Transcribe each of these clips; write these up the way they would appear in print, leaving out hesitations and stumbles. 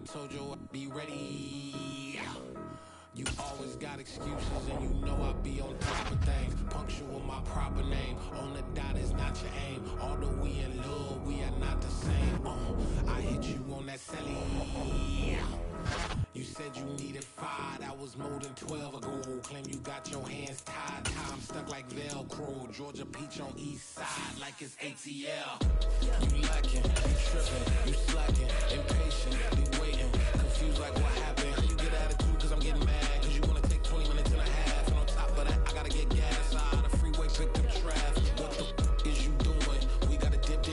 told you I'd be ready. You always got excuses and you know I be on top of things. Punctual my proper name. On the dot is not your aim. Although we in love, we are not the same. I hit you on that celly. You said you needed 5, that was more than 12 ago. Claim you got your hands tied, time stuck like Velcro. Georgia Peach on east side like it's ATL. You lacking, you tripping, you slacking, impatient, be waiting, confused like what happened. How you get attitude cause I'm getting mad, cause you wanna take 20 minutes and a half. And on top of that, I gotta get gas out of the freeway, pick up traffic. What the is you doing? We gotta dip.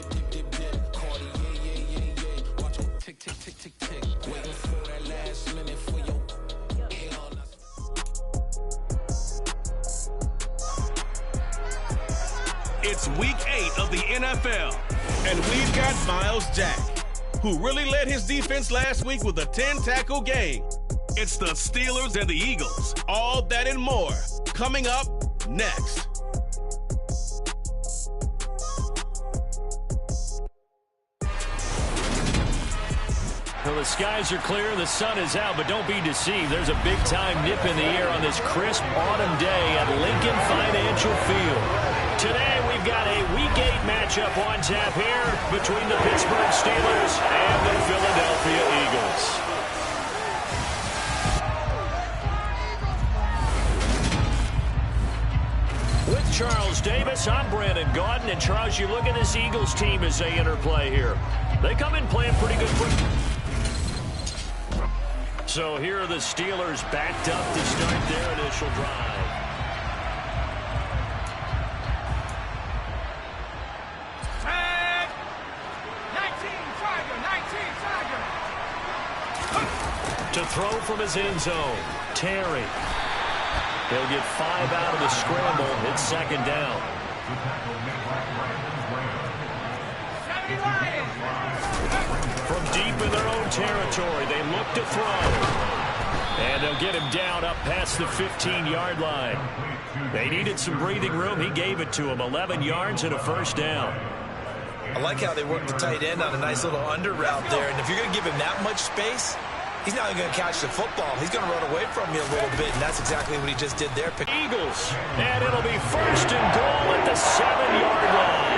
Cardi, yeah. Watch them tick. Waiting for that last minute for your hell. It's week 8 of the NFL, and we've got Miles Jack, who really led his defense last week with a 10-tackle game. It's the Steelers and the Eagles. All that and more coming up next. Well, the skies are clear, the sun is out, but don't be deceived. There's a big-time nip in the air on this crisp autumn day at Lincoln Financial Field. Today, we've got a Week 8 matchup on tap here between the Pittsburgh Steelers and the Philadelphia Eagles. With Charles Davis, I'm Brandon Gaudin. And Charles, you look at this Eagles team as they interplay here. They come in playing pretty good football. So here are the Steelers backed up to start their initial drive. Tag! 19 Tiger! To throw from his end zone, Terry. He'll get 5 out of the scramble. It's second down. From deep in their own territory, they look to throw. And they'll get him down up past the 15-yard line. They needed some breathing room. He gave it to him. 11 yards and a first down. I like how they worked the tight end on a nice little under route there. And if you're going to give him that much space, he's not even going to catch the football. He's going to run away from you a little bit, and that's exactly what he just did there. Eagles, and it'll be first and goal at the 7-yard line.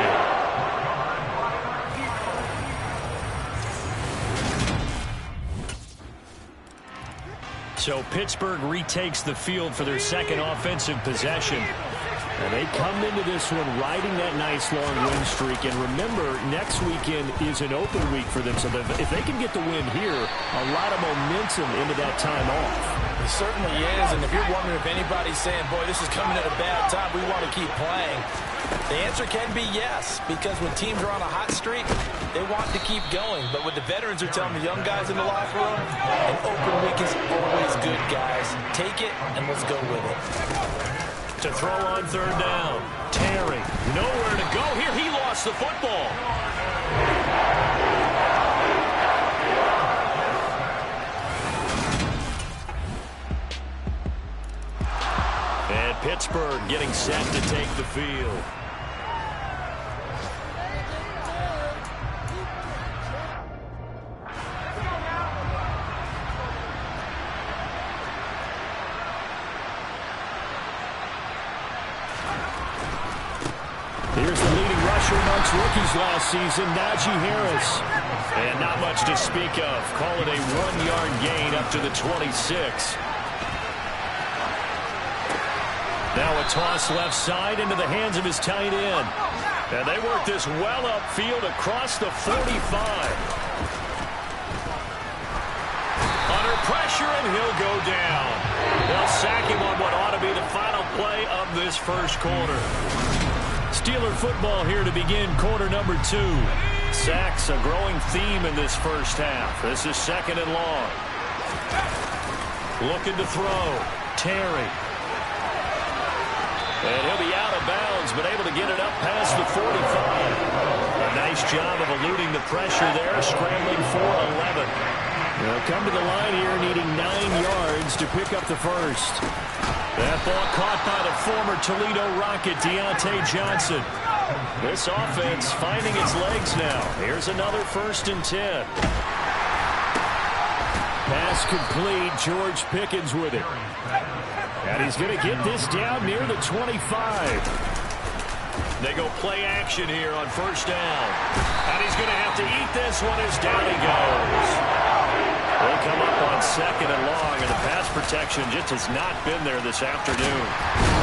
So Pittsburgh retakes the field for their second offensive possession. And they come into this one riding that nice long win streak. And remember, next weekend is an open week for them. So if they can get the win here, a lot of momentum into that time off. It certainly is. And if you're wondering if anybody's saying, boy, this is coming at a bad time, we want to keep playing, the answer can be yes. Because when teams are on a hot streak, they want to keep going. But what the veterans are telling the young guys in the locker room, an open week is always good, guys. Take it, and let's go with it. To throw on third down. Terry, nowhere to go here. He lost the football. And Pittsburgh getting set to take the field. Here's the leading rusher amongst rookies last season, Najee Harris. And not much to speak of. Call it a 1-yard gain up to the 26. Now a toss left side into the hands of his tight end. And they work this well upfield across the 45. Under pressure, and he'll go down. They'll sack him on what ought to be the final play of this first quarter. Steeler football here to begin quarter number 2. Sacks a growing theme in this first half. This is second and long. Looking to throw. Terry. And he'll be out of bounds, but able to get it up past the 45. A nice job of eluding the pressure there, scrambling for 11. They'll come to the line here needing 9 yards to pick up the first. That ball caught by the former Toledo Rocket, Deontay Johnson. This offense finding its legs now. Here's another 1st and 10. Pass complete. George Pickens with it. And he's going to get this down near the 25. They go play action here on first down. And he's going to have to eat this one as down he goes. They come up on second and long, and the pass protection just has not been there this afternoon.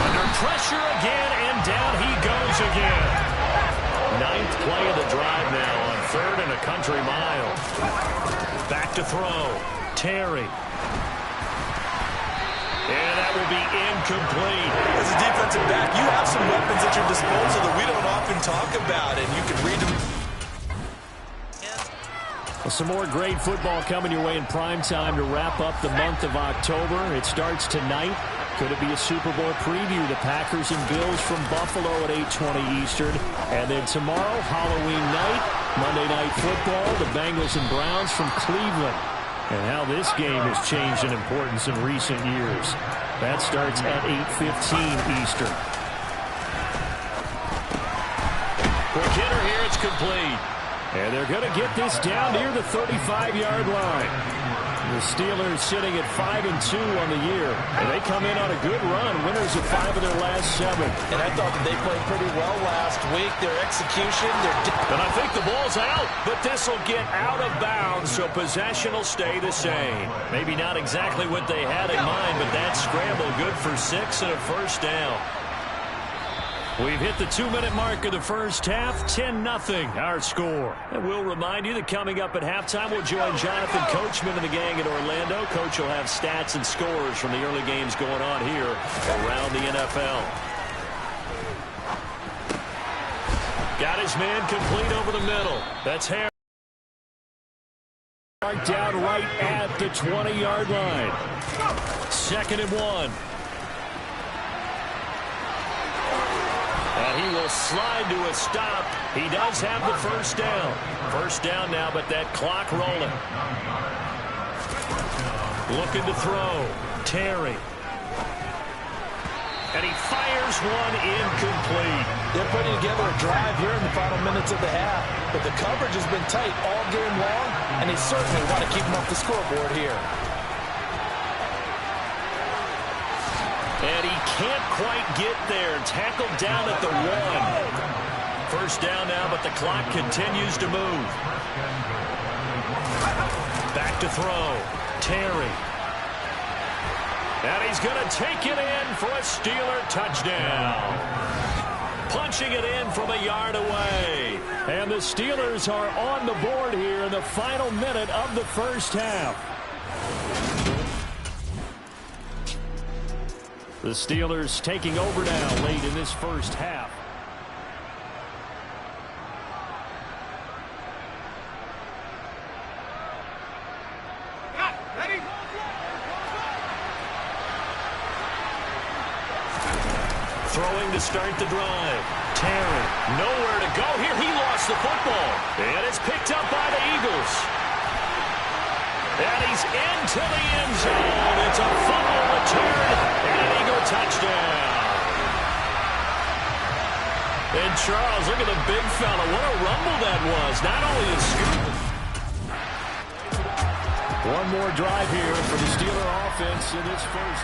Under pressure again, and down he goes again. Ninth play of the drive now on third and a country mile. Back to throw. Terry. And that will be incomplete. As a defensive back, you have some weapons at your disposal that we don't often talk about, and you can read them. Well, some more great football coming your way in prime time to wrap up the month of October. It starts tonight. Could it be a Super Bowl preview? The Packers and Bills from Buffalo at 8:20 Eastern. And then tomorrow, Halloween night, Monday Night Football, the Bengals and Browns from Cleveland. And how this game has changed in importance in recent years. That starts at 8:15 Eastern. For Kidder here, it's complete. And they're going to get this down near the 35-yard line. The Steelers sitting at 5-2 on the year. And they come in on a good run, winners of 5 of their last 7. And I thought that they played pretty well last week. Their execution, and I think the ball's out, but this will get out of bounds, so possession will stay the same. Maybe not exactly what they had in mind, but that scramble good for 6 and a first down. We've hit the 2-minute mark of the first half, 10-0 our score. And we'll remind you that coming up at halftime, we'll join Jonathan Coachman and the gang in Orlando. Coach will have stats and scores from the early games going on here around the NFL. Got his man complete over the middle. That's Harris. Down right at the 20-yard line. 2nd and 1. And he will slide to a stop. He does have the first down. First down now, but that clock rolling. Looking to throw. Terry. And he fires one incomplete. They're putting together a drive here in the final minutes of the half. But the coverage has been tight all game long, and they certainly want to keep them off the scoreboard here. And he can't quite get there. Tackled down at the 1. First down now, but the clock continues to move. Back to throw. Terry. And he's going to take it in for a Steeler touchdown. Punching it in from a yard away. And the Steelers are on the board here in the final minute of the first half. The Steelers taking over now late in this first half. Ready? Throwing to start the drive. Terry, nowhere to go here. He lost the football. And it's picked up by the Eagles. And he's into the end zone. It's a fumble return and an Eagle touchdown. And Charles, look at the big fella. What a rumble that was. Not only a scoop. One more drive here for the Steeler offense in this first.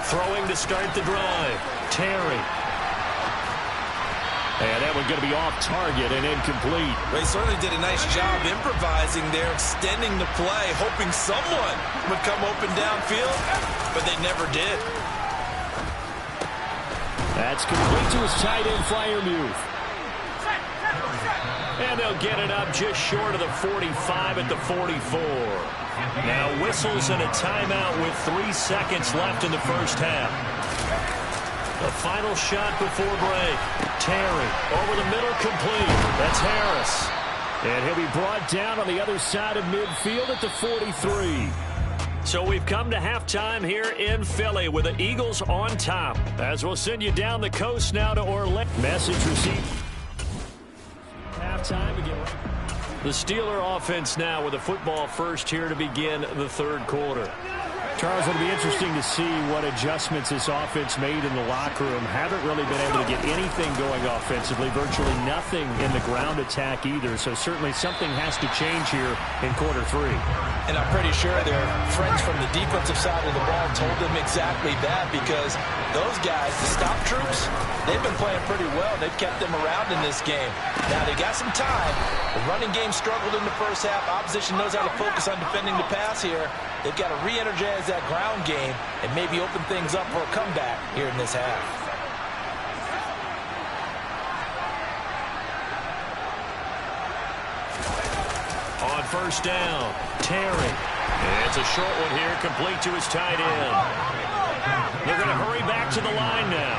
Throwing to start the drive. Terry. And that one's going to be off target and incomplete. They certainly did a nice job improvising there, extending the play, hoping someone would come open downfield, but they never did. That's complete to his tight end, Freiermuth. And they'll get it up just short of the 45 at the 44. Now whistles and a timeout with 3 seconds left in the first half. The final shot before break. Terry over the middle, complete. That's Harris. And he'll be brought down on the other side of midfield at the 43. So we've come to halftime here in Philly with the Eagles on top. As we'll send you down the coast now to Orlando. Message received. Halftime again. The Steeler offense now with a football first here to begin the third quarter. Charles, it'll be interesting to see what adjustments this offense made in the locker room. Haven't really been able to get anything going offensively, virtually nothing in the ground attack either. So certainly something has to change here in quarter 3. And I'm pretty sure their friends from the defensive side of the ball told them exactly that, because those guys, the stop troops, they've been playing pretty well. They've kept them around in this game. Now they got some time. The running game struggled in the first half. Opposition knows how to focus on defending the pass here. They've got to re-energize that ground game and maybe open things up for a comeback here in this half. On first down, Terry. And it's a short one here, complete to his tight end. They're going to hurry back to the line now.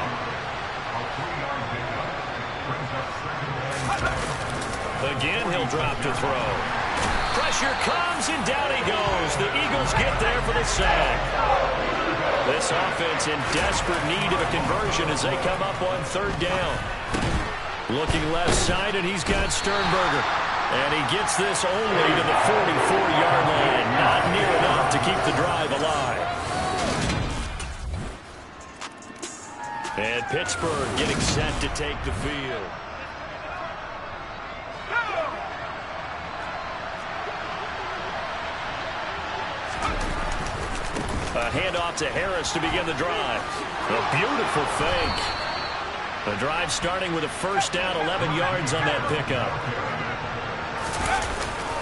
Again, he'll drop to throw. Pressure comes, and down he goes. The Eagles get there for the sack. This offense in desperate need of a conversion as they come up on third down. Looking left side, and he's got Sternberger. And he gets this only to the 44-yard line. Not near enough to keep the drive alive. And Pittsburgh getting set to take the field. A handoff to Harris to begin the drive. A beautiful fake. The drive starting with a first down, 11 yards on that pickup.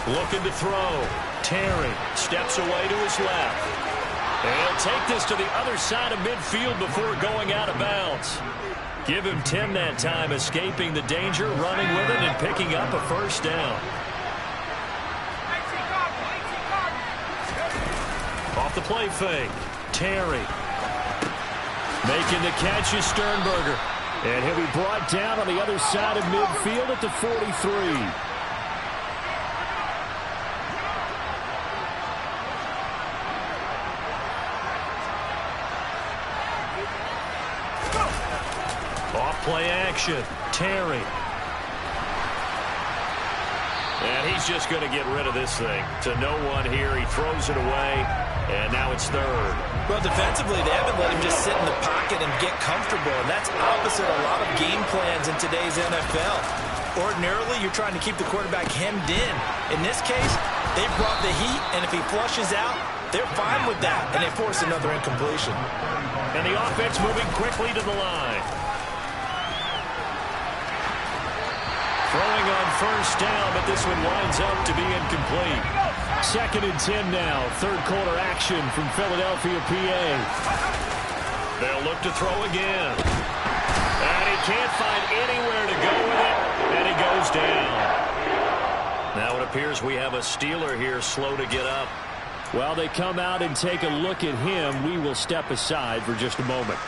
Looking to throw. Terry steps away to his left. And he'll take this to the other side of midfield before going out of bounds. Give him 10 that time, escaping the danger, running with it, and picking up a first down. Off the play fake. Terry. Making the catch is Sternberger. And he'll be brought down on the other side of midfield at the 43. Play action. Terry. And he's just going to get rid of this thing. To no one here. He throws it away. And now it's third. Well, defensively, they haven't let him just sit in the pocket and get comfortable. And that's opposite a lot of game plans in today's NFL. Ordinarily, you're trying to keep the quarterback hemmed in. In this case, they brought the heat. And if he flushes out, they're fine with that. And they force another incompletion. And the offense moving quickly to the line. Throwing on first down, but this one winds up to be incomplete. 2nd and 10 now. Third quarter action from Philadelphia, PA. They'll look to throw again. And he can't find anywhere to go with it, and he goes down. Now it appears we have a Steeler here slow to get up. While they come out and take a look at him, we will step aside for just a moment.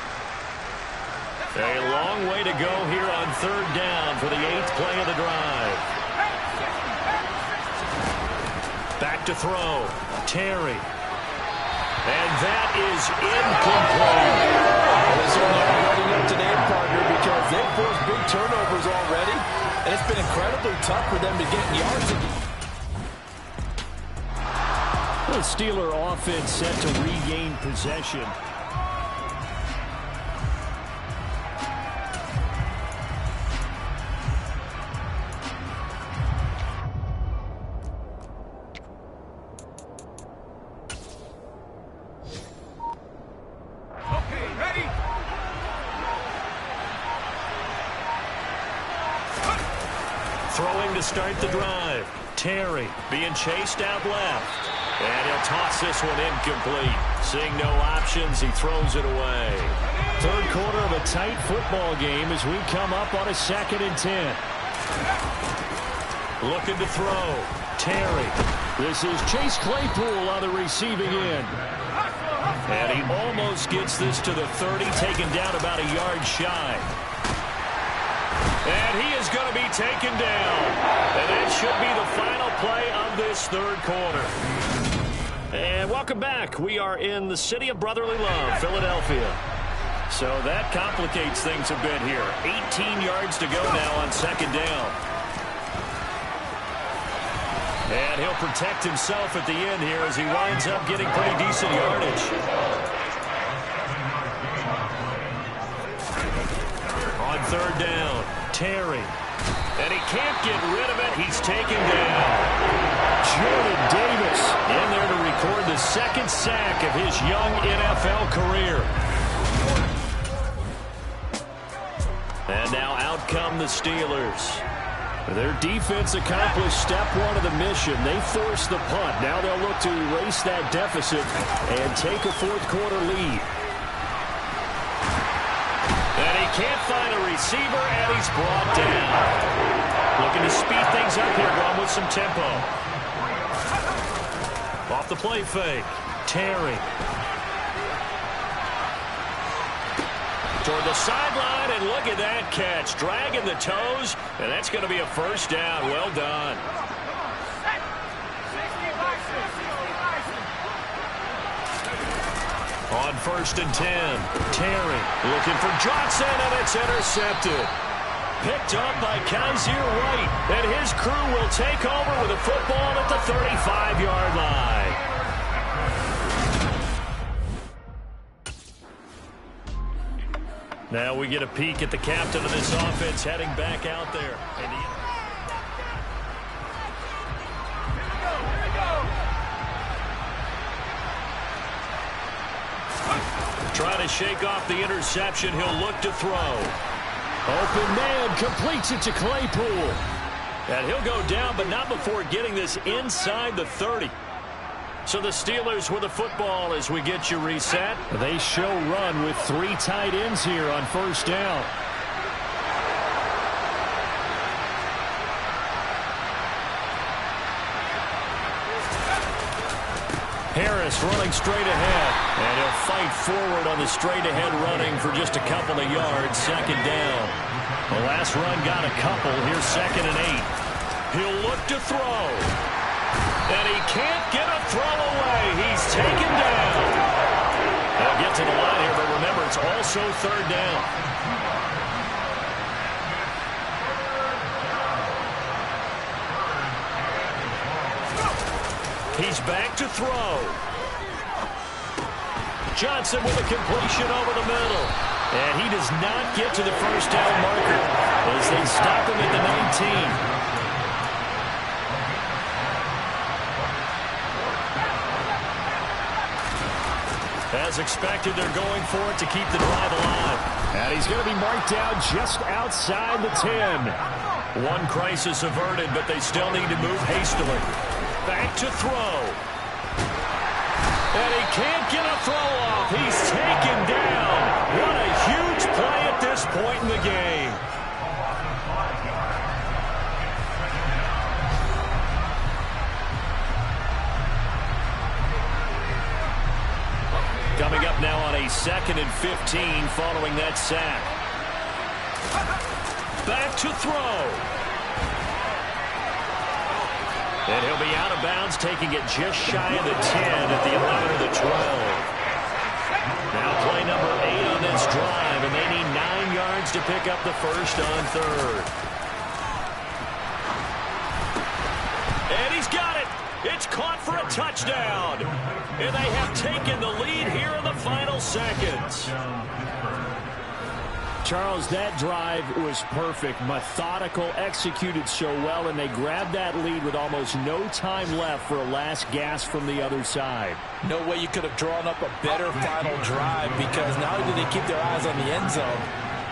A long way to go here on third down for the 8th play of the drive. Back to throw. Terry. And that is incomplete. They're certainly ready up today, partner, because they've forced big turnovers already, and it's been incredibly tough for them to get yards again. The Steeler offense set to regain possession. Throwing to start the drive. Terry being chased out left. And he'll toss this one incomplete. Seeing no options, he throws it away. Third quarter of a tight football game as we come up on a 2nd and 10. Looking to throw. Terry. This is Chase Claypool on the receiving end. And he almost gets this to the 30, taken down about a yard shy. And he is going to be taken down. And that should be the final play of this third quarter. And welcome back. We are in the city of brotherly love, Philadelphia. So that complicates things a bit here. 18 yards to go now on 2nd down. And he'll protect himself at the end here as he winds up getting pretty decent yardage. On third down, Terry. And he can't get rid of it. He's taken down. Jordan Davis in there to record the second sack of his young NFL career. And now out come the Steelers. Their defense accomplished step one of the mission. They forced the punt. Now they'll look to erase that deficit and take a fourth-quarter lead. And he can't find a receiver, and he's brought down. Looking to speed things up here, run with some tempo. Off the play fake. Terry. Toward the sideline, and look at that catch. Dragging the toes, and that's going to be a first down. Well done. On 1st and 10, Terry looking for Johnson, and it's intercepted. Picked up by Kaiser White, and his crew will take over with a football at the 35-yard line. Now we get a peek at the captain of this offense heading back out there. Trying to shake off the interception. He'll look to throw. Open man completes it to Claypool. And he'll go down, but not before getting this inside the 30. So the Steelers with the football as we get you reset. They show run with 3 tight ends here on first down. Harris running straight ahead. And he'll fight forward on the straight-ahead running for just a couple of yards. Second down. The last run got a couple. Here's 2nd and 8. He'll look to throw. And he can't get a throw away. He's taken down. They'll get to the line here, but remember, it's also 3rd down. He's back to throw. Johnson with a completion over the middle. And he does not get to the first down marker as they stop him at the 19. As expected, they're going for it to keep the drive alive. And he's going to be marked down just outside the 10. One crisis averted, but they still need to move hastily. Back to throw. And he can't get a throw off. He's taken down. What a huge play at this point in the game. Coming up now on a 2nd and 15 following that sack. Back to throw. And he'll be out of bounds, taking it just shy of the 10 at the 11 or the 12. Now play number 8 on this drive, and they need 9 yards to pick up the first on 3rd. And he's got it. It's caught for a touchdown. And they have taken the lead here in the final seconds. Charles, that drive was perfect, methodical, executed so well, and they grabbed that lead with almost no time left for a last gasp from the other side. No way you could have drawn up a better final drive, because not only did they keep their eyes on the end zone,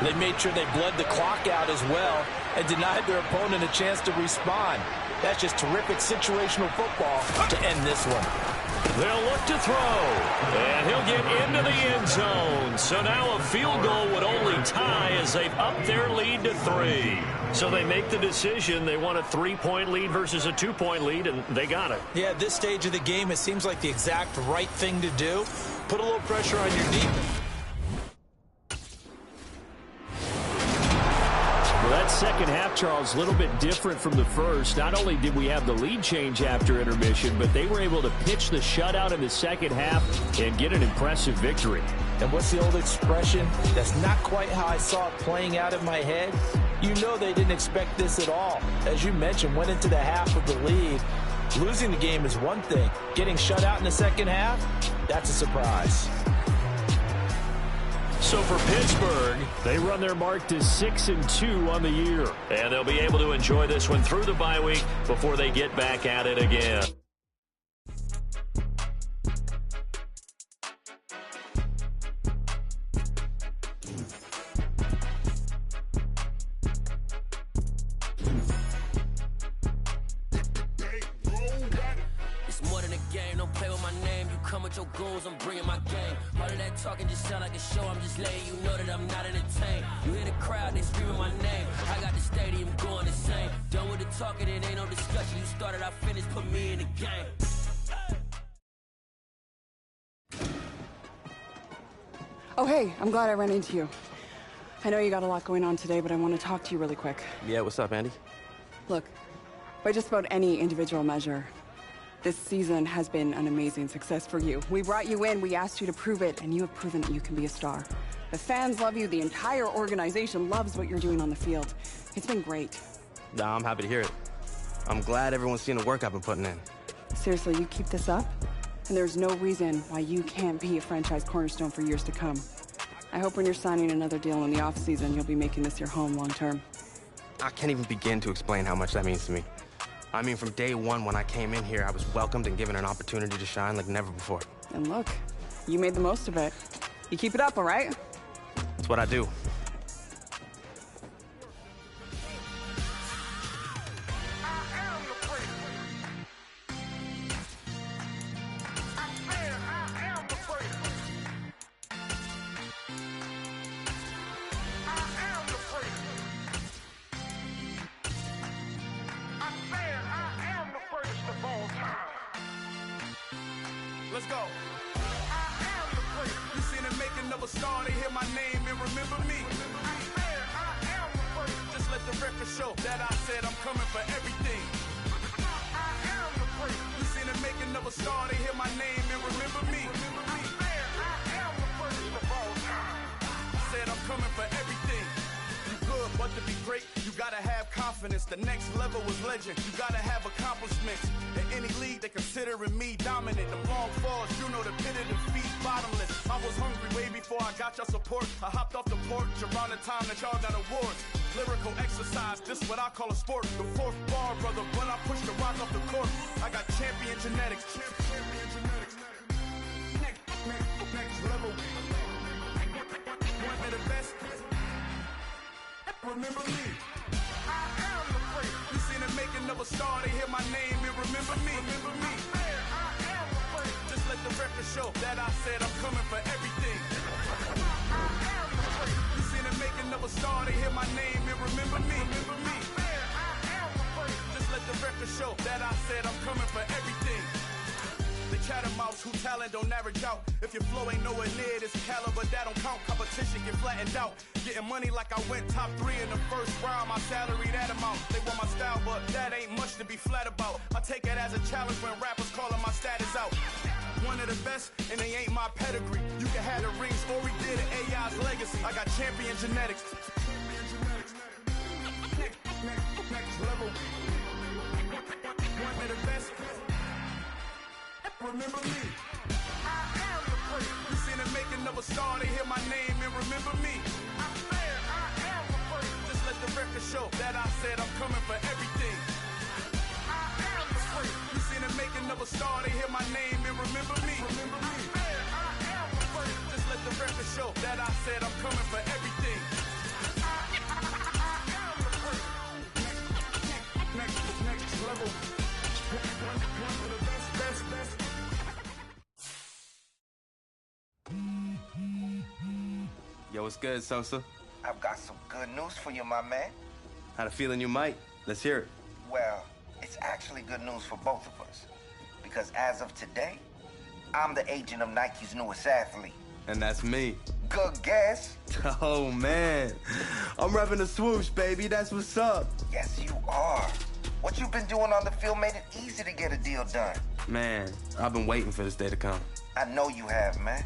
they made sure they bled the clock out as well and denied their opponent a chance to respond. That's just terrific situational football to end this one. They'll look to throw, and he'll get into the end zone. So now a field goal would only tie as they've upped their lead to 3. So they make the decision. They want a 3-point lead versus a 2-point lead, and they got it. Yeah, at this stage of the game, it seems like the exact right thing to do. Put a little pressure on your defense. Well, that second half, Charles, a little bit different from the first. Not only did we have the lead change after intermission, but they were able to pitch the shutout in the second half and get an impressive victory. And what's the old expression? That's not quite how I saw it playing out in my head. You know they didn't expect this at all. As you mentioned, went into the half of the lead, Losing the game is one thing. Getting shut out in the second half, that's a surprise. So for Pittsburgh, they run their mark to 6-2 on the year. And they'll be able to enjoy this one through the bye week before they get back at it again. Your goals, I'm bringing my game. All of that talking just sound like a show. I'm just letting you know that I'm not entertained. You hear the crowd, they screaming my name. I got the stadium going insane. Done with the talking, it ain't no discussion. You started, I finished, put me in the game. Oh, hey, I'm glad I ran into you. I know you got a lot going on today, but I want to talk to you really quick. Yeah, what's up, Andy? Look, by just about any individual measure, this season has been an amazing success for you. We brought you in, we asked you to prove it, and you have proven that you can be a star. The fans love you, the entire organization loves what you're doing on the field. It's been great. Nah, I'm happy to hear it. I'm glad everyone's seen the work I've been putting in. Seriously, you keep this up, and there's no reason why you can't be a franchise cornerstone for years to come. I hope when you're signing another deal in the offseason, you'll be making this your home long term. I can't even begin to explain how much that means to me. I mean, from day one when I came in here, I was welcomed and given an opportunity to shine like never before. And look, you made the most of it. You keep it up, all right? That's what I do. Let's go. You seen the making of a star, they hear my name and remember me. Just let the record show that I said I'm coming for everything. You seen the making of a star, they hear my name and remember me. Said I'm coming for everything. You good, but to be great, you gotta have confidence. The next level was legend. You gotta have accomplishments. In any league, they considering me dominant. The long falls, you know the pit of defeat, bottomless. I was hungry way before I got your support. I hopped off the porch around the time that y'all got awards. Lyrical exercise, this what I call a sport. The fourth bar, brother, when I push the rock off the court. I got champion genetics. Champion genetics. Next level. One of the best. Remember me. I am the great. You seen the making of a star, they hear my name and remember me. Remember me. I am the great. Just let the record show that I said I'm coming for everything. I am the great. You seen the making of a star, they hear my name and remember me. Remember me. I am the great. Just let the record show that I said I'm coming for everything. The catamounts who talent don't average out. If your flow ain't nowhere near this caliber, that don't count. Competition get flattened out. Getting money like I went top 3 in the first round. My salary that amount. They want my style, but that ain't much to be flat about. I take it as a challenge when rappers calling my status out. One of the best, and they ain't my pedigree. You can have the rings, or we did an AI's legacy. I got champion genetics. Next level. One of the best. Remember me. I am the great. You seen the making of a star, they hear my name and remember me. I am the great. Just let the record show that I said I'm coming for everything. I am the great. You seen the making of a star, they hear my name and remember me. Remember me. I am the great. Just let the record show that I said I'm coming for everything. I am the great. Next level. One of the best. Yo, what's good, Sosa? I've got some good news for you, my man. Had a feeling you might. Let's hear it. Well, it's actually good news for both of us. Because as of today, I'm the agent of Nike's newest athlete. And that's me. Good guess. Oh, man. I'm repping the swoosh, baby. That's what's up. Yes, you are. What you've been doing on the field made it easy to get a deal done. Man, I've been waiting for this day to come. I know you have, man.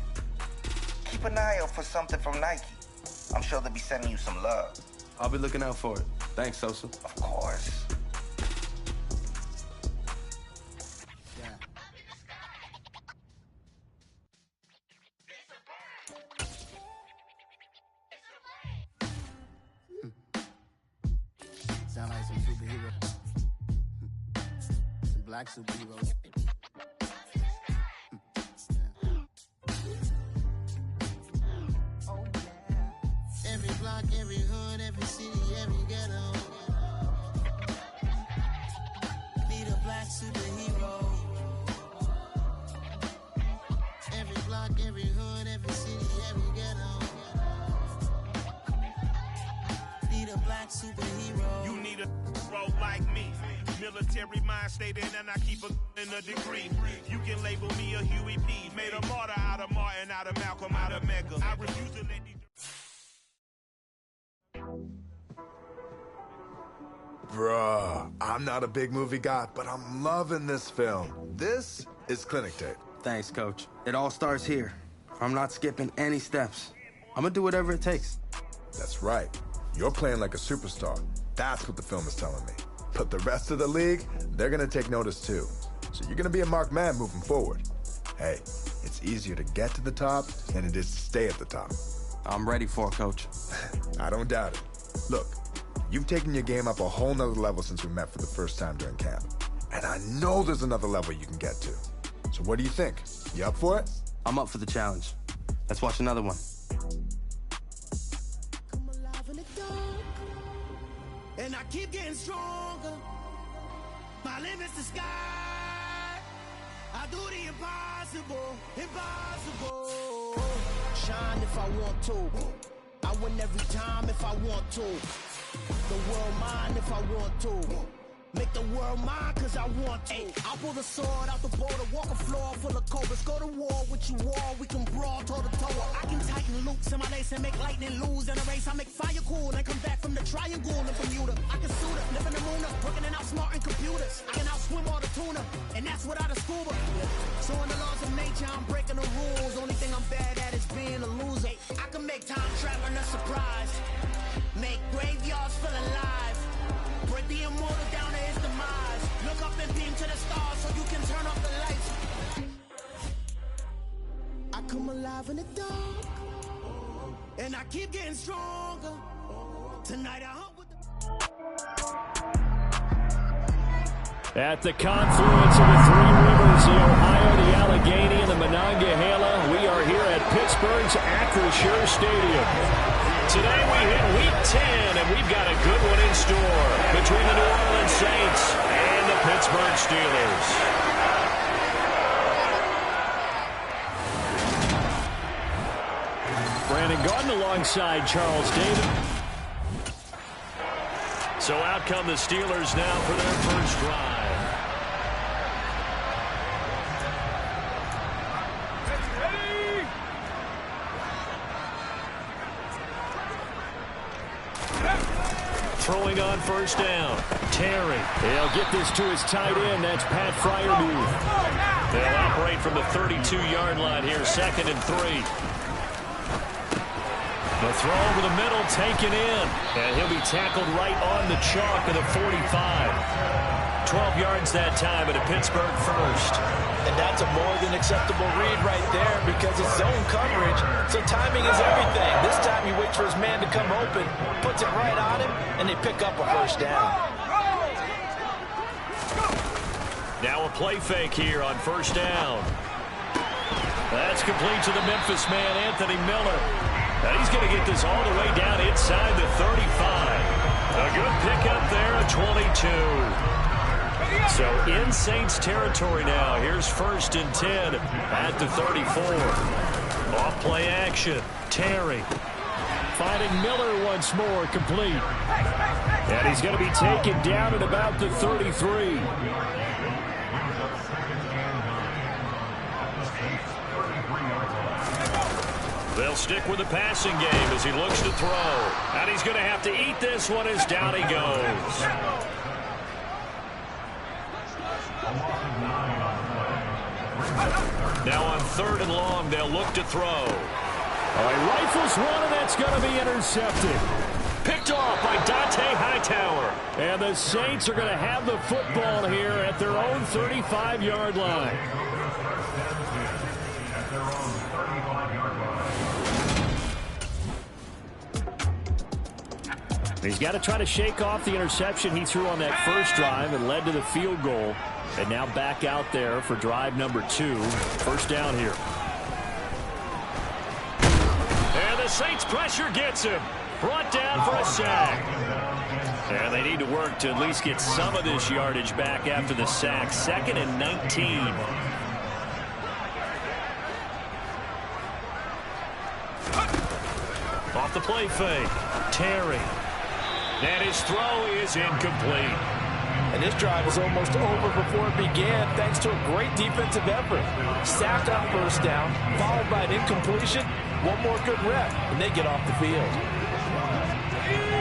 Keep an eye out for something from Nike. I'm sure they'll be sending you some love. I'll be looking out for it. Thanks, Sosa. Of course. some superheroes. Some black superheroes. Every block, every hood, every city, every ghetto. Need a black superhero. Every block, every hood, every city, every ghetto. Need a black superhero. You need a role like me. Military mind stated, and I keep in a degree. You can label me a Huey P. Made a martyr out of Martin, out of Malcolm, out of Mega. I refuse to let these. Bruh, I'm not a big movie guy, but I'm loving this film. This is Clinic Tape. Thanks, Coach. It all starts here. I'm not skipping any steps. I'm gonna do whatever it takes. That's right. You're playing like a superstar. That's what the film is telling me. But the rest of the league, they're gonna take notice too. So you're gonna be a marked man moving forward. Hey, it's easier to get to the top than it is to stay at the top. I'm ready for it, Coach. I don't doubt it. Look, you've taken your game up a whole nother level since we met for the first time during camp. And I know there's another level you can get to. So what do you think? You up for it? I'm up for the challenge. Let's watch another one. And I keep getting stronger. My limit's the sky. I do the impossible, impossible. Shine if I want to. I win every time if I want to. The world mine if I want to. Make the world mine cause I want to. I'll pull the sword out the border, walk a floor full of cobras. Go to war with you all, we can brawl toe to toe. I can tighten loops in my lace and make lightning lose in a race. I make fire cool and come back from the triangle in Bermuda. I can suit up, live in the moon up, working and outsmarting computers. I can outswim all the tuna, and that's without a scuba. So in the laws of nature, I'm breaking the rules. Only thing I'm bad at is being a loser. I can make time traveling a surprise. Make graveyards feel alive. Break the immortal down to his demise. Look up and beam to the stars so you can turn off the lights. I come alive in the dark. And I keep getting stronger. Tonight I hunt with the... At the confluence of the three rivers, the Ohio, the Allegheny, and the Monongahela, we are here at Pittsburgh's Acrisure Stadium. Today we hit Week 10, and we've got a good one in store between the New Orleans Saints and the Pittsburgh Steelers. Brandon Gordon alongside Charles David. So out come the Steelers now for their first drive. Throwing on first down. Terry. He'll get this to his tight end. That's Pat Fryermuth. They'll operate from the 32-yard line here, 2nd and 3. The throw over the middle, taken in. And he'll be tackled right on the chalk of the 45. 12 yards that time at a Pittsburgh first. And that's a more than acceptable read right there because it's zone coverage, so timing is everything. This time he waits for his man to come open, puts it right on him, and they pick up a first down. Now a play fake here on first down. That's complete to the Memphis man, Anthony Miller. And he's going to get this all the way down inside the 35. A good pickup there at 22. So in Saints territory now. Here's 1st and 10 at the 34. Off play action. Terry. Finding Miller once more, complete. And he's going to be taken down at about the 33. They'll stick with the passing game as he looks to throw. And he's going to have to eat this one as down he goes. Now on 3rd and long, they'll look to throw. He rifles one, and that's going to be intercepted. Picked off by Dante Hightower. And the Saints are going to have the football here at their own 35-yard line. He's got to try to shake off the interception he threw on that first drive and led to the field goal. And now back out there for drive number 2. First down here. And the Saints pressure gets him. Brought down for a sack. And they need to work to at least get some of this yardage back after the sack. 2nd and 19. Off the play fake. Terry. And his throw is incomplete. And this drive was almost over before it began thanks to a great defensive effort. Sacked on first down, followed by an incompletion. One more good rep, and they get off the field.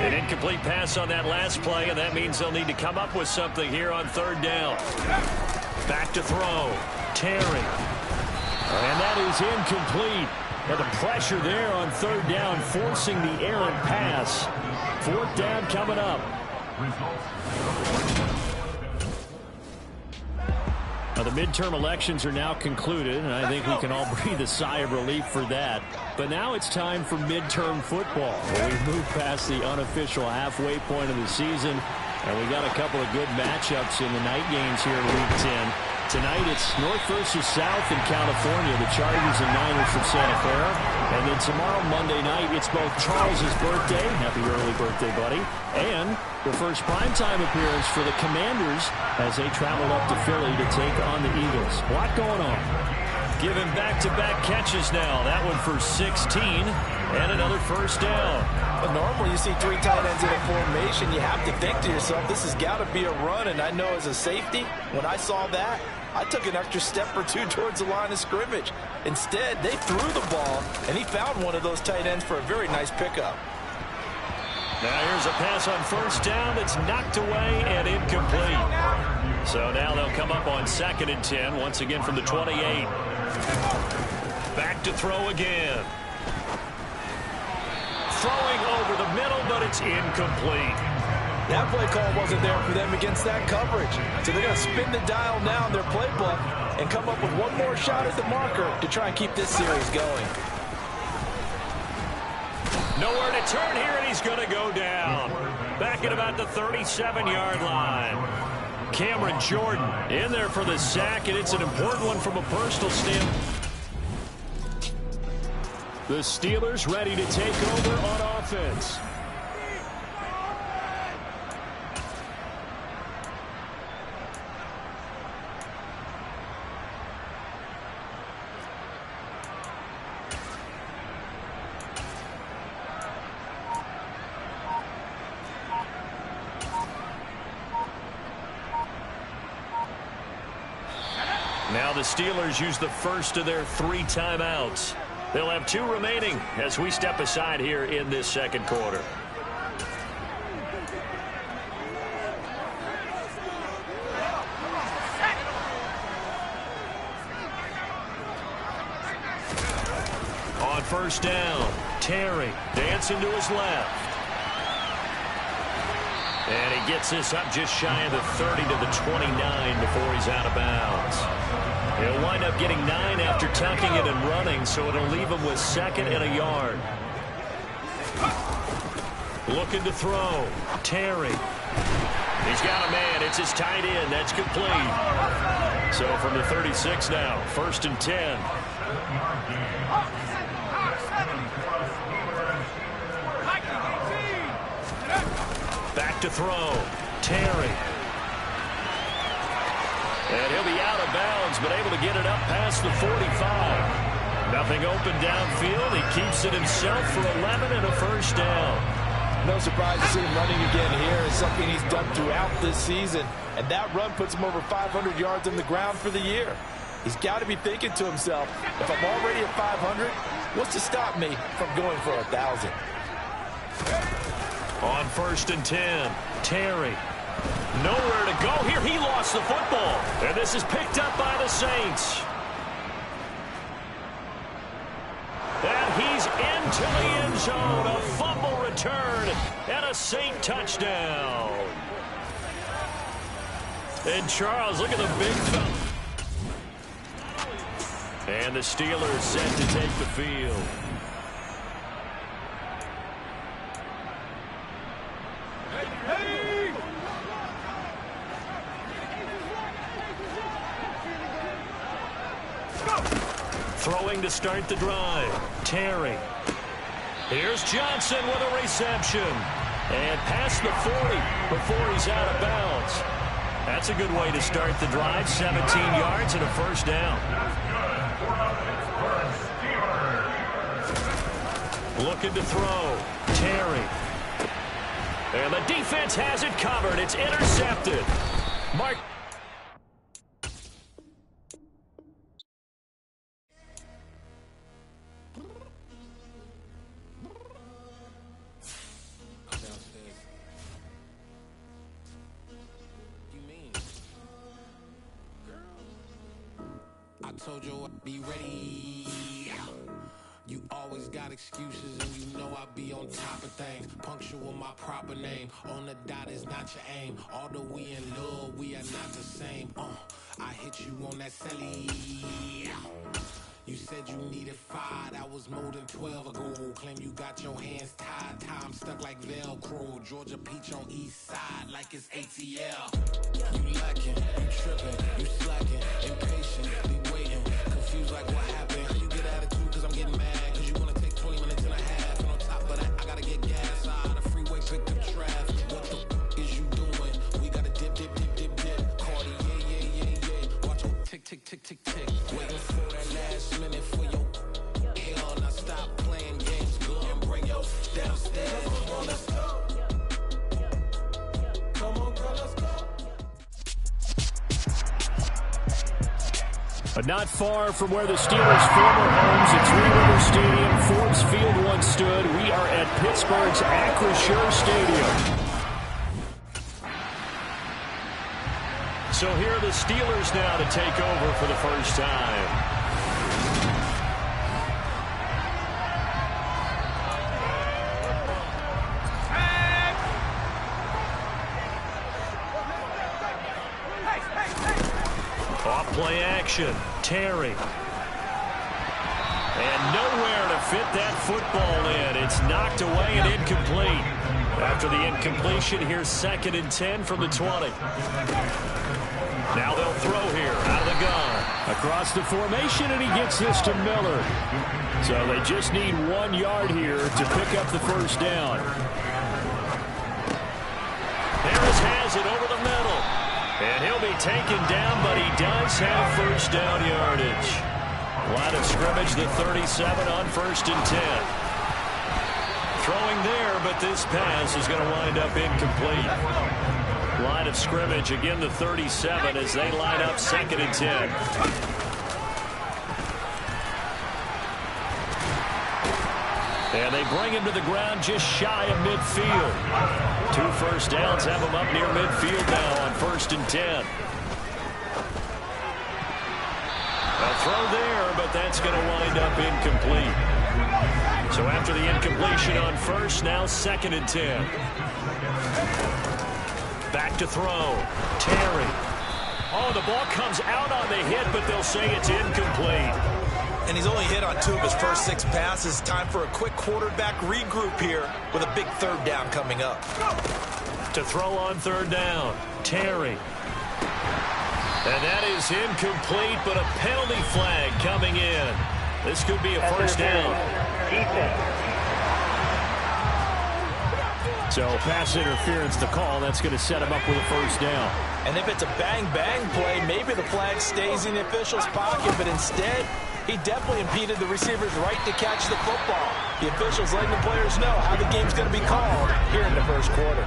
An incomplete pass on that last play, and that means they'll need to come up with something here on 3rd down. Back to throw. Terry. And that is incomplete. And the pressure there on 3rd down, forcing the errant pass. 4th down coming up. Now, the midterm elections are now concluded, and I think we can all breathe a sigh of relief for that. But now it's time for midterm football, where we move past the unofficial halfway point of the season, and we got a couple of good matchups in the night games here in Week 10. Tonight it's North versus South in California, the Chargers and Niners from Santa Clara. And then tomorrow, Monday night, it's both Charles's birthday, happy early birthday, buddy, and the first primetime appearance for the Commanders as they travel up to Philly to take on the Eagles. A lot going on. Giving back-to-back catches now. That one for 16 and another first down. But normally you see 3 tight ends in a formation. You have to think to yourself, this has got to be a run. And I know as a safety, when I saw that, I took an extra step or 2 towards the line of scrimmage. Instead, they threw the ball, and he found one of those tight ends for a very nice pickup. Now here's a pass on first down that's knocked away and incomplete. So now they'll come up on 2nd and 10, once again from the 28. Back to throw again. Throwing over the middle, but it's incomplete. That play call wasn't there for them against that coverage. So they're going to spin the dial now in their playbook and come up with one more shot at the marker to try and keep this series going. Nowhere to turn here, and he's going to go down. Back at about the 37-yard line. Cameron Jordan in there for the sack, and it's an important one from a personal standpoint. The Steelers ready to take over on offense. Now the Steelers use the first of their 3 timeouts. They'll have 2 remaining as we step aside here in this second quarter. On first down, Terry dancing to his left. And he gets this up just shy of the 30 to the 29 before he's out of bounds. He'll wind up getting 9 after tucking it and running, so it'll leave him with 2nd and a yard. Looking to throw. Terry. He's got a man. It's his tight end. That's complete. So from the 36 now, 1st and 10. Back to throw. Terry. And he'll be out of bounds, but able to get it up past the 45. Nothing open downfield. He keeps it himself for 11 and a first down. No surprise to see him running again here. It's something he's done throughout this season. And that run puts him over 500 yards on the ground for the year. He's got to be thinking to himself, if I'm already at 500, what's to stop me from going for 1,000? On 1st and 10, Terry. Nowhere to go here. He lost the football. And this is picked up by the Saints. And he's into the end zone. A fumble return and a Saint touchdown. And Charles, look at the big thumb. And the Steelers set to take the field. Throwing to start the drive. Terry. Here's Johnson with a reception. And past the 40 before he's out of bounds. That's a good way to start the drive. 17 yards and a first down. Looking to throw. Terry. And the defense has it covered. It's intercepted. Mark. I told you I'd be ready. You always got excuses and you know I be on top of things. Punctual my proper name. On the dot is not your aim. Although we in love, we are not the same. I hit you on that celly. You said you needed 5, that was more than 12 ago. Claim you got your hands tied, time stuck like Velcro. Georgia peach on east side like it's ATL. You lacking, you tripping, you slacking, impatient, be waiting, confused like what happened. How you get attitude cause I'm getting mad, cause you wanna take 20 minutes and a half. And on top of that, I gotta get gas out of the freeway, picked up traffic. What the is you doing? We gotta dip, dip, dip, dip, dip. Cardi, yeah. Watch your tick, tick, tick, tick, tick. Waiting for that last minute for your hell. Now stop playing games, go and bring your downstairs. Come on, let's go. Come on, girl, let's go. But not far from where the Steelers' former homes at Three River Stadium, Forbes Field once stood, we are at Pittsburgh's Acrisure Stadium. So here are the Steelers now to take over for the first time. Off-play action. Terry. And nowhere to fit that football in. It's knocked away and incomplete. After the incompletion, here's 2nd and 10 from the 20. Now they'll throw here out of the gun. Across the formation, and he gets this to Miller. So they just need 1 yard here to pick up the first down. Harris has it over the middle. And he'll be taken down, but he does have first down yardage. Line of scrimmage, the 37 on 1st and 10. Throwing there, but this pass is going to wind up incomplete. Line of scrimmage, again the 37 as they line up 2nd and 10. And they bring him to the ground just shy of midfield. 2 first downs have him up near midfield now on 1st and 10. A throw there, but that's going to wind up incomplete. So after the incompletion on 1st, now 2nd and 10. Back to throw. Terry. Oh, the ball comes out on the hit, but they'll say it's incomplete. And he's only hit on 2 of his first 6 passes. Time for a quick quarterback regroup here with a big 3rd down coming up. To throw on 3rd down, Terry. And that is incomplete, but a penalty flag coming in. This could be a first down. So pass interference, the call. That's going to set him up with a first down. And if it's a bang-bang play, maybe the flag stays in the official's pocket, but instead, he definitely impeded the receiver's right to catch the football. The officials letting the players know how the game's going to be called here in the first quarter.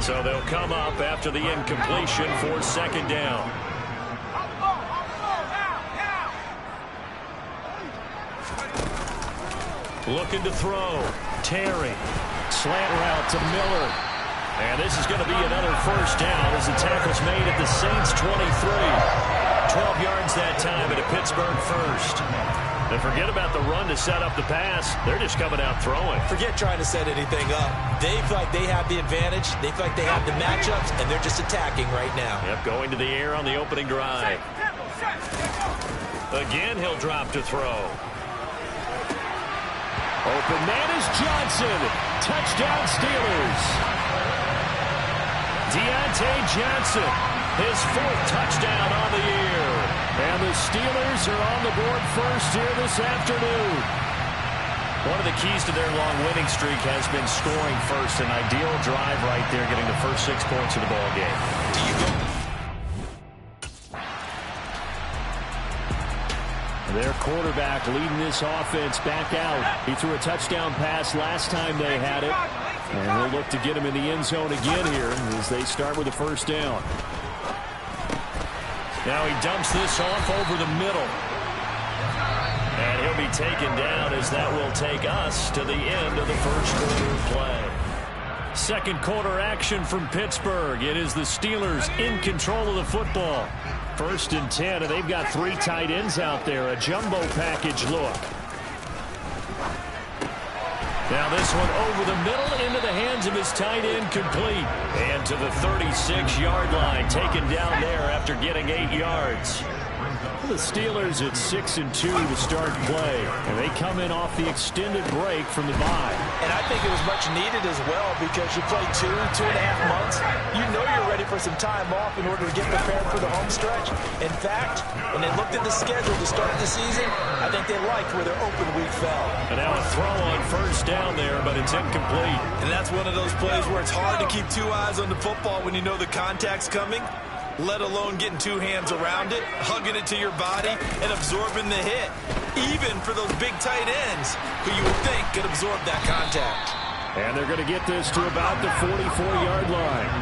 So they'll come up after the incompletion for 2nd down. Looking to throw. Terry. Slant route to Miller. And this is going to be another first down as the tackle's made at the Saints 23. 12 yards that time at a Pittsburgh first. And forget about the run to set up the pass. They're just coming out throwing. Forget trying to set anything up. They feel like they have the advantage. They feel like they have the matchups, and they're just attacking right now. Yep, going to the air on the opening drive. Again, he'll drop to throw. Open man is Johnson. Touchdown Steelers. Deontay Johnson, his 4th touchdown on the year. And the Steelers are on the board first here this afternoon. One of the keys to their long winning streak has been scoring first. An ideal drive right there, getting the first 6 points of the ball game. Do you go? Their quarterback leading this offense back out. He threw a touchdown pass last time they had it. And he'll look to get him in the end zone again here as they start with a first down. Now he dumps this off over the middle. And he'll be taken down as that will take us to the end of the first quarter of play. Second quarter action from Pittsburgh. It is the Steelers in control of the football. 1st and 10, and they've got 3 tight ends out there. A jumbo package look. Now this one over the middle into the hands of his tight end, complete. And to the 36-yard line, taken down there after getting 8 yards. The Steelers at 6-2 to start play, and they come in off the extended break from the bye. And I think it was much needed as well, because you play 2.5 months. You know you're ready for some time off in order to get prepared for the home stretch. In fact, when they looked at the schedule to start the season, I think they liked where their open week fell. And now a throw on first down there, but it's incomplete. And that's one of those plays where it's hard to keep 2 eyes on the football when you know the contact's coming, let alone getting 2 hands around it, hugging it to your body, and absorbing the hit, even for those big tight ends who you would think could absorb that contact. And they're going to get this to about the 44-yard line.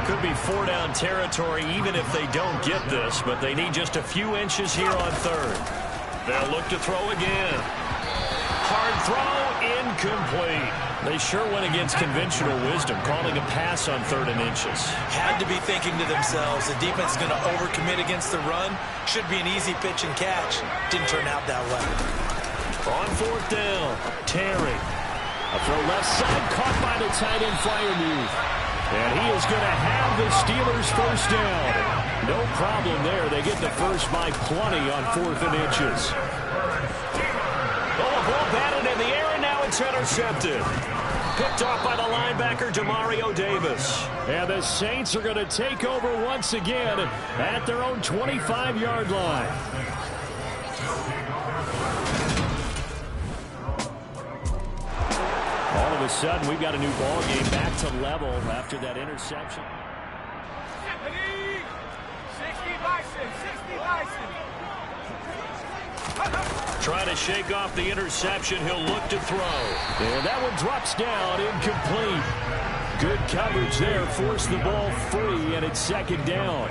Could be 4-down territory even if they don't get this, but they need just a few inches here on 3rd. They'll look to throw again. Hard throw, incomplete. They sure went against conventional wisdom, calling a pass on 3rd and inches. Had to be thinking to themselves, the defense is going to overcommit against the run. Should be an easy pitch and catch. Didn't turn out that way. On 4th down, Terry. A throw left side, caught by the tight end Freiermuth. And he is going to have the Steelers first down. No problem there. They get the first by plenty on 4th and inches. Oh, a ball batted in the air, and now it's intercepted. Picked off by the linebacker, Demario Davis. And the Saints are going to take over once again at their own 25-yard line. All of a sudden, we've got a new ball game back to level after that interception. 60 Bison. Trying to shake off the interception. He'll look to throw. And that one drops down, incomplete. Good coverage there. Forced the ball free, and it's 2nd down.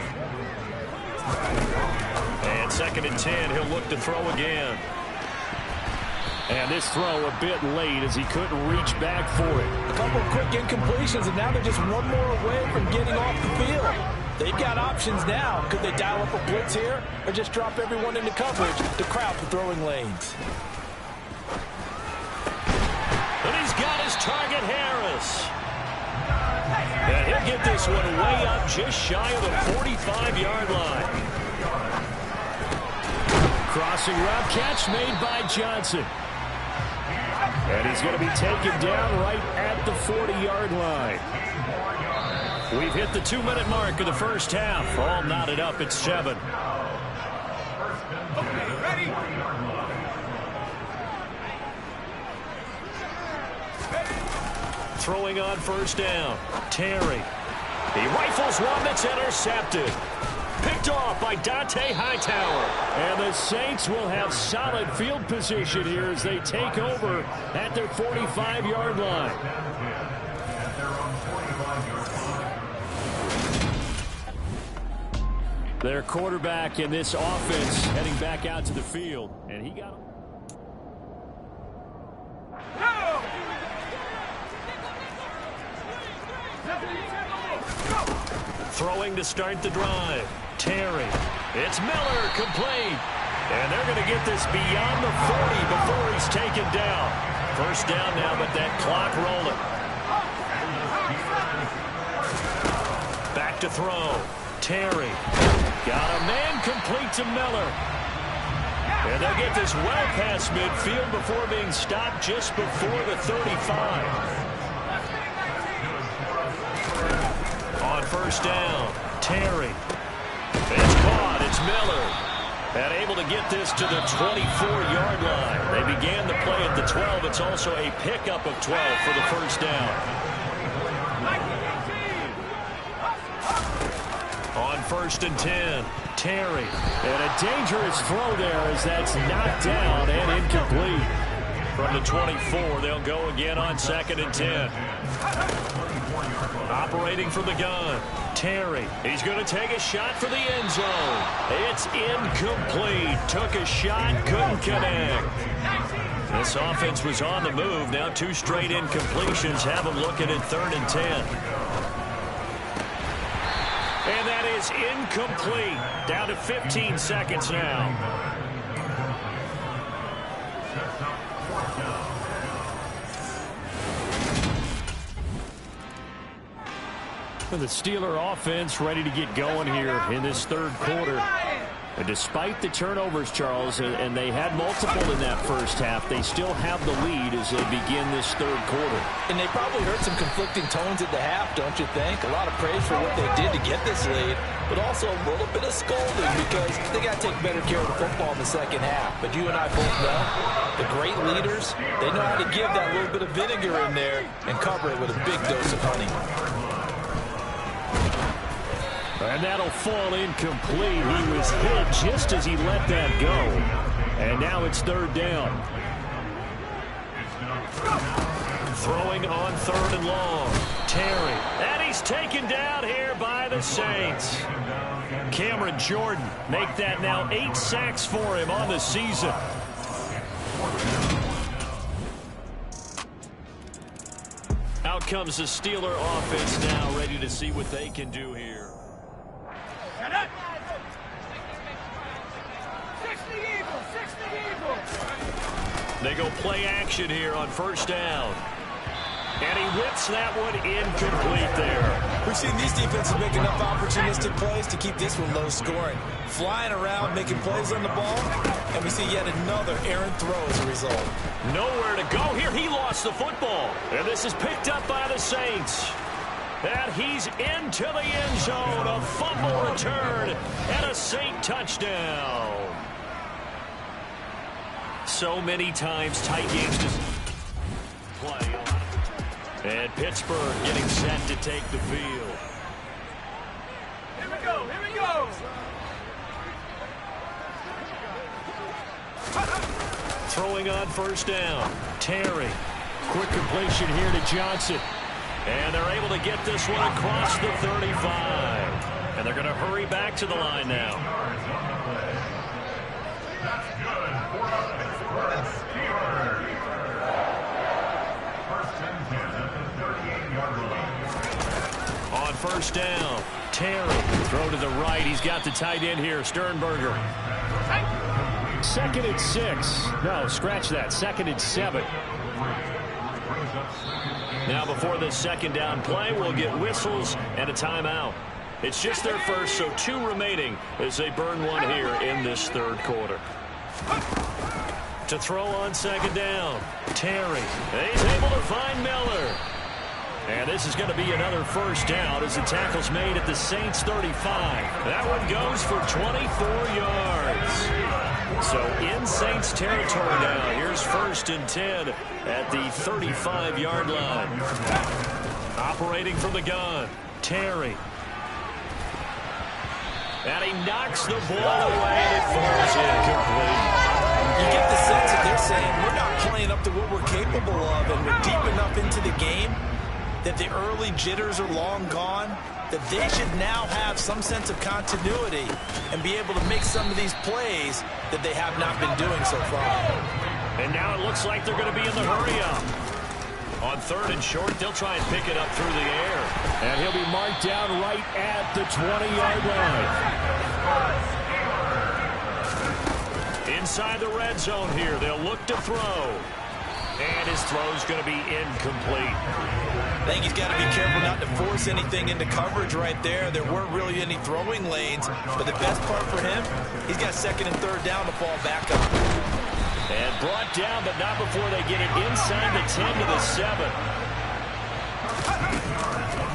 And 2nd and 10. He'll look to throw again. And this throw a bit late as he couldn't reach back for it. A couple of quick incompletions, and now they're just one more away from getting off the field. They've got options now. Could they dial up a blitz here or just drop everyone into coverage to crowd the throwing lanes? And he's got his target, Harris. And he'll get this one way up just shy of the 45-yard line. Crossing route catch made by Johnson. And he's going to be taken down right at the 40-yard line. We've hit the 2-minute mark of the first half. All knotted up at 7. Ready? Throwing on first down. Terry. He rifles one that's intercepted. Picked off by Dante Hightower. And the Saints will have solid field position here as they take over at their 45-yard line. Their quarterback in this offense heading back out to the field. And he got him. Throwing to start the drive. Terry. It's Miller, complete. And they're going to get this beyond the 40 before he's taken down. First down now, but that clock rolling. Back to throw. Terry. Got a man, complete to Miller. And they'll get this well past midfield before being stopped just before the 35. On first down, Terry. It's caught. It's Miller. And able to get this to the 24-yard line. They began the play at the 12. It's also a pickup of 12 for the first down. On 1st and 10, Terry. And a dangerous throw there as that's knocked down and incomplete. From the 24, they'll go again on 2nd and 10. Operating from the gun, Terry. He's going to take a shot for the end zone. It's incomplete. Took a shot, couldn't connect. This offense was on the move. Now 2 straight incompletions have them looking at 3rd and 10. And that is incomplete. Down to 15 seconds now. The Steeler offense ready to get going here in this 3rd quarter. And despite the turnovers, Charles, and they had multiple in that first half, they still have the lead as they begin this 3rd quarter. And they probably heard some conflicting tones at the half, don't you think? A lot of praise for what they did to get this lead, but also a little bit of scolding because they got to take better care of the football in the second half. But you and I both know the great leaders, they know how to give that little bit of vinegar in there and cover it with a big dose of honey. And that'll fall incomplete. He was hit just as he let that go. And now it's 3rd down. Throwing on 3rd and long. Terry. And he's taken down here by the Saints. Cameron Jordan make that now 8 sacks for him on the season. Out comes the Steeler offense now, ready to see what they can do here. They go play action here on 1st down. And he whips that one incomplete there. We've seen these defenses make enough opportunistic plays to keep this one low scoring. Flying around, making plays on the ball, and we see yet another errant throw as a result. Nowhere to go here. He lost the football. And this is picked up by the Saints. And he's into the end zone. A fumble return and a Saint touchdown. So many times tight games just play on. And Pittsburgh getting set to take the field. Here we go, here we go. Throwing on 1st down. Terry. Quick completion here to Johnson. And they're able to get this one across the 35. And they're going to hurry back to the line now. On 1st down, Terry. Throw to the right. He's got the tight end here, Sternberger. 2nd and 6. No, scratch that. 2nd and 7. Now before this 2nd down play, we'll get whistles and a timeout. It's just their first, so 2 remaining as they burn one here in this 3rd quarter. To throw on 2nd down, Terry. He's able to find Miller. And this is going to be another first down as the tackle's made at the Saints 35. That one goes for 24 yards. So in Saints territory now. Here's 1st and 10 at the 35-yard line. Operating from the gun, Terry. And he knocks the ball away. It falls incomplete. You get the sense that they're saying we're not playing up to what we're capable of, and we're deep enough into the game that the early jitters are long gone, that they should now have some sense of continuity and be able to make some of these plays that they have not been doing so far. And now it looks like they're going to be in the hurry-up. On 3rd and short, they'll try and pick it up through the air. And he'll be marked down right at the 20-yard line. Inside the red zone here, they'll look to throw. And his throw's going to be incomplete. I think he's got to be careful not to force anything into coverage right there. There weren't really any throwing lanes, but the best part for him, he's got 2nd and 3rd down to fall back on. And brought down, but not before they get it inside the 10 to the 7.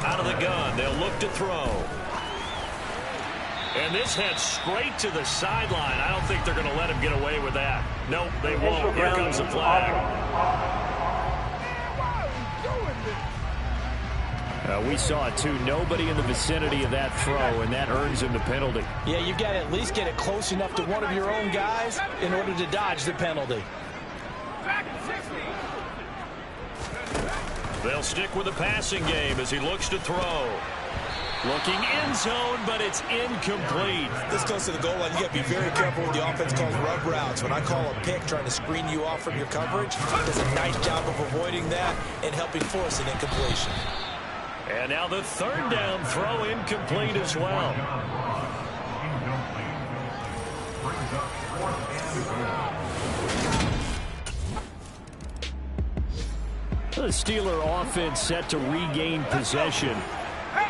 Out of the gun, they'll look to throw. And this heads straight to the sideline. I don't think they're going to let him get away with that. Nope, they won't. Here comes the flag. We saw it, too. Nobody in the vicinity of that throw, and that earns him the penalty. Yeah, you've got to at least get it close enough to one of your own guys in order to dodge the penalty. They'll stick with the passing game as he looks to throw. Looking end zone, but it's incomplete. This goes to the goal line. You got to be very careful with the offense calls rub routes. When I call a pick trying to screen you off from your coverage, does a nice job of avoiding that and helping force an incompletion. And now the third down throw incomplete as well. The Steeler offense set to regain possession.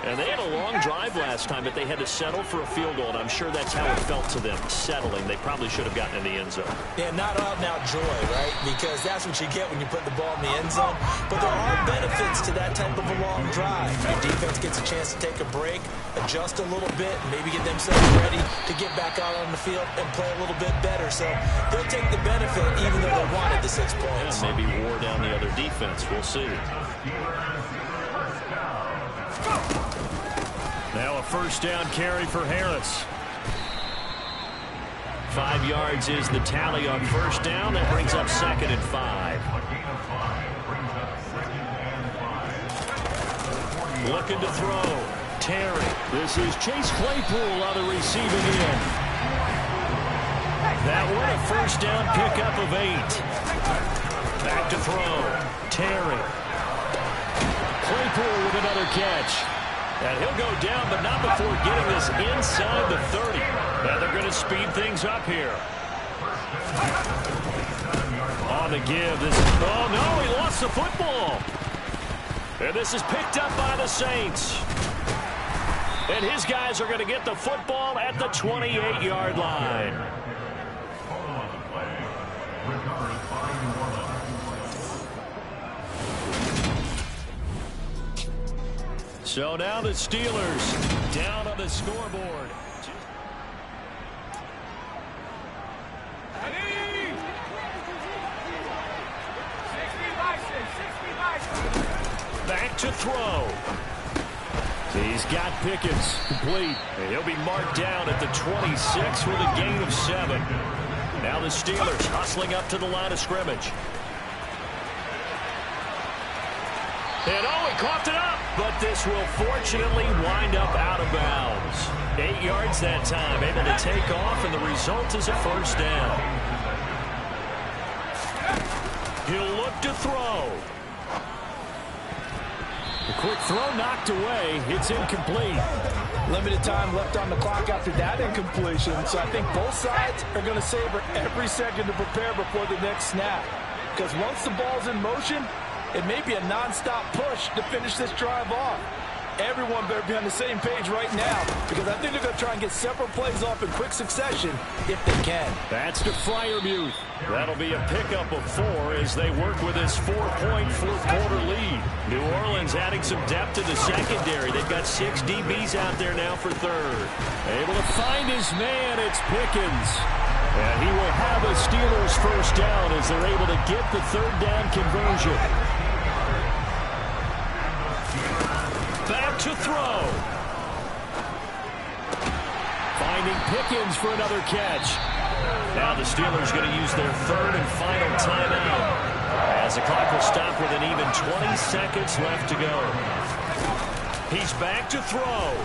And they had a long drive last time, but they had to settle for a field goal, and I'm sure that's how it felt to them, settling. They probably should have gotten in the end zone. Yeah, not out-and-out joy, right? Because that's what you get when you put the ball in the end zone. But there are benefits to that type of a long drive. Your defense gets a chance to take a break, adjust a little bit, maybe get themselves ready to get back out on the field and play a little bit better. So they'll take the benefit even though they wanted the 6 points. Yeah, maybe wore down the other defense. We'll see. Now a first down carry for Harris. 5 yards is the tally on first down. That brings up 2nd and 5. Looking to throw. Terry. This is Chase Claypool on the receiving end. That one a first down pickup of 8. Back to throw. Terry. Claypool with another catch. And he'll go down, but not before getting this inside the 30. Now they're going to speed things up here. On the give. Oh, no, he lost the football. And this is picked up by the Saints. And his guys are going to get the football at the 28-yard line. So now the Steelers down on the scoreboard. Back to throw. He's got Pickens complete. And he'll be marked down at the 26 with a gain of 7. Now the Steelers hustling up to the line of scrimmage. And he coughed it up, but this will fortunately wind up out of bounds. 8 yards that time, able to take off, and the result is a first down. He'll look to throw. The quick throw knocked away. It's incomplete. Limited time left on the clock after that incompletion, so I think both sides are going to savor every second to prepare before the next snap. Because once the ball's in motion, it may be a non-stop push to finish this drive off. Everyone better be on the same page right now because I think they're going to try and get several plays off in quick succession if they can. That's to Freiermuth. That'll be a pickup of 4 as they work with this 4-point fourth-quarter lead. New Orleans adding some depth to the secondary. They've got 6 DBs out there now for third. Able to find his man. It's Pickens. And he will have a Steelers first down as they're able to get the third down conversion. Back to throw. Finding Pickens for another catch. Now the Steelers going to use their third and final timeout as the clock will stop with an even 20 seconds left to go. He's back to throw.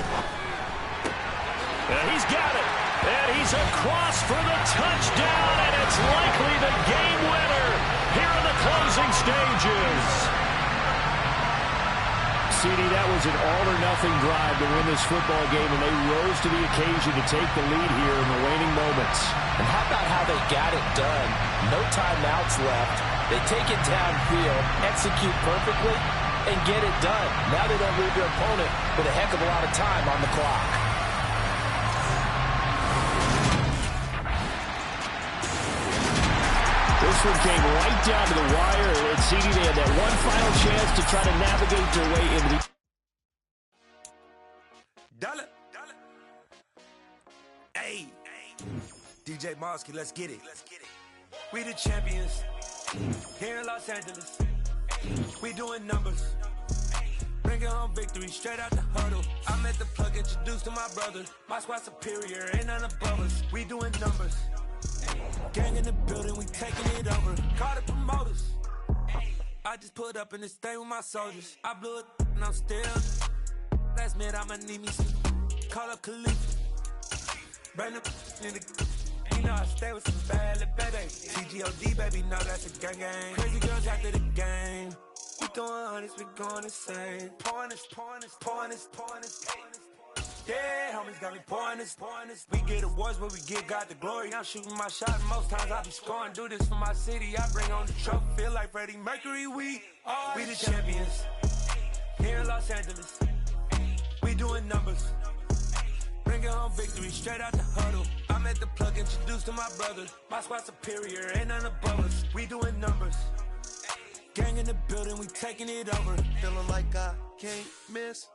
And he's got it. And he's across for the touchdown, and it's likely the game winner here in the closing stages. CD, that was an all-or-nothing drive to win this football game, and they rose to the occasion to take the lead here in the waning moments. And how about how they got it done? No timeouts left. They take it downfield, execute perfectly, and get it done. Now they don't leave their opponent with a heck of a lot of time on the clock. This one came right down to the wire, and CD, they had that one final chance to try to navigate their way into the... Hey, DJ Mosky, let's get it. We the champions here in Los Angeles. We doing numbers. Bringing home victory straight out the huddle. I'm at the plug, introduced to my brothers. My squad superior, ain't none above us. We doing numbers. Gang in the building, we taking it over. Call the promoters. I just put up in this thing with my soldiers. I blew it and I'm still. Last minute, I'ma need me some. Call up Khalif. Bring the in the. You know I stay with some bad little baby. TGOD, baby, know that's a gang gang. Crazy girls after the game. We throwing hundreds, we going insane. Pouring this. Yeah, homies got me pouring this. We get awards, but we give God the glory. I'm shooting my shot, and most times I be scoring. Do this for my city, I bring on the trophy. Feel like Freddie Mercury, we the champions. Here in Los Angeles, we doing numbers. Bringing home victory straight out the huddle. I'm at the plug, introduced to my brothers. My squad superior, ain't none above us. We doing numbers. Gang in the building, we taking it over. Feeling like I can't miss.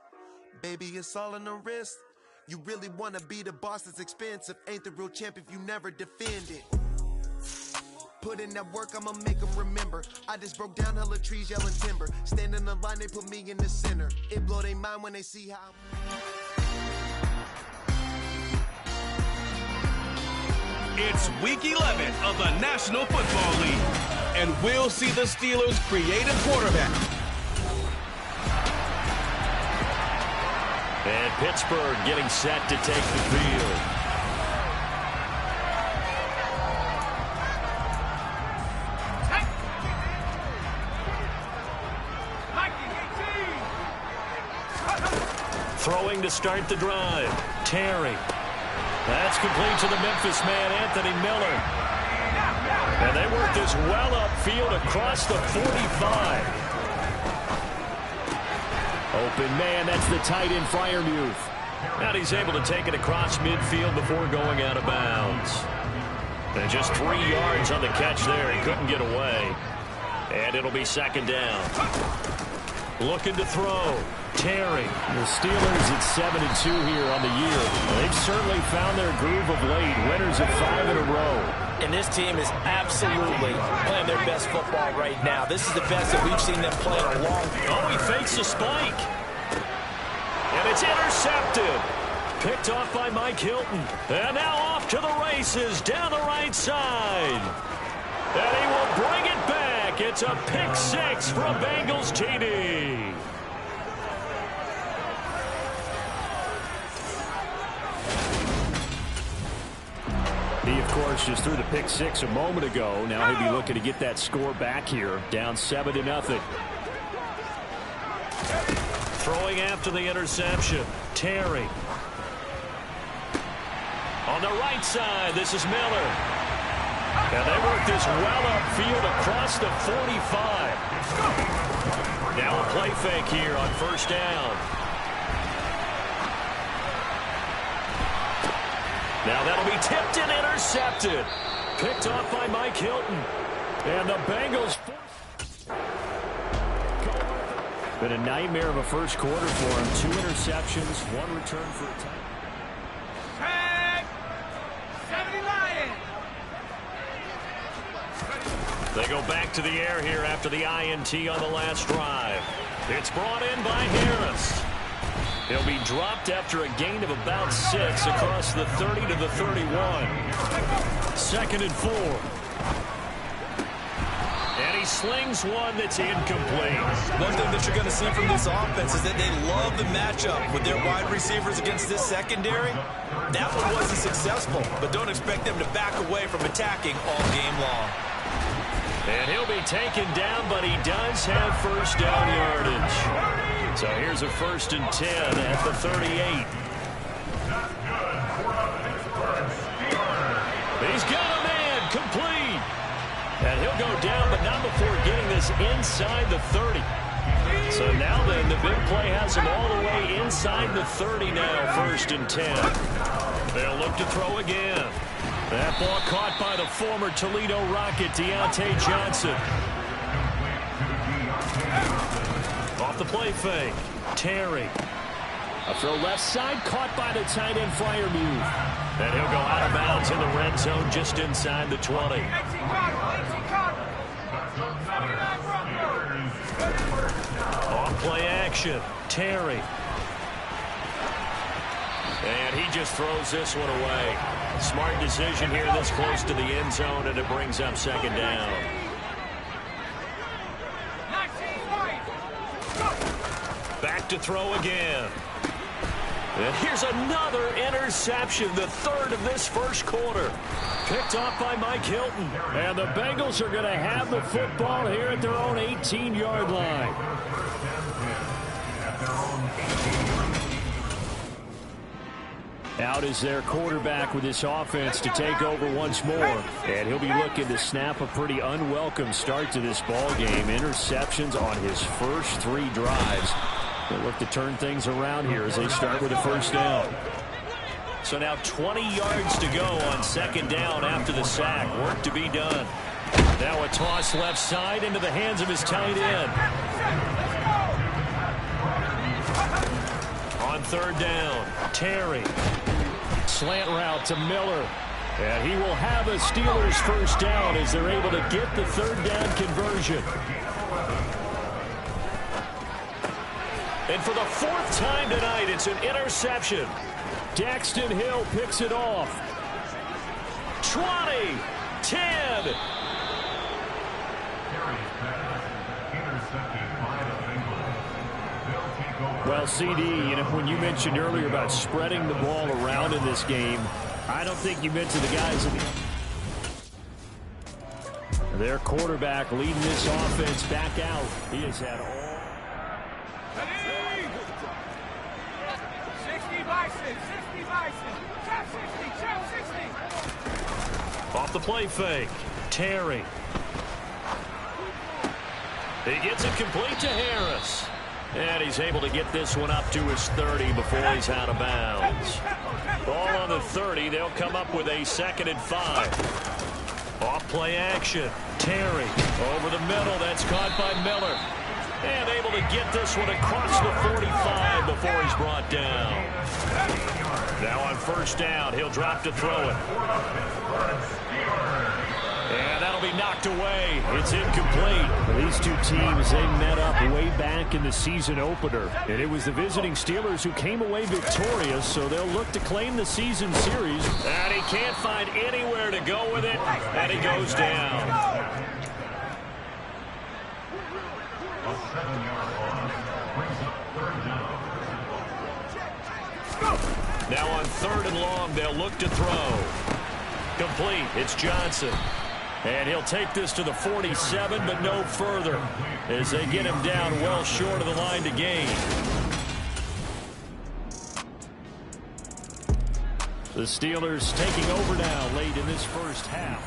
Baby, it's all in the wrist. You really wanna be the boss, it's expensive. Ain't the real champ if you never defend it. Put in that work, I'ma make them remember. I just broke down hella trees, yelling timber. Stand in the line, they put me in the center. It blow their mind when they see how It's Week 11 of the National Football League, and we'll see the Steelers' creative quarterback. And Pittsburgh getting set to take the field. Throwing to start the drive. Terry. That's complete to the Memphis man, Anthony Miller. And they work this well upfield across the 45. Open man, that's the tight end, Freiermuth. And he's able to take it across midfield before going out of bounds. And just 3 yards on the catch there. He couldn't get away. And it'll be second down. Looking to throw. Terry. The Steelers at 7-2 here on the year. They've certainly found their groove of late. Winners of 5 in a row. And this team is absolutely playing their best football right now. This is the best that we've seen them play in a long time. Oh, he fakes a spike. And it's intercepted. Picked off by Mike Hilton. And now off to the races down the right side. And he will bring it back. It's a pick six for a Bengals TD. He, of course, just threw the pick six a moment ago. Now he'll be looking to get that score back here, down 7-0. Throwing after the interception, Terry. On the right side, this is Miller. And they work this well upfield across the 45. Now a play fake here on first down. Now that'll be tipped and intercepted. Picked off by Mike Hilton. And the Bengals. Been a nightmare of a first quarter for him. 2 interceptions, 1 return for a touchdown. Tag! 70 Lions! They go back to the air here after the INT on the last drive. It's brought in by Harris. He'll be dropped after a gain of about 6 across the 30 to the 31. 2nd and 4. And he slings one that's incomplete. One thing that you're going to see from this offense is that they love the matchup with their wide receivers against this secondary. That one wasn't successful, but don't expect them to back away from attacking all game long. And he'll be taken down, but he does have first down yardage. So here's a 1st and 10 at the 38. He's got a man complete. And he'll go down, but not before getting this inside the 30. So now then, the big play has him all the way inside the 30 now, 1st and 10. They'll look to throw again. That ball caught by the former Toledo Rocket, Deontay Johnson. Off the play fake, Terry. A throw left side, caught by the tight end, Freiermuth. And he'll go out of bounds in the red zone just inside the 20. Off play action. Terry. And he just throws this one away. Smart decision here this close to the end zone, and it brings up second down. Back to throw again. And here's another interception, the third of this first quarter. Picked off by Mike Hilton. And the Bengals are going to have the football here at their own 18-yard line. Out is their quarterback with this offense to take over once more. And he'll be looking to snap a pretty unwelcome start to this ball game. Interceptions on his first 3 drives. They'll look to turn things around here as they start with a first down. So now 20 yards to go on second down after the sack. Work to be done. Now a toss left side into the hands of his tight end. On third down, Terry. Slant route to Miller. And he will have a Steelers first down as they're able to get the third down conversion. And for the 4th time tonight, it's an interception. Daxton Hill picks it off. 20, 10. Well, CD, you know, when you mentioned earlier about spreading the ball around in this game, I don't think you meant to the guys in their quarterback leading this offense back out. He has had all. 60 Bison, 60 Bison, trap 60, trap 60. Off the play fake, Terry. He gets it complete to Harris. And he's able to get this one up to his 30 before he's out of bounds. Ball on the 30. They'll come up with a 2nd and 5. Off play action. Terry over the middle. That's caught by Miller. And able to get this one across the 45 before he's brought down. Now on first down, he'll drop to throw it. And that'll be knocked away. It's incomplete. These two teams, they met up way back in the season opener. And it was the visiting Steelers who came away victorious, so they'll look to claim the season series. And he can't find anywhere to go with it, and he goes down. Now on 3rd and long, they'll look to throw. Complete. It's Johnson. And he'll take this to the 47, but no further as they get him down well short of the line to gain. The Steelers taking over now late in this first half.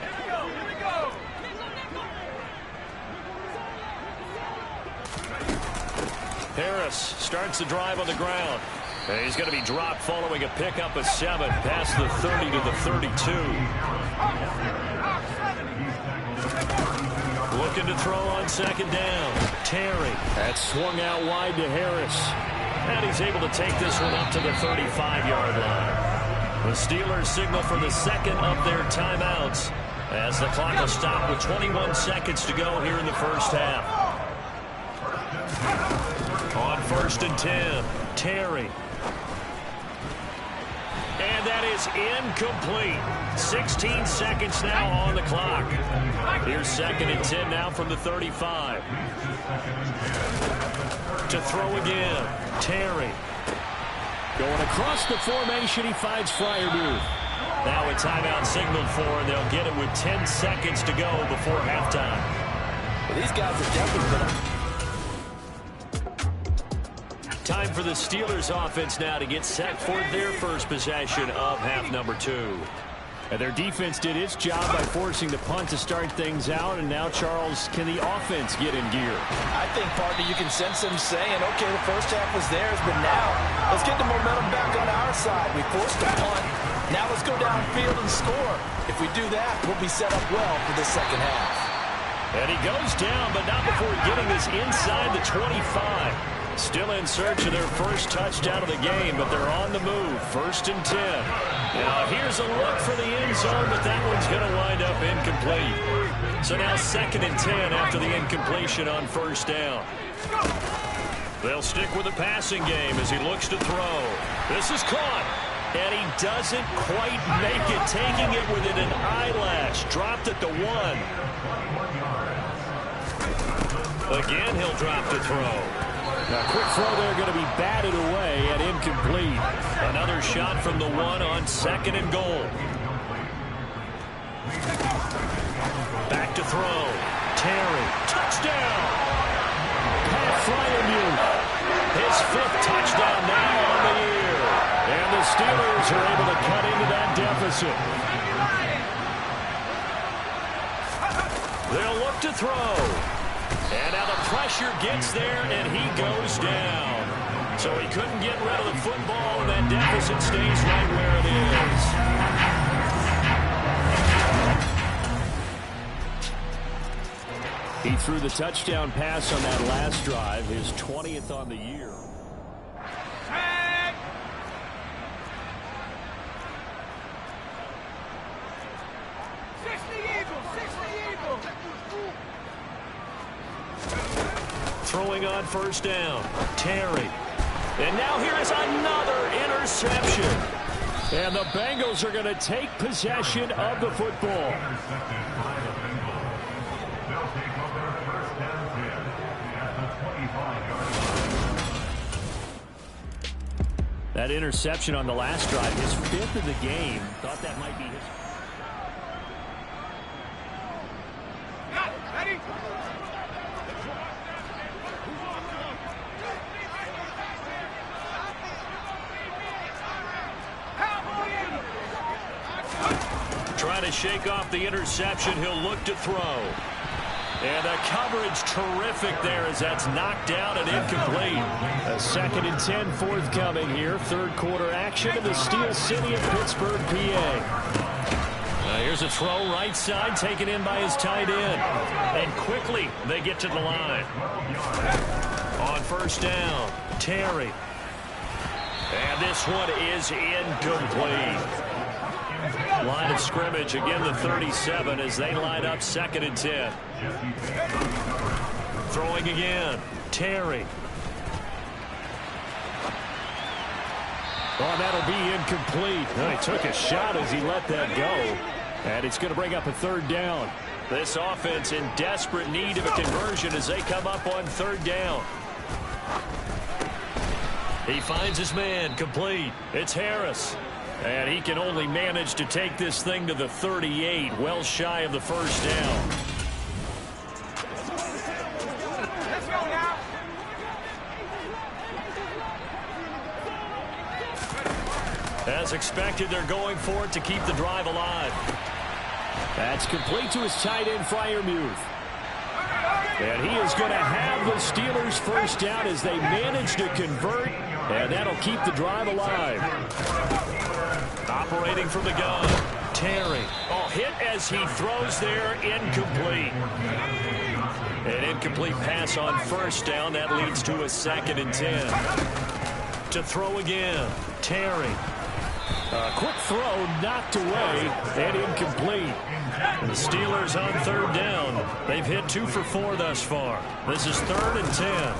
Here we go. Harris starts the drive on the ground. And he's going to be dropped following a pickup of 7 past the 30 to the 32. Looking to throw on second down. Terry. That's swung out wide to Harris. And he's able to take this one up to the 35-yard line. The Steelers signal for the 2nd of their timeouts as the clock will stop with 21 seconds to go here in the first half. On 1st and 10, Terry. And that is incomplete. 16 seconds now on the clock. Here's 2nd and 10 now from the 35. To throw again, Terry. Going across the formation, he finds Freiermuth. Now a timeout signaled for, and they'll get it with 10 seconds to go before halftime. Well, these guys are definitely going to... Time for the Steelers offense now to get set for their first possession of half number 2. And their defense did its job by forcing the punt to start things out. And now, Charles, can the offense get in gear? I think, partner, you can sense them saying, okay, the first half was theirs, but now let's get the momentum back on our side. We forced the punt. Now let's go downfield and score. If we do that, we'll be set up well for the second half. And he goes down, but not before getting this inside the 25. Still in search of their first touchdown of the game, but they're on the move. 1st and 10. Now here's a look for the end zone, but that one's going to wind up incomplete. So now 2nd and 10 after the incompletion on 1st down. They'll stick with the passing game as he looks to throw. This is caught, and he doesn't quite make it, taking it within an eyelash. Dropped at the 1. Again, he'll drop to throw. A quick throw there going to be batted away and incomplete. Another shot from the 1 on 2nd and goal. Back to throw. Terry, touchdown. Pat Fryermuth, his 5th touchdown now on the year. And the Steelers are able to cut into that deficit. They'll look to throw. And now the pressure gets there, and he goes down. So he couldn't get rid of the football, and that deficit stays right where it is. He threw the touchdown pass on that last drive, his 20th on the year. Throwing on 1st down. Terry. And now here is another interception. And the Bengals are going to take possession of the football. That interception on the last drive, his 5th of the game. Thought that might be his. Ready? Trying to shake off the interception. He'll look to throw. And the coverage terrific there as that's knocked down and incomplete. A 2nd and 10 forthcoming here. 3rd quarter action in the Steel City of Pittsburgh, PA. Here's a throw right side taken in by his tight end. And quickly they get to the line. On 1st down, Terry. And this one is incomplete. Line of scrimmage, again the 37 as they line up 2nd and 10. Throwing again, Terry. Oh, that'll be incomplete. Well, he took a shot as he let that go. And it's going to bring up a 3rd down. This offense in desperate need of a conversion as they come up on 3rd down. He finds his man, complete. It's Harris. And he can only manage to take this thing to the 38, well shy of the 1st down. Let's go now. As expected, they're going for it to keep the drive alive. That's complete to his tight end, Fryermuth. And he is going to have the Steelers' 1st down as they manage to convert, and that'll keep the drive alive. Operating from the gun, Terry. Oh, hit as he throws there, incomplete. An incomplete pass on 1st down. That leads to a 2nd and 10. To throw again, Terry. A quick throw knocked away and incomplete. The Steelers on 3rd down. They've hit 2 for 4 thus far. This is 3rd and 10.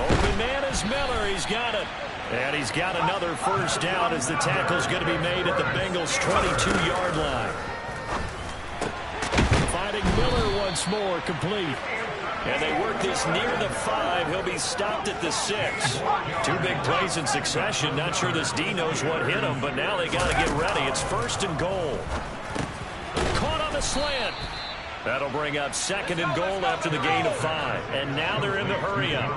Open man is Miller. He's got it. And he's got another 1st down as the tackle's going to be made at the Bengals' 22-yard line. Finding Miller once more, complete. And they work this near the 5. He'll be stopped at the 6. 2 big plays in succession. Not sure this D knows what hit him, but now they got to get ready. It's 1st and goal. Caught on the slant. That'll bring up 2nd and goal after the gain of 5. And now they're in the hurry-up.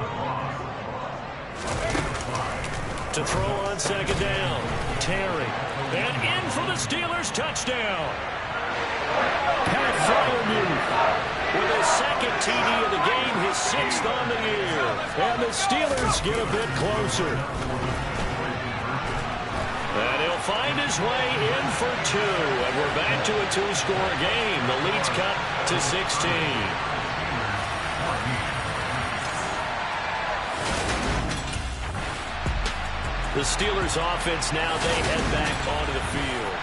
To throw on 2nd down, Terry. And in for the Steelers, touchdown. Pat Fryermuth with his 2nd TD of the game, his 6th on the year. And the Steelers get a bit closer. And he'll find his way in for 2. And we're back to a 2-score game. The lead's cut to 16. The Steelers offense now, they head back onto the field.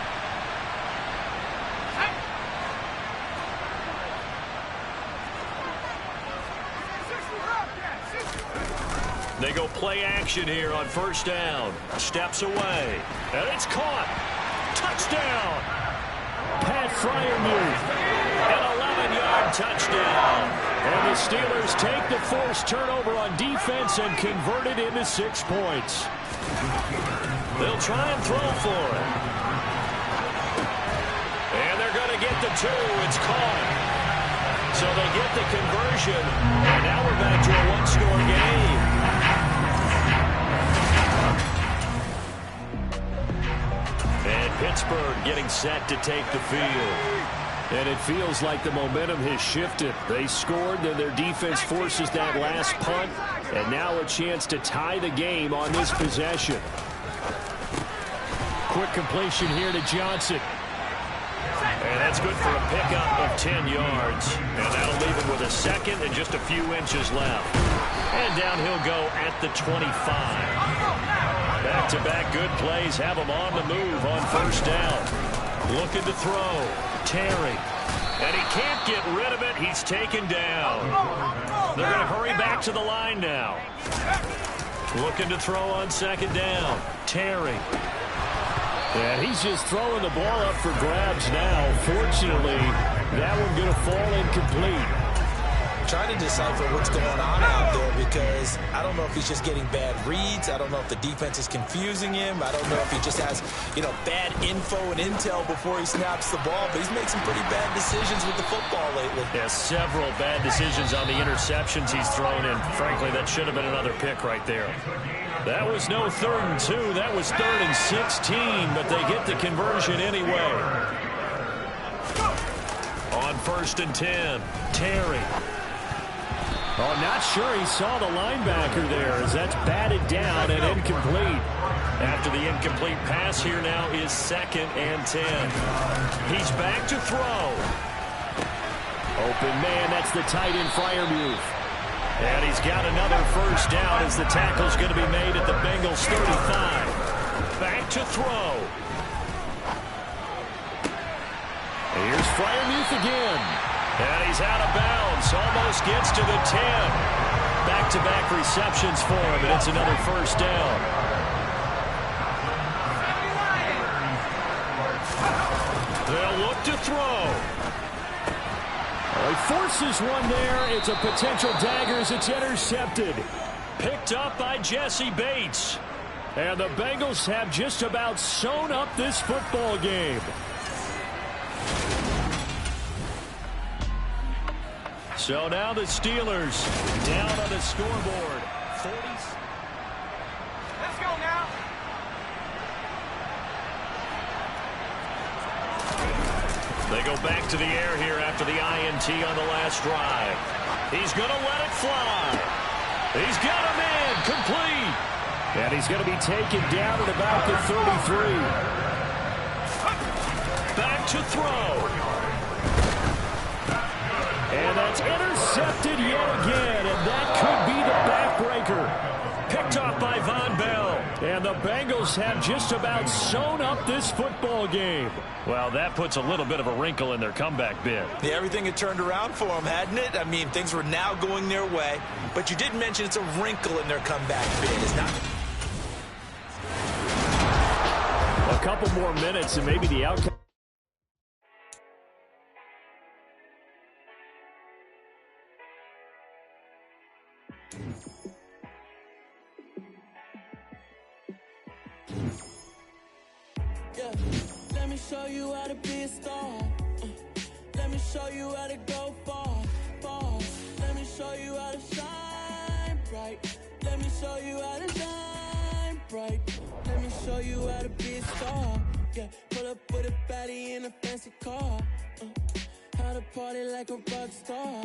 They go play action here on first down. Steps away. And it's caught. Touchdown. Pat Freiermuth. An 11-yard touchdown. And the Steelers take the forced turnover on defense and convert it into 6 points. They'll try and throw for it. And they're going to get the 2. It's caught. So they get the conversion. And now we're back to a one-score game. And Pittsburgh getting set to take the field. And it feels like the momentum has shifted. They scored, then their defense forces that last punt. And now a chance to tie the game on this possession. Quick completion here to Johnson. And that's good for a pickup of 10 yards. And that'll leave him with a second and just a few inches left. And down he'll go at the 25. Back-to-back good plays have him on the move on first down. Looking to throw. Terry. And he can't get rid of it. He's taken down. They're going to hurry back to the line now. Looking to throw on second down. Terry. And he's just throwing the ball up for grabs now. Fortunately, that one going to fall incomplete. Trying to decipher what's going on out there because I don't know if he's just getting bad reads. I don't know if the defense is confusing him. I don't know if he just has, bad info and intel before he snaps the ball. But he's made some pretty bad decisions with the football lately. Yeah, several bad decisions on the interceptions he's thrown in. Frankly, that should have been another pick right there. That was no 3rd and 2. That was 3rd and 16, but they get the conversion anyway. On 1st and 10, Terry. Oh, not sure he saw the linebacker there as that's batted down and incomplete. After the incomplete pass, here now is 2nd and 10. He's back to throw. Open man, that's the tight end Freiermuth. And he's got another first down as the tackle's going to be made at the Bengals 35. Back to throw. Here's Freiermuth again. And he's out of bounds. Almost gets to the 10. Back-to-back receptions for him, and it's another first down. They'll look to throw. He forces one there. It's a potential dagger as it's intercepted. Picked up by Jesse Bates. And the Bengals have just about sewn up this football game. So now the Steelers down on the scoreboard. 40s. Let's go now. They go back to the air here after the INT on the last drive. He's going to let it fly. He's got a man complete. And he's going to be taken down at about the 33. Back to throw. And that's intercepted yet again, and that could be the backbreaker. Picked off by Von Bell. And the Bengals have just about sewn up this football game. Well, that puts a little bit of a wrinkle in their comeback bid. Yeah, everything had turned around for them, hadn't it? I mean, things were now going their way. But you did mention it's a wrinkle in their comeback bid. It's not. A couple more minutes and maybe the outcome. Yeah, let me show you how to be a star. Let me show you how to go far, far. Let me show you how to shine bright. Let me show you how to shine bright. Let me show you how to be a star. Yeah, pull up with a baddie in a fancy car. How to party like a rock star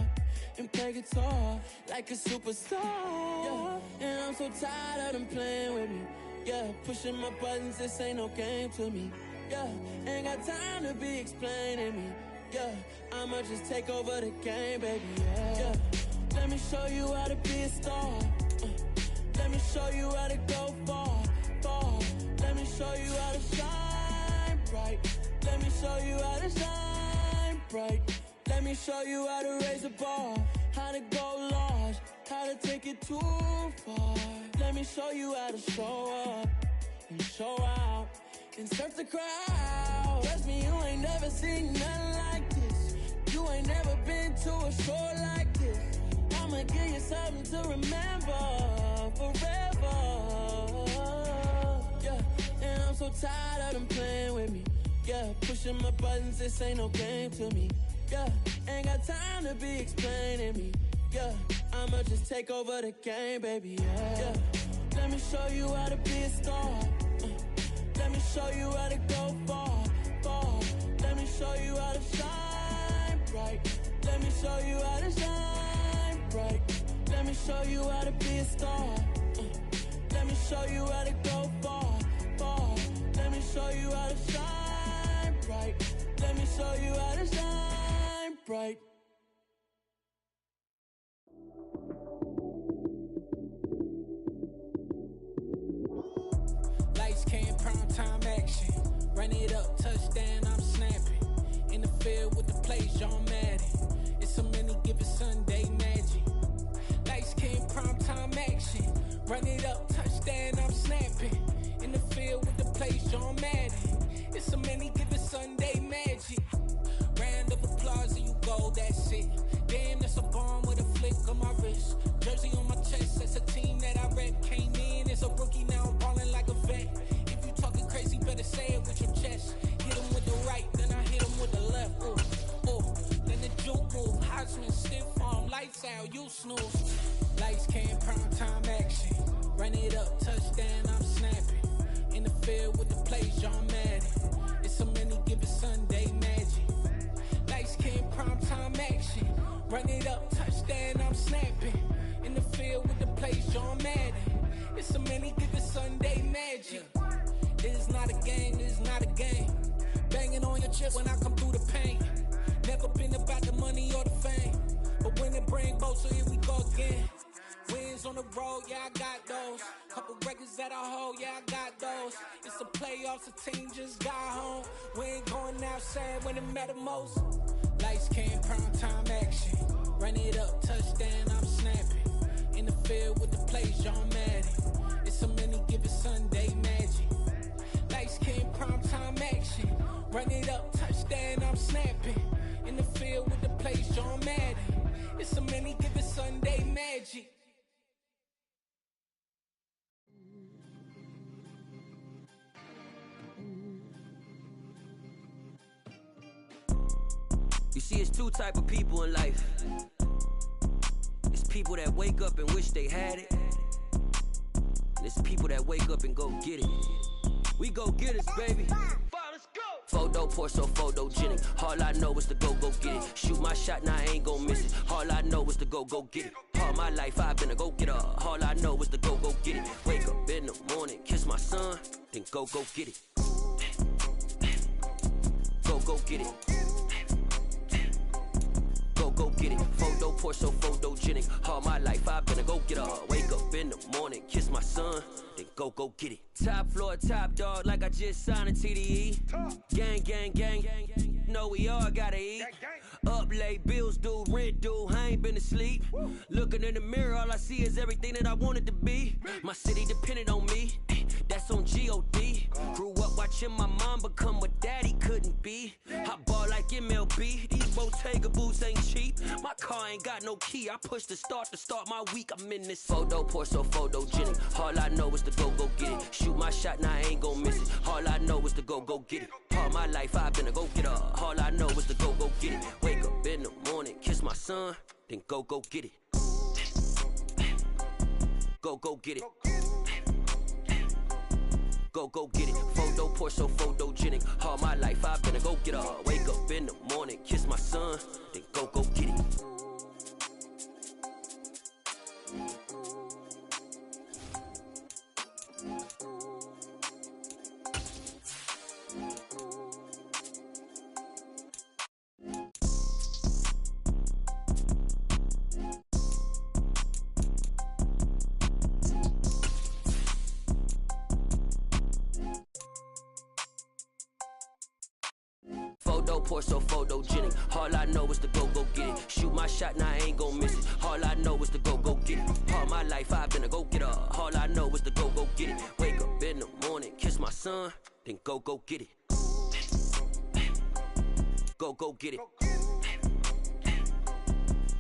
and play guitar like a superstar. Yeah, and I'm so tired of them playing with me. Yeah, pushing my buttons, this ain't no game to me. Yeah, ain't got time to be explaining me. Yeah, I'ma just take over the game, baby. Yeah, let me show you how to be a star. Let me show you how to go far, fall. Let me show you how to shine bright. Let me show you how to shine bright. Let me show you how to raise a bar, how to go large, how to take it too far. Let me show you how to show up and show out and surf the crowd. Trust me, you ain't never seen nothing like this. You ain't never been to a show like this. I'ma give you something to remember forever. Yeah, and I'm so tired of them playing with me. Yeah, pushing my buttons, this ain't no game to me. Yeah, ain't got time to be explaining me. Yeah, I'ma just take over the game, baby. Yeah. Let me show you how to be a star. Let me show you how to go far, far. Let me show you how to shine bright. Let me show you how to shine bright. Let me show you how to be a star. Let me show you how to go far, far. Let me show you how to shine bright. Let me show you how to shine bright. Lights came, prime time action. Run it up, touchdown, I'm snapping. In the field with the plays, John Madden. It's so many given Sunday magic. Lights came, prime time action. Run it up, touchdown, I'm snapping. In the field with the plays, John Madden. It's so many given Sunday magic. Round of applause and you go, that's it. Damn, that's a bomb with a flick on my wrist. Jersey on my chest, that's a team that I rep. Came in as a rookie, now I'm ballin' like a vet. If you talking crazy, better say it with your chest. Hit him with the right, then I hit him with the left. Ooh, ooh, then the juke move. Heisman, stiff arm, lights out, you snooze. Lights came, prime time action. Run it up, touchdown, I'm snapping. In the field with the plays, John Madden. It's so many given Sunday magic. Lights came, prime time action. Run it up, touchdown, I'm snapping. In the field with the plays, John Madden. It's so many given Sunday magic. This is not a game, this is not a game. Banging on your chest when I come through the pain. Never been about the money or the fame. But when it bring both, so here we go again. Wins on the road, yeah, I got those. Couple records that I hold, yeah, I got those. It's the playoffs, the team just got home. We ain't going outside when it matter most. Lights came, prime time action. Run it up, touchdown, I'm snapping. In the field with the plays, John Madden. It's so many given Sunday magic. Lights came, prime time action. Run it up, touchdown, I'm snapping. In the field with the plays, John Madden. It's so many given Sunday magic. You see, it's two type of people in life. It's people that wake up and wish they had it. And it's people that wake up and go get it. We go get it, baby. Photo pour so photogenic. All I know is to go get it. Shoot my shot, now I ain't gon' miss it. All I know is to go get it. All my life I've been a go-getter. All I know is to go get it. Wake up in the morning, kiss my son, then go get it. Go get it. Go get it. Photo pour so photogenic. All my life I've been a go-getter. Wake up in the morning, kiss my son, then go get it. Top floor, top dog, like I just signed a TDE. Gang, gang, gang. Know we all gotta eat. Up late, bills due, rent due, I ain't been asleep. Looking in the mirror, all I see is everything that I wanted to be. My city depended on me, that's on G.O.D. Grew up watching my mom become what daddy couldn't be. I ball like MLB, these Bottega boots ain't cheap. My car ain't got no key, I push the start to start my week, I'm in this. Photo pour so photogenic, all I know is to go get it. Shoot my shot, now I ain't gon' miss it. All I know is to go get it. All my life I've been a go-getter. All I know is to go get it. Wake up in the morning, kiss my son, then go get it. Go get it. Go get it. Photo pour so photogenic. All my life I've been a go-getter. Wake up in the morning, kiss my son, then go get it. Photo, pour so photogenic. All I know is to go get it. Shoot my shot, now I ain't gon' miss it. All I know is to go get it. All my life I've been a go-getter. All I know is to go get it. Wake up in the morning, kiss my son, then go get it. Go get it.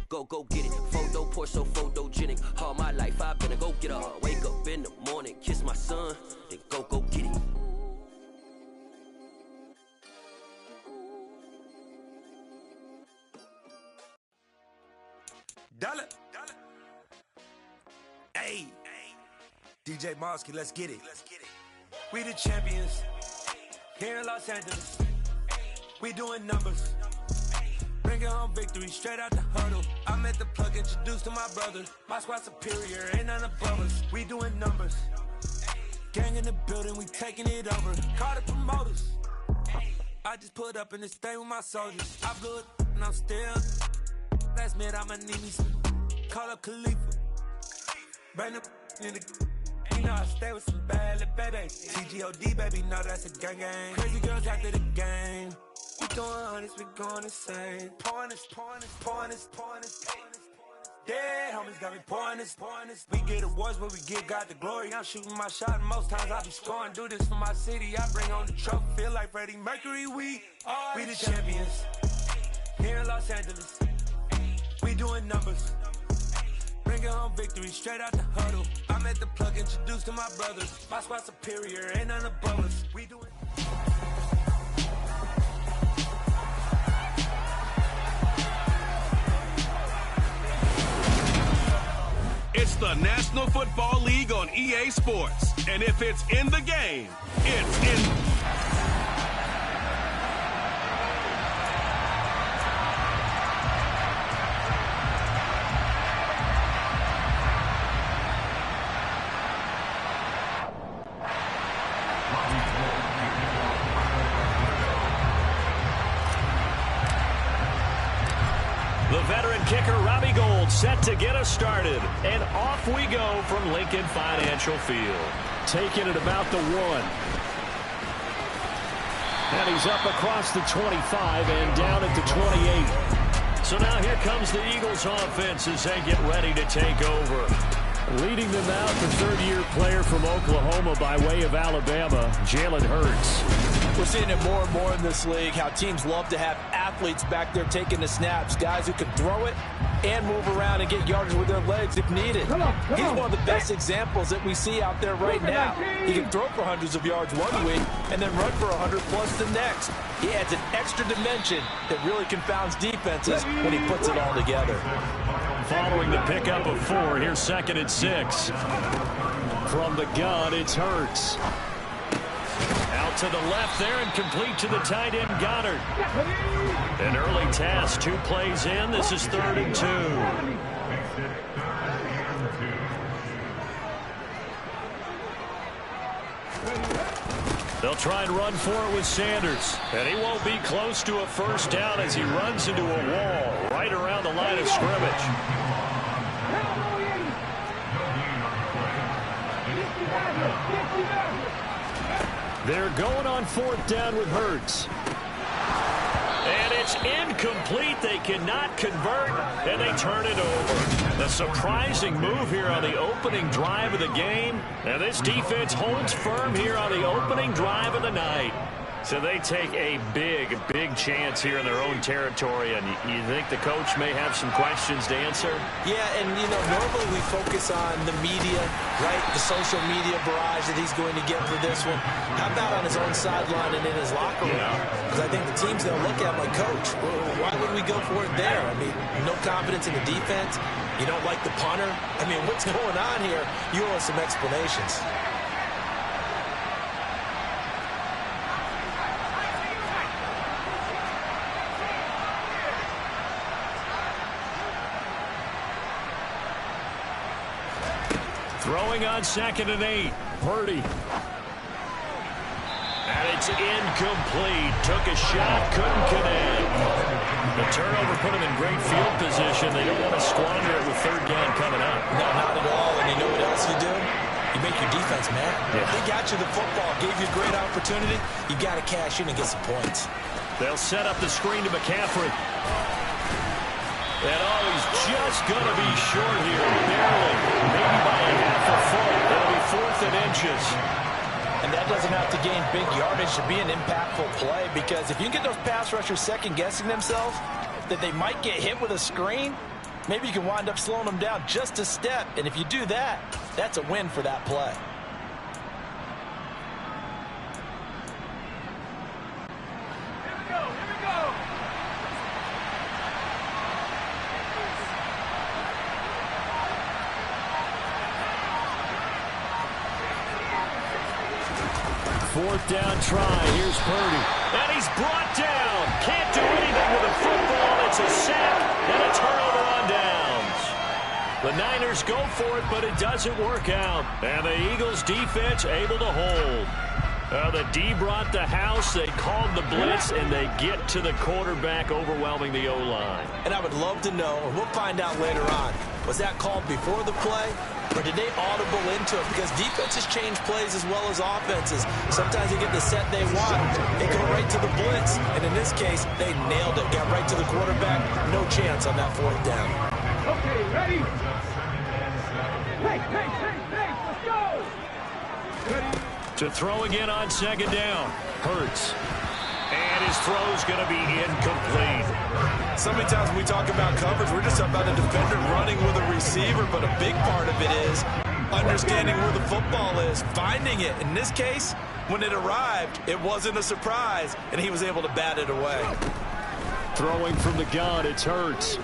Go get it. Photo, pour so photogenic. All my life I've been a go-getter. Wake up in the morning, kiss my son, then go get it. Dollar. Hey. DJ Mosky, let's get it. We the champions. Here in Los Angeles. We doing numbers. Bringing home victory straight out the huddle. I'm at the plug, introduced to my brother. My squad superior, ain't none above us. We doing numbers. Gang in the building, we taking it over. Call the promoters. I just put up in this thing with my soldiers. I blew it and I'm still. Last minute I'ma need me some. Call up Khalifa. Bring them in the. You know I stay with some bad little babies. TGOD baby, know that's a gang. Crazy girls after the game. We doing hundreds, we going insane. Pouring this. Dead homies got me pouring this. We get awards, but we give God the glory. I'm shooting my shot, and most times I be scoring. Do this for my city, I bring on the trophy. Feel like Freddie Mercury, we the champions. Here in Los Angeles, we doing numbers. Bringing home victory straight out the huddle. I'm at the plug, introduced to my brothers. My squad superior, ain't none above us. We doing. It's the National Football League on EA Sports. And if it's in the game, it's in... The veteran kicker, Robbie Gould, set to get us started. And off we go from Lincoln Financial Field. Taking it about the 1. And he's up across the 25 and down at the 28. So now here comes the Eagles offense as they get ready to take over. Leading them out, the third-year player from Oklahoma by way of Alabama, Jalen Hurts. We're seeing it more and more in this league, how teams love to have athletes back there taking the snaps, guys who can throw it and move around and get yardage with their legs if needed. He's one of the best examples that we see out there right now. He can throw for hundreds of yards one week and then run for 100+ the next. He adds an extra dimension that really confounds defenses when he puts it all together. Following the pickup of 4, here's 2nd and 6. From the gun, it's Hurts. Out to the left there and complete to the tight end, Goddard. An early task, 2 plays in. This is 3rd and 2. They'll try and run for it with Sanders. And he won't be close to a first down as he runs into a wall right around the line of scrimmage. They're going on 4th down with Hurts. And it's incomplete. They cannot convert, and they turn it over. A surprising move here on the opening drive of the game. And this defense holds firm here on the opening drive of the night. So they take a big chance here in their own territory. And you think the coach may have some questions to answer? Yeah, and, normally we focus on the media, right? The social media barrage that he's going to get for this one. How about on his own sideline and in his locker room? Because I think the team's going to look at him like, Coach, why would we go for it there? I mean, no confidence in the defense. You don't like the punter. I mean, what's going on here? You owe us some explanations. Throwing on 2nd and 8. Purdy. And it's incomplete. Took a shot, couldn't connect. The turnover put him in great field position. They don't want to squander it with 3rd down coming up. No, not at all. And you know what else you do? You make your defense mad. Yeah. They got you the football, gave you a great opportunity. You got to cash in and get some points. They'll set up the screen to McCaffrey. And he's just going to be short here, barely, maybe by a half a foot. It'll be 4th and inches. And that doesn't have to gain big yardage to be an impactful play, because if you get those pass rushers second-guessing themselves that they might get hit with a screen, maybe you can wind up slowing them down just a step. And if you do that, that's a win for that play. Fourth down try. Here's Purdy. And he's brought down. Can't do anything with the football. It's a sack and a turnover on downs. The Niners go for it, but it doesn't work out. And the Eagles defense able to hold. The D brought the house. They called the blitz, and they get to the quarterback, overwhelming the O-line. And I would love to know, and we'll find out later on, was that called before the play, or did they audible into it? Because defenses change plays as well as offenses. Sometimes they get the set they want. They go right to the blitz. And in this case, they nailed it. Got right to the quarterback. No chance on that 4th down. Okay, ready? Hey, let's go! Ready? To throw again on 2nd down. Hurts. And his throw's going to be incomplete. So many times when we talk about coverage, we're just about a defender running with a receiver, but a big part of it is understanding where the football is, finding it. In this case, when it arrived, it wasn't a surprise, and he was able to bat it away. Throwing from the gun, it's Hurts.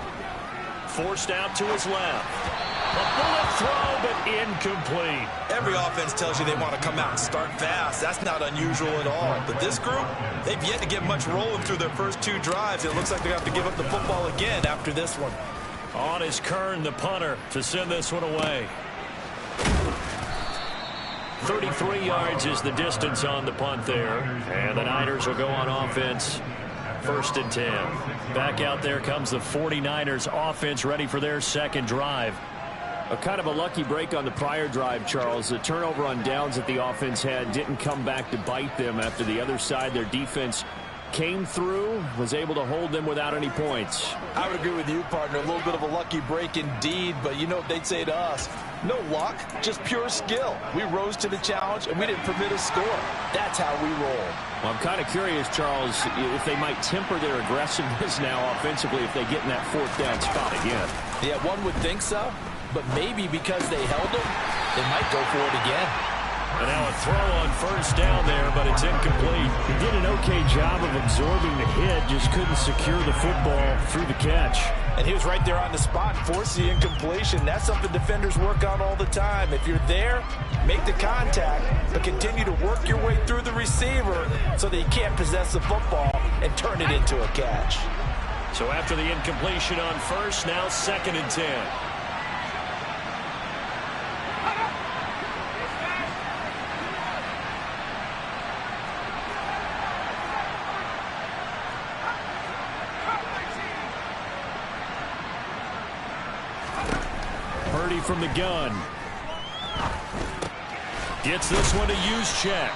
Forced out to his left. A bullet throw, but incomplete. Every offense tells you they want to come out and start fast. That's not unusual at all. But this group, they've yet to get much rolling through their first 2 drives. It looks like they have to give up the football again after this one. On is Kern, the punter, to send this one away. 33 yards is the distance on the punt there. And the Niners will go on offense. 1st and 10. Back out there comes the 49ers offense, ready for their 2nd drive. A kind of a lucky break on the prior drive, Charles. The turnover on downs that the offense had didn't come back to bite them after the other side. Their defense came through, was able to hold them without any points. I would agree with you, partner. A little bit of a lucky break indeed, but you know what they'd say to us? No luck, just pure skill. We rose to the challenge, and we didn't permit a score. That's how we roll. Well, I'm kind of curious, Charles, if they might temper their aggressiveness now offensively if they get in that 4th down spot again. Yeah, one would think so. But maybe because they held him, they might go for it again. And now a throw on 1st down there, but it's incomplete. He did an okay job of absorbing the hit, just couldn't secure the football through the catch. And he was right there on the spot, forced the incompletion. That's something defenders work on all the time. If you're there, make the contact, but continue to work your way through the receiver so that you can't possess the football and turn it into a catch. So after the incompletion on 1st, now 2nd and 10. Purdy from the gun. Gets this one to Juszczyk.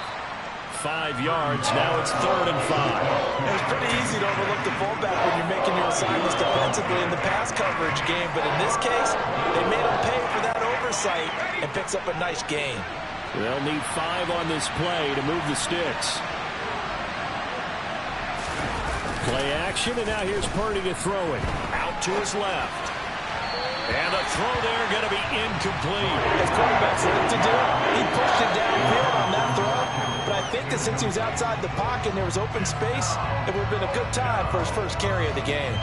5 yards. Now it's 3rd and 5. It's pretty easy to overlook the fullback when you're making your assignments defensively in the pass coverage game. But in this case, they made him pay for that oversight and picks up a nice gain. They'll need 5 on this play to move the sticks. Play action, and now here's Purdy to throw it. Out to his left. And the throw there going to be incomplete. As quarterbacks like to do, he pushed it downfield on that throw. But I think that since he was outside the pocket and there was open space, it would have been a good time for his first carry of the game.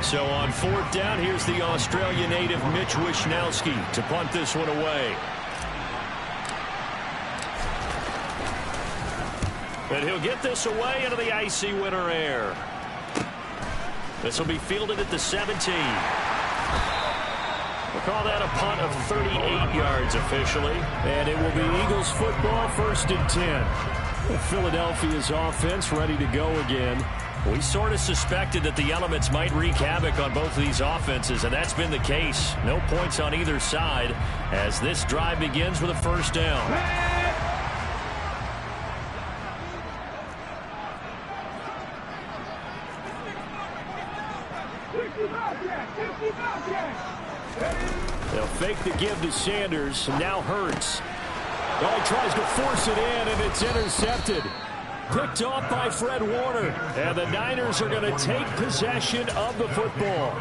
So on 4th down, here's the Australia native Mitch Wishnowsky to punt this one away. And he'll get this away into the icy winter air. This will be fielded at the 17. We'll call that a punt of 38 yards officially. And it will be Eagles football, 1st and 10. Philadelphia's offense ready to go again. We sort of suspected that the elements might wreak havoc on both of these offenses, and that's been the case. No points on either side as this drive begins with a first down. They'll fake the give to Sanders. Now Hurts. Oh, he tries to force it in, and it's intercepted. Picked off by Fred Warner. And the Niners are going to take possession of the football.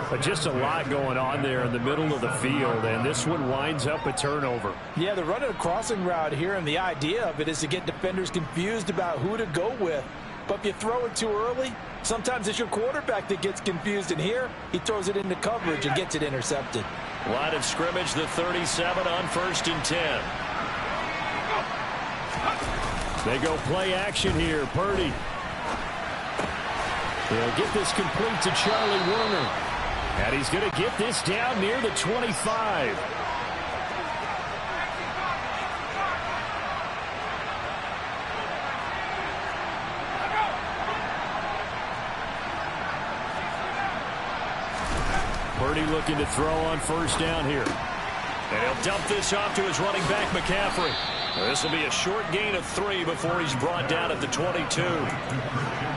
But just a lot going on there in the middle of the field, and this one winds up a turnover. Yeah, they're running a crossing route here, and the idea of it is to get defenders confused about who to go with. But if you throw it too early, sometimes it's your quarterback that gets confused, and here he throws it into coverage and gets it intercepted. Line of scrimmage, the 37 on 1st and 10. They go play action here. Purdy. They'll get this complete to Charlie Warner. And he's going to get this down near the 25. Purdy looking to throw on first down here. And he'll dump this off to his running back, McCaffrey. This will be a short gain of 3 before he's brought down at the 22.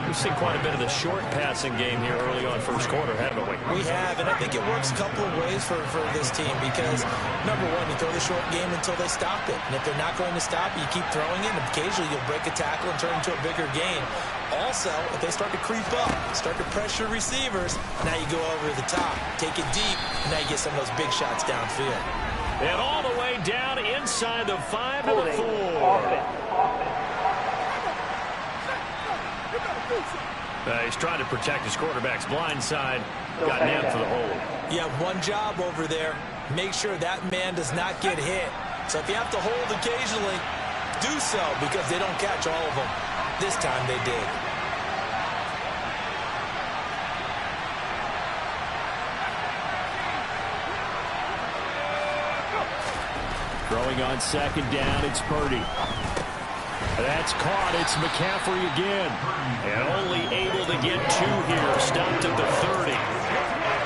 We've seen quite a bit of the short passing game here early on first quarter, haven't we? We have, and I think it works a couple of ways for this team because, number one, you throw the short game until they stop it. And if they're not going to stop it, you keep throwing it, and occasionally you'll break a tackle and turn into a bigger gain. Also, if they start to creep up, start to pressure receivers, now you go over the top, take it deep, and now you get some of those big shots downfield. And all the way down inside the 5 to the 4. He's trying to protect his quarterback's blind side. Got nabbed for the hold. You have one job over there. Make sure that man does not get hit. So if you have to hold occasionally, do so because they don't catch all of them. This time they did. Throwing on second down, it's Purdy. That's caught. It's McCaffrey again. And only able to get 2 here. Stopped at the 30.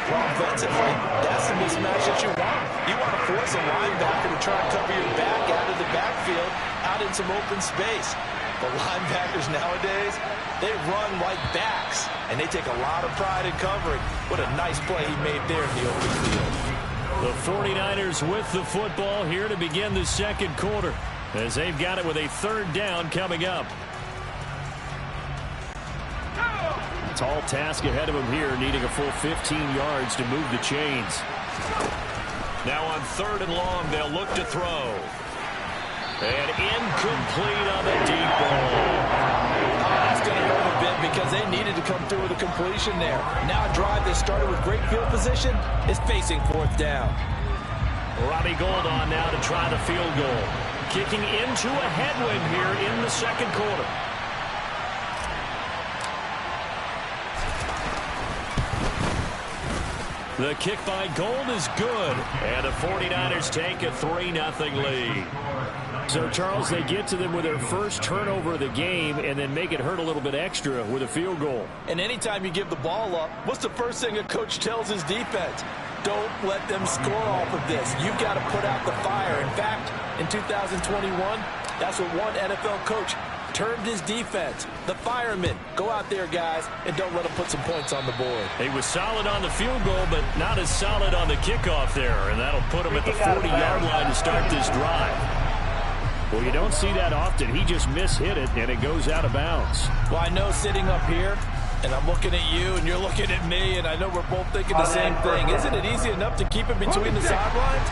Well, offensively, that's the mismatch that you want. You want to force a linebacker to try and cover your back out of the backfield, out in some open space. The linebackers nowadays, they run like backs, and they take a lot of pride in covering. What a nice play he made there in the open field. The 49ers with the football here to begin the second quarter as they've got it with a 3rd down coming up. Tall task ahead of him here, needing a full 15 yards to move the chains. Now on 3rd and long, they'll look to throw. And incomplete on the deep ball. That's going to hurt a bit because they needed to come through with a completion there. Now a drive that started with great field position is facing 4th down. Robbie Gould on now to try the field goal. Kicking into a headwind here in the second quarter. The kick by Gould is good. And the 49ers take a 3-0 lead. So, Charles, they get to them with their first turnover of the game and then make it hurt a little bit extra with a field goal. And anytime you give the ball up, what's the first thing a coach tells his defense? Don't let them score off of this. You've got to put out the fire. In fact, in 2021, that's what one NFL coach termed his defense. The firemen. Go out there, guys, and don't let them put some points on the board. He was solid on the field goal, but not as solid on the kickoff there, and that'll put him at the 40-yard line to start this drive. Well, you don't see that often. He just mishit it, and it goes out of bounds. Well, I know sitting up here, and I'm looking at you, and you're looking at me, and I know we're both thinking the same thing. Isn't it easy enough to keep it between the sidelines?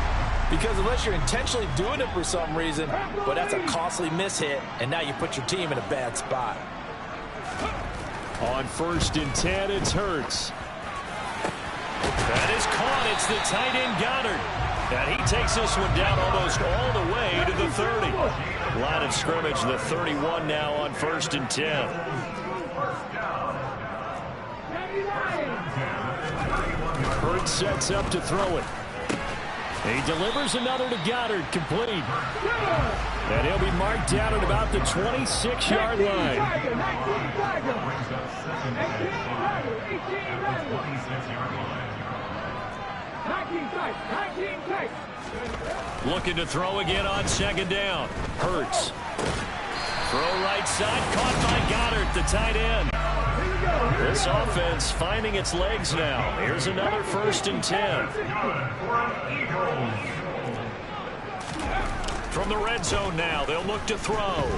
Because unless you're intentionally doing it for some reason, well, that's a costly mishit, and now you put your team in a bad spot. On 1st and 10, it's Hurts. That is caught. It's the tight end Goddard. And he takes this one down almost all the way to the 30. Line of scrimmage, the 31 now on 1st and 10. Hurts sets up to throw it. He delivers another to Goddard, complete. And he'll be marked down at about the 26-yard line. Looking to throw again on second down. Hurts. Throw right side, caught by Goddard, the tight end. This offense finding its legs now. Here's another 1st and 10. From the red zone now, they'll look to throw.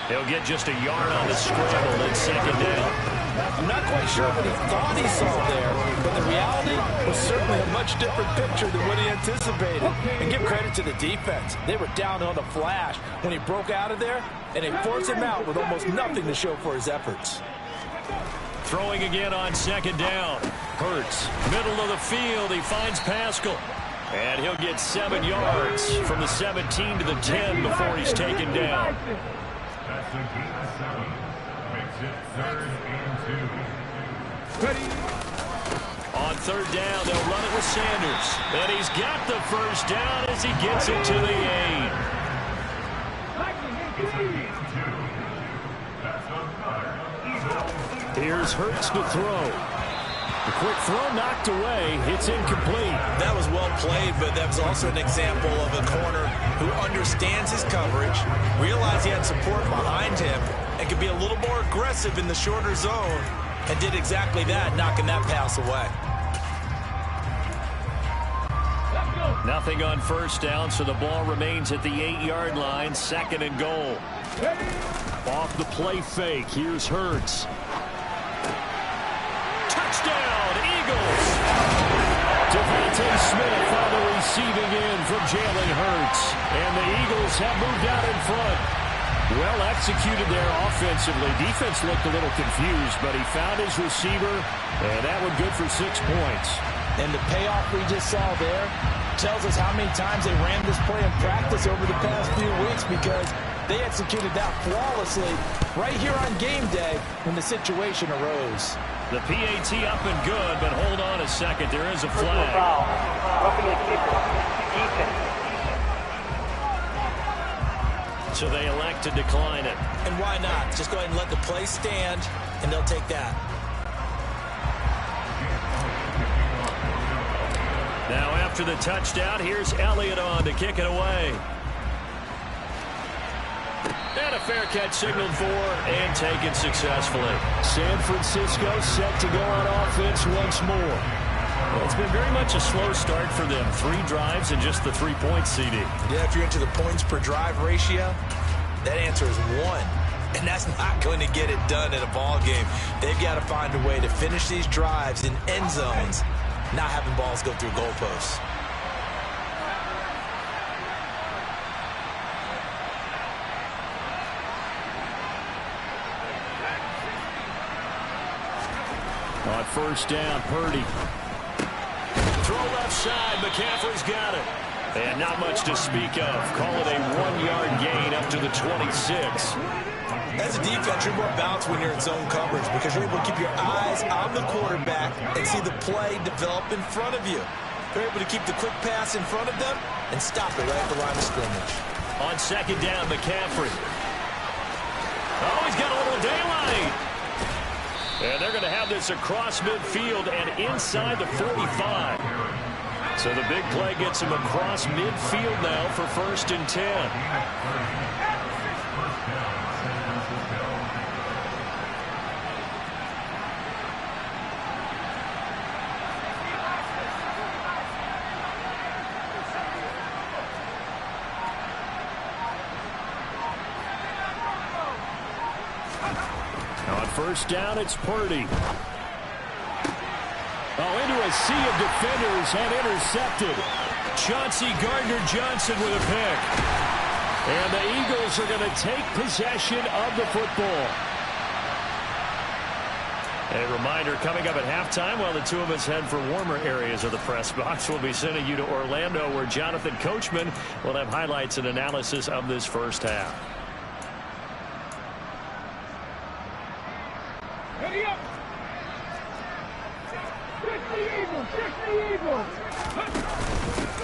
He'll get just a yard on the scramble at second down. I'm not quite sure what he thought he saw there, but the reality was certainly a much different picture than what he anticipated. And give credit to the defense. They were down on the flash when he broke out of there, and they forced him out with almost nothing to show for his efforts. Throwing again on second down. Hurts, middle of the field. He finds Pascal. And he'll get 7 yards from the 17 to the 10 before he's taken down. That's a gain of 7. Makes it 3rd and 2. Ready. On 3rd down, they'll run it with Sanders. And he's got the 1st down as he gets it to the 8. Here's Hurts to throw. The quick throw knocked away. It's incomplete. That was well played, but that was also an example of a corner who understands his coverage, realized he had support behind him, and could be a little more aggressive in the shorter zone, and did exactly that, knocking that pass away. Nothing on 1st down, so the ball remains at the 8-yard line, 2nd and goal. Off the play fake, here's Hurts. Touchdown, Eagles! Devontae Smith on the receiving end from Jalen Hurts. And the Eagles have moved out in front. Well executed there offensively. Defense looked a little confused, but he found his receiver, and that one good for 6 points. And the payoff we just saw there tells us how many times they ran this play in practice over the past few weeks, because they executed that flawlessly right here on game day when the situation arose. The PAT up and good, but hold on a second. There is a flag. So they elect to decline it. And why not? Just go ahead and let the play stand, and they'll take that. Now after the touchdown, here's Elliott on to kick it away. And a fair catch signaled for and taken successfully. San Francisco set to go on offense once more. Well, it's been very much a slow start for them. 3 drives and just the 3-point CD. Yeah, if you're into the points per drive ratio, that answer is 1. And that's not going to get it done in a ball game. They've got to find a way to finish these drives in end zones, not having balls go through goalposts. On 1st down, Purdy. Throw left side, McCaffrey's got it. And not much to speak of. Call it a 1-yard gain up to the 26. As a defense, you're more balanced when you're in zone coverage because you're able to keep your eyes on the quarterback and see the play develop in front of you. You're able to keep the quick pass in front of them and stop it right at the line of scrimmage. On 2nd down, McCaffrey. Oh, he's got a little daylight. And they're going to have this across midfield and inside the 45. So the big play gets him across midfield now for 1st and 10. On 1st down, it's Purdy. Oh, into a sea of defenders and intercepted. Chauncey Gardner-Johnson with a pick. And the Eagles are going to take possession of the football. A reminder, coming up at halftime, while the two of us head for warmer areas of the press box, we'll be sending you to Orlando, where Jonathan Coachman will have highlights and analysis of this first half.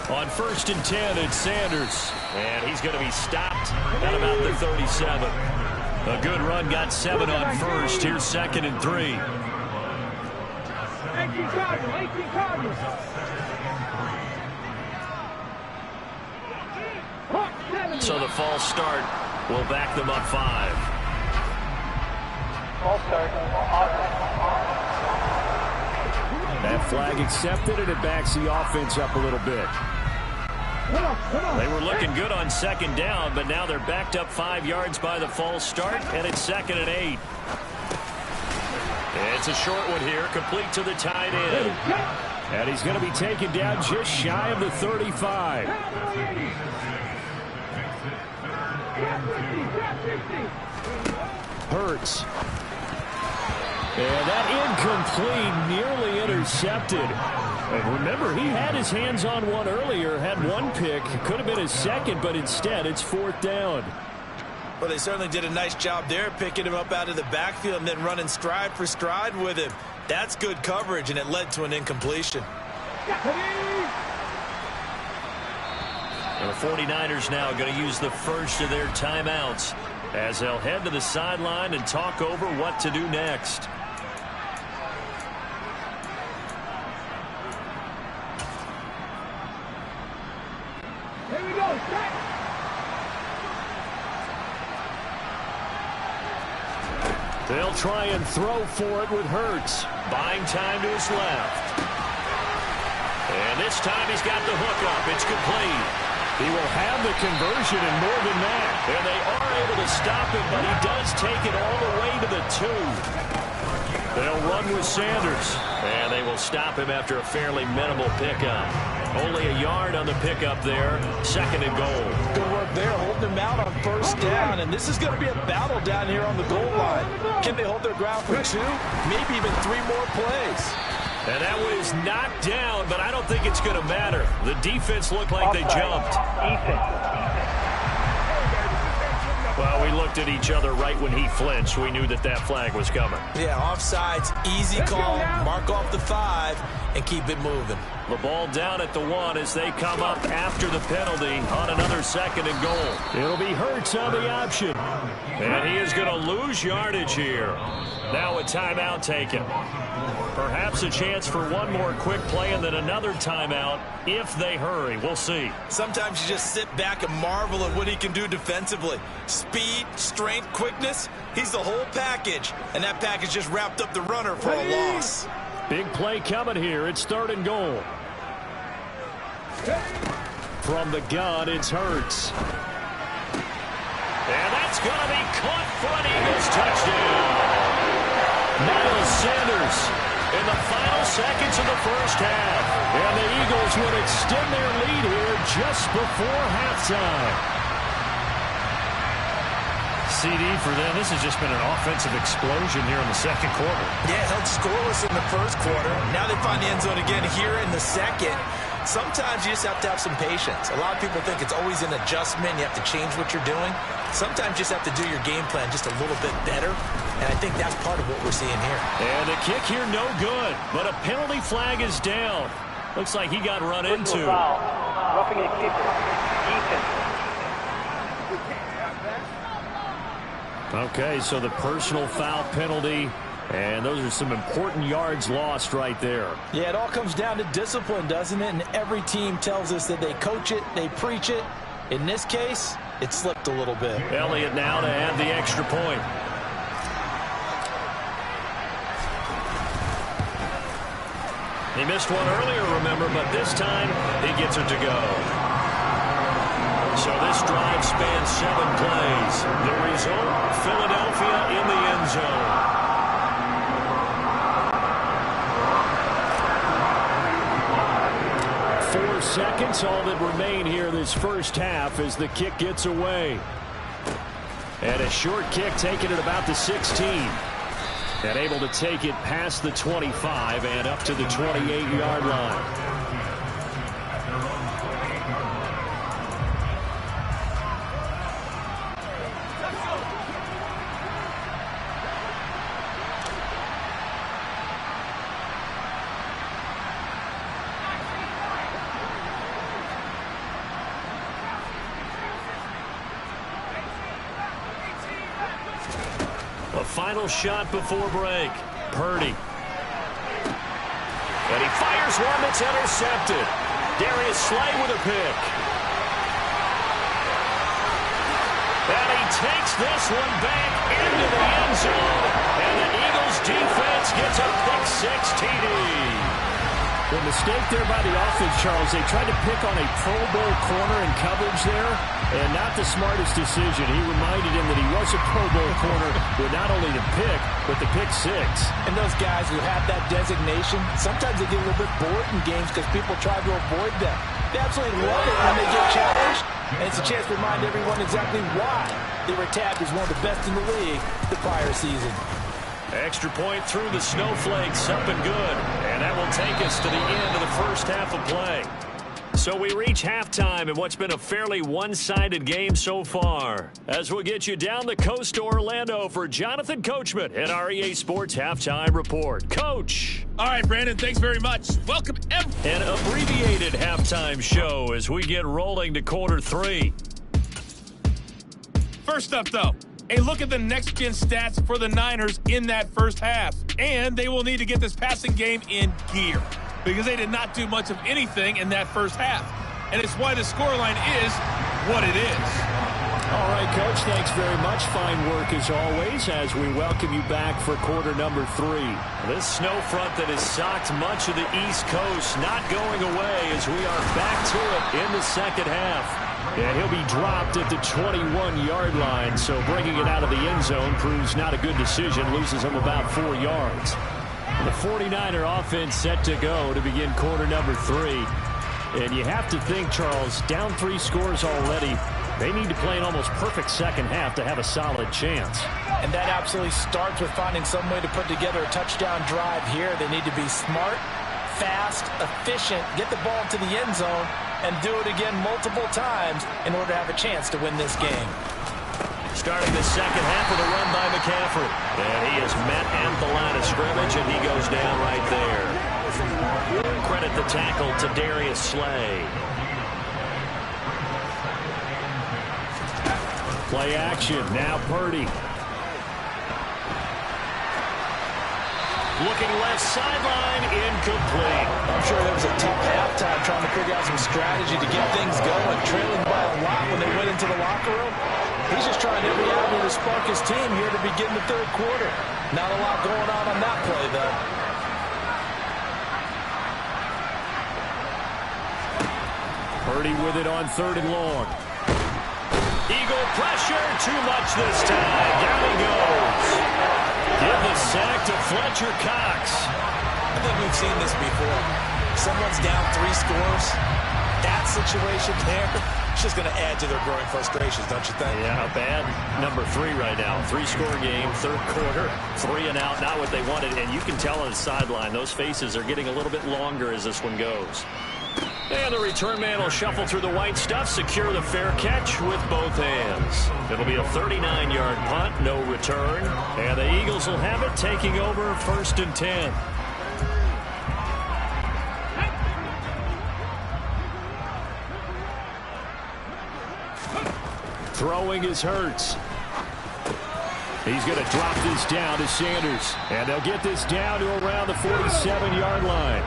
On 1st and 10, it's Sanders. And he's going to be stopped at about the 37. A good run, got 7 on 1st. Here's 2nd and 3. 18 Cardinals. So the false start will back them up 5. False start. That flag accepted, and it backs the offense up a little bit. They were looking good on 2nd down, but now they're backed up 5 yards by the false start, and it's 2nd and 8. It's a short one here, complete to the tight end. And he's going to be taken down just shy of the 35. Hurts. And that incomplete, nearly intercepted. And remember, he had his hands on one earlier, had one pick. Could have been his second, but instead it's 4th down. Well, they certainly did a nice job there, picking him up out of the backfield and then running stride for stride with him. That's good coverage, and it led to an incompletion. And the 49ers now going to use the first of their timeouts as they'll head to the sideline and talk over what to do next. Here we go. They'll try and throw for it with Hurts. Buying time to his left. And this time he's got the hook up. It's complete. He will have the conversion and more than that. And they are able to stop him, but he does take it all the way to the 2. They'll run with Sanders. And they will stop him after a fairly minimal pickup. Only a yard on the pickup there. 2nd and goal. Good work there, holding him out on 1st down. And this is going to be a battle down here on the goal line. Can they hold their ground for 2? Maybe even 3 more plays. And that one is knocked down, but I don't think it's going to matter. The defense looked like they jumped. Well, we looked at each other right when he flinched. We knew that that flag was coming. Yeah, offsides, easy call. Mark off the 5 and keep it moving. The ball down at the 1 as they come up after the penalty on another 2nd and goal. It'll be Hurts on the option. And he is going to lose yardage here. Now a timeout taken. Perhaps a chance for one more quick play and then another timeout if they hurry. We'll see. Sometimes you just sit back and marvel at what he can do defensively. Speed, strength, quickness. He's the whole package. And that package just wrapped up the runner for a loss. Big play coming here. It's 3rd and goal. From the gun, it's Hurts. And that's going to be caught for an Eagles touchdown. Miles Sanders in the final seconds of the 1st half. And the Eagles would extend their lead here just before halftime. CD for them. This has just been an offensive explosion here in the 2nd quarter. Yeah, held scoreless in the 1st quarter. Now they find the end zone again here in the 2nd. Sometimes you just have to have some patience. A lot of people think it's always an adjustment. You have to change what you're doing. Sometimes you just have to do your game plan just a little bit better. And I think that's part of what we're seeing here. And the kick here, no good. But a penalty flag is down. Looks like he got run into. Roughing a kicker. Defense. Okay, so the personal foul penalty. And those are some important yards lost right there. Yeah, it all comes down to discipline, doesn't it? And every team tells us that they coach it, they preach it. In this case, it slipped a little bit. Elliott now to add the extra point. He missed one earlier, remember, but this time he gets it to go. So this drive spans 7 plays. The result, Philadelphia in the end zone. 4 seconds, all that remain here this 1st half as the kick gets away. And a short kick taken at about the 16. And able to take it past the 25 and up to the 28-yard line. A final shot before break. Purdy. And he fires one that's intercepted. Darius Slay with a pick. And he takes this one back into the end zone. And the Eagles defense gets a pick-6 TD. The mistake there by the offense, Charles, they tried to pick on a Pro Bowl corner in coverage there, and not the smartest decision. He reminded him that he was a Pro Bowl corner with not only the pick, but the pick-6. And those guys who have that designation, sometimes they get a little bit bored in games because people try to avoid them. They absolutely love it when they get challenged, and it's a chance to remind everyone exactly why they were tabbed as one of the best in the league the prior season. Extra point through the snowflakes, up and good. And that will take us to the end of the first half of play. So we reach halftime in what's been a fairly one-sided game so far. As we'll get you down the coast to Orlando for Jonathan Coachman at our EA Sports Halftime Report. Coach. All right, Brandon, thanks very much. Welcome, An abbreviated halftime show as we get rolling to quarter 3. First up, though, a look at the next-gen stats for the Niners in that first half. And they will need to get this passing game in gear because they did not do much of anything in that first half. And it's why the scoreline is what it is. All right, Coach, thanks very much. Fine work as always as we welcome you back for quarter number 3. This snow front that has socked much of the East Coast not going away as we are back to it in the second half. And he'll be dropped at the 21-yard line, so bringing it out of the end zone proves not a good decision, loses him about 4 yards. The 49er offense set to go to begin quarter number 3. And you have to think, Charles, down 3 scores already. They need to play an almost perfect second half to have a solid chance. And that absolutely starts with finding some way to put together a touchdown drive here. They need to be smart, fast, efficient, get the ball to the end zone, and do it again multiple times in order to have a chance to win this game. Starting the second half with a run by McCaffrey. And he is met at the line of scrimmage, and he goes down right there. Credit the tackle to Darius Slay. Play action. Now Purdy. Looking left sideline, incomplete. I'm sure there was a tough halftime trying to figure out some strategy to get things going, trailing by a lot when they went into the locker room. He's just trying every avenue to spark his team here to begin the third quarter. Not a lot going on that play, though. Purdy with it on 3rd and long. Eagle pressure, too much this time. Down he goes. Give the sack to Fletcher Cox. I think we've seen this before. Someone's down 3 scores. That situation there, it's just going to add to their growing frustrations, don't you think? Yeah, bad number 3 right now. 3-score game, third quarter, 3 and out, not what they wanted. And you can tell on the sideline, those faces are getting a little bit longer as this one goes. And the return man will shuffle through the white stuff, secure the fair catch with both hands. It'll be a 39-yard punt, no return. And the Eagles will have it, taking over 1st and 10. Throwing is Hurts. He's going to drop this down to Sanders. And they'll get this down to around the 47-yard line.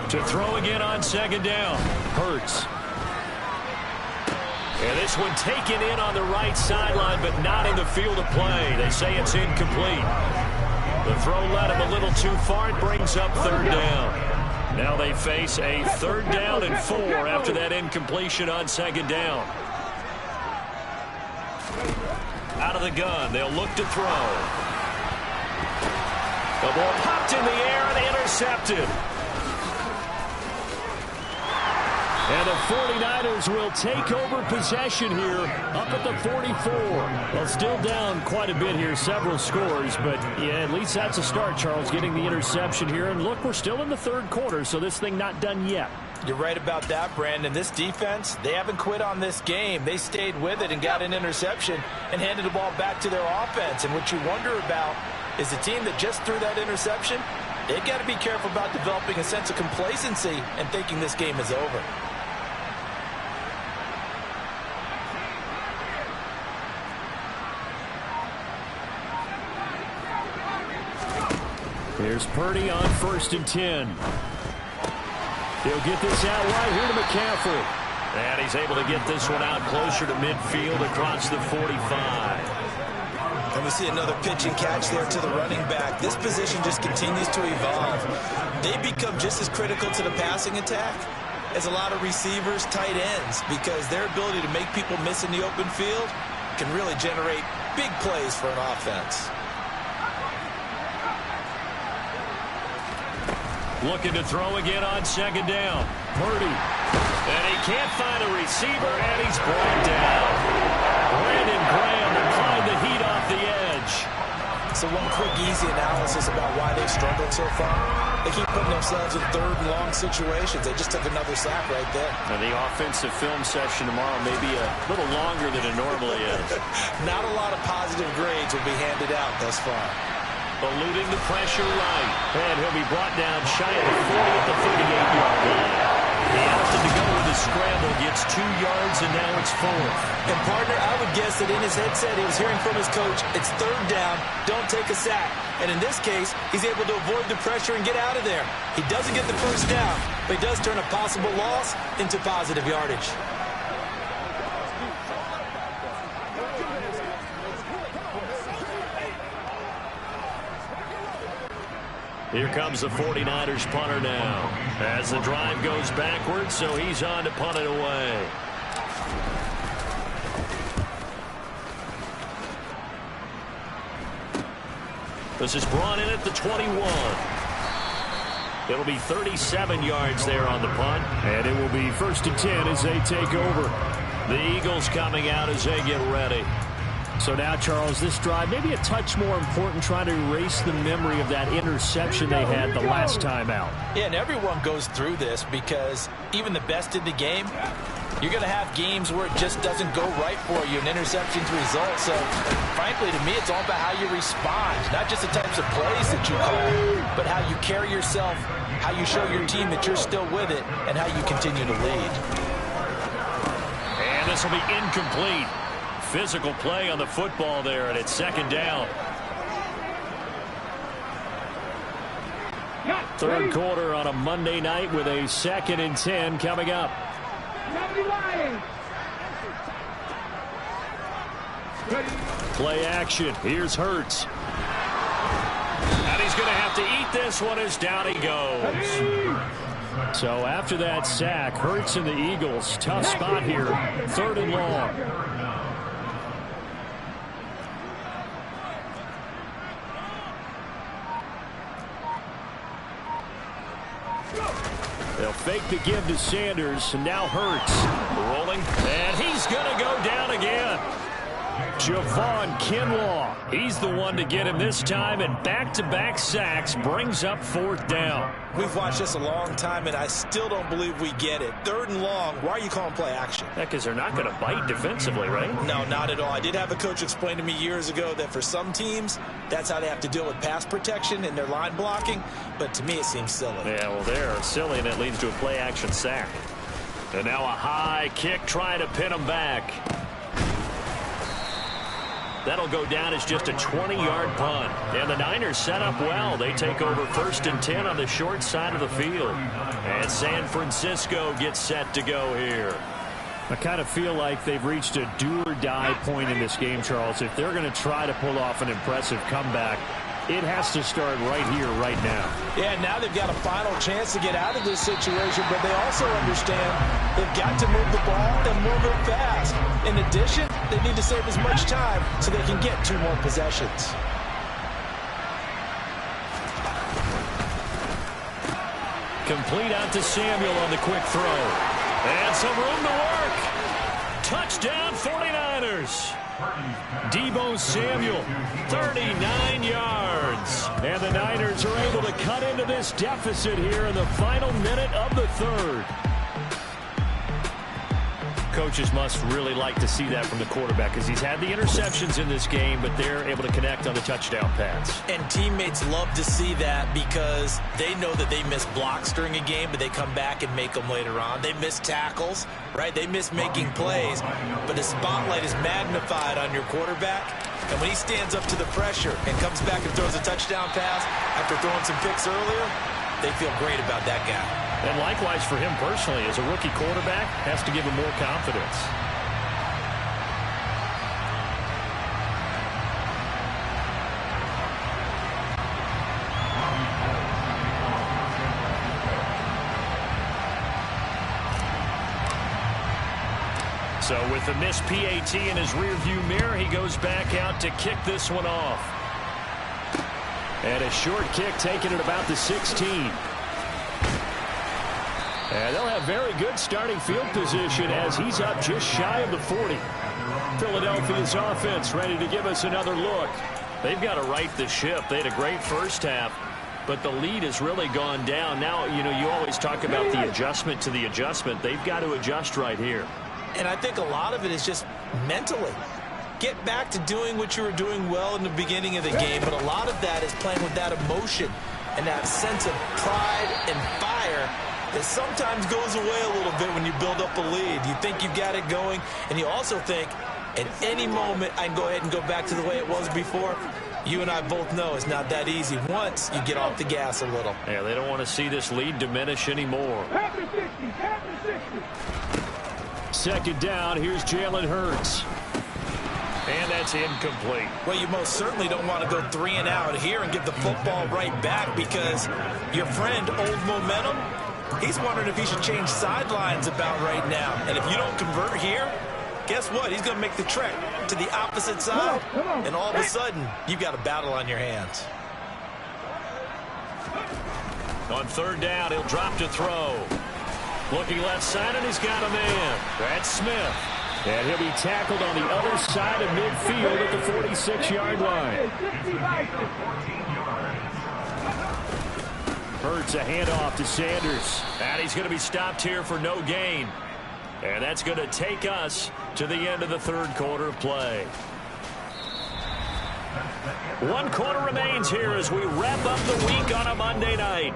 To throw again on 2nd down. Hurts. And this one taken in on the right sideline, but not in the field of play. They say it's incomplete. The throw led him a little too far. It brings up 3rd down. Now they face a 3rd down and 4 after that incompletion on 2nd down. Out of the gun, they'll look to throw. The ball popped in the air and intercepted. And the 49ers will take over possession here up at the 44. Well, still down quite a bit here, several scores, but yeah, at least that's a start, Charles, getting the interception here. And look, we're still in the third quarter, so this thing not done yet. You're right about that, Brandon. This defense, they haven't quit on this game. They stayed with it and got an interception and handed the ball back to their offense. And what you wonder about is the team that just threw that interception, they've got to be careful about developing a sense of complacency and thinking this game is over. Here's Purdy on 1st and 10. He'll get this out wide here to McCaffrey. And he's able to get this one out closer to midfield across the 45. And we see another pitch and catch there to the running back. This position just continues to evolve. They become just as critical to the passing attack as a lot of receivers, tight ends, because their ability to make people miss in the open field can really generate big plays for an offense. Looking to throw again on 2nd down. Purdy. And he can't find a receiver, and he's brought down. Brandon Graham applied the heat off the edge. So one quick, easy analysis about why they've struggled so far. They keep putting themselves in 3rd and long situations. They just took another sack right there. Now the offensive film session tomorrow may be a little longer than it normally is. Not a lot of positive grades will be handed out thus far. Eluding the pressure right. And he'll be brought down shy of the 40 at the 38-yard line. He opted to go with a scramble, gets 2 yards, and now it's 4th. And, partner, I would guess that in his headset he was hearing from his coach, it's 3rd down, don't take a sack. And in this case, he's able to avoid the pressure and get out of there. He doesn't get the 1st down, but he does turn a possible loss into positive yardage. Here comes the 49ers punter now. As the drive goes backwards, so he's on to punt it away. This is brought in at the 21. It'll be 37 yards there on the punt. And it will be 1st and 10 as they take over. The Eagles coming out as they get ready. So now, Charles, this drive maybe a touch more important, trying to erase the memory of that interception they had the last time out. Yeah, and everyone goes through this because even the best in the game, you're going to have games where it just doesn't go right for you, and interceptions result. So, frankly, to me, it's all about how you respond, not just the types of plays that you call, but how you carry yourself, how you show your team that you're still with it, and how you continue to lead. And this will be incomplete. Physical play on the football there, and it's 2nd down. 3rd quarter on a Monday night with a 2nd and 10 coming up. Play action. Here's Hurts. And he's going to have to eat this one as down he goes. So after that sack, Hurts and the Eagles, tough spot here. 3rd and long. They'll fake the give to Sanders, and now Hurts. Rolling, and he's going to go down again. Javon Kinlaw, he's the one to get him this time, and back-to-back sacks brings up 4th down. We've watched this a long time, and I still don't believe we get it. 3rd and long, why are you calling play action? Yeah, because they're not going to bite defensively, right? No, not at all. I did have a coach explain to me years ago that for some teams, that's how they have to deal with pass protection and their line blocking, but to me it seems silly. Yeah, well, they're silly, and it leads to a play-action sack. And now a high kick trying to pin them back. That'll go down as just a 20-yard punt. And the Niners set up well. They take over 1st and 10 on the short side of the field. And San Francisco gets set to go here. I kind of feel like they've reached a do-or-die point in this game, Charles. If they're going to try to pull off an impressive comeback, it has to start right here, right now. Yeah, now they've got a final chance to get out of this situation, but they also understand they've got to move the ball and move it fast. In addition, they need to save as much time so they can get 2 more possessions. Complete out to Samuel on the quick throw. And some room to work. Touchdown 49ers. Deebo Samuel, 39 yards. And the Niners are able to cut into this deficit here in the final minute of the 3rd. Coaches must really like to see that from the quarterback because he's had the interceptions in this game, but they're able to connect on the touchdown pass. And teammates love to see that because they know that they miss blocks during a game, but they come back and make them later on. They miss tackles, right? They miss making plays, but the spotlight is magnified on your quarterback, And when he stands up to the pressure and comes back and throws a touchdown pass after throwing some picks earlier, they feel great about that guy. And likewise for him personally, as a rookie quarterback, has to give him more confidence. So with the missed PAT in his rearview mirror, he goes back out to kick this one off. And a short kick taken at about the 16. And they'll have very good starting field position as he's up just shy of the 40. Philadelphia's offense ready to give us another look. They've got to right the ship. They had a great first half, but the lead has really gone down. Now, you know, you always talk about the adjustment to the adjustment. They've got to adjust right here. And I think a lot of it is just mentally. Get back to doing what you were doing well in the beginning of the game, but a lot of that is playing with that emotion and that sense of pride and fire that sometimes goes away a little bit when you build up a lead. You think you've got it going, and you also think at any moment I can go ahead and go back to the way it was before. You and I both know it's not that easy once you get off the gas a little. Yeah, they don't want to see this lead diminish anymore. Second down, here's Jalen Hurts. And that's incomplete. Well, you most certainly don't want to go 3 and out here and get the football right back because your friend, Old Momentum, he's wondering if he should change sidelines about right now. And if you don't convert here, guess what? He's going to make the trek to the opposite side, and all of a sudden, you've got a battle on your hands. On third down, he'll drop to throw. Looking left side, and he's got a man. That's Smith. And he'll be tackled on the other side of midfield at the 46-yard line. Hurts a handoff to Sanders. And he's going to be stopped here for no gain. And that's going to take us to the end of the third quarter of play. 1 quarter remains here as we wrap up the week on a Monday night.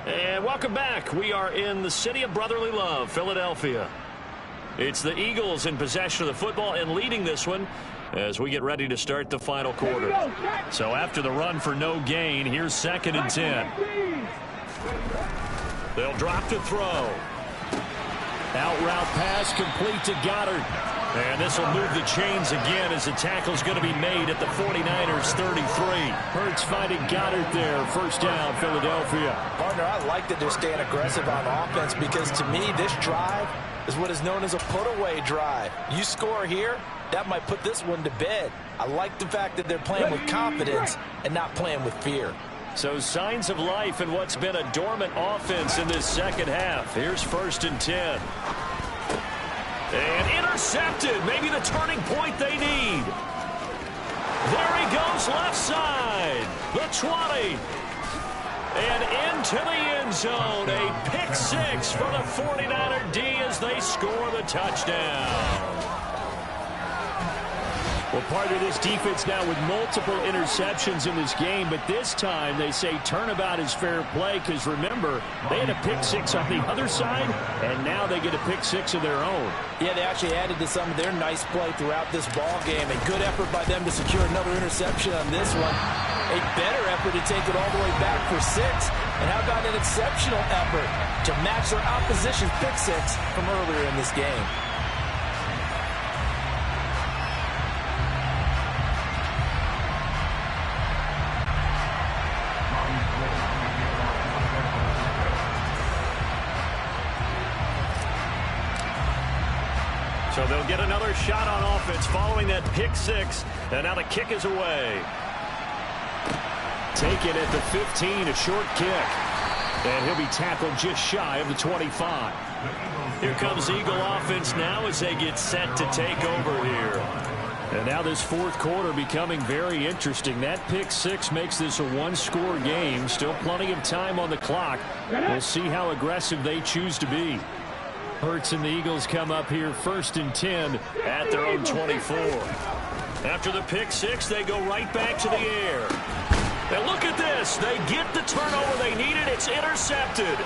And welcome back. We are in the city of brotherly love, Philadelphia. It's the Eagles in possession of the football and leading this one as we get ready to start the final quarter. So after the run for no gain, here's 2nd and 10. They'll drop to throw. Out route pass complete to Goddard. And this will move the chains again as the tackle's going to be made at the 49ers 33. Hurts finding Goddard there. First down, Philadelphia. Partner, I like that they're staying aggressive on offense because to me, this drive is what is known as a put-away drive. You score here, that might put this one to bed. I like the fact that they're playing with confidence and not playing with fear. So signs of life in what's been a dormant offense in this second half. Here's 1st and 10. And intercepted. Maybe the turning point they need. There he goes left side. The 20. And into the end zone. A pick 6 for the 49er D as they score the touchdown. Well, part of this defense now with multiple interceptions in this game, but this time they say turnabout is fair play because, remember, they had a pick 6 on the other side, and now they get a pick 6 of their own. Yeah, they actually added to some of their nice play throughout this ball game. A good effort by them to secure another interception on this one. A better effort to take it all the way back for 6. And how about an exceptional effort to match their opposition's pick 6 from earlier in this game. So they'll get another shot on offense following that pick 6. And now the kick is away. Taken at the 15, a short kick. And he'll be tackled just shy of the 25. Here comes Eagle offense now as they get set to take over here. And now this fourth quarter becoming very interesting. That pick 6 makes this a 1-score game. Still plenty of time on the clock. We'll see how aggressive they choose to be. Hurts and the Eagles come up here 1st and 10 at their own 24. After the pick 6, they go right back to the air. And look at this. They get the turnover they needed. It's intercepted.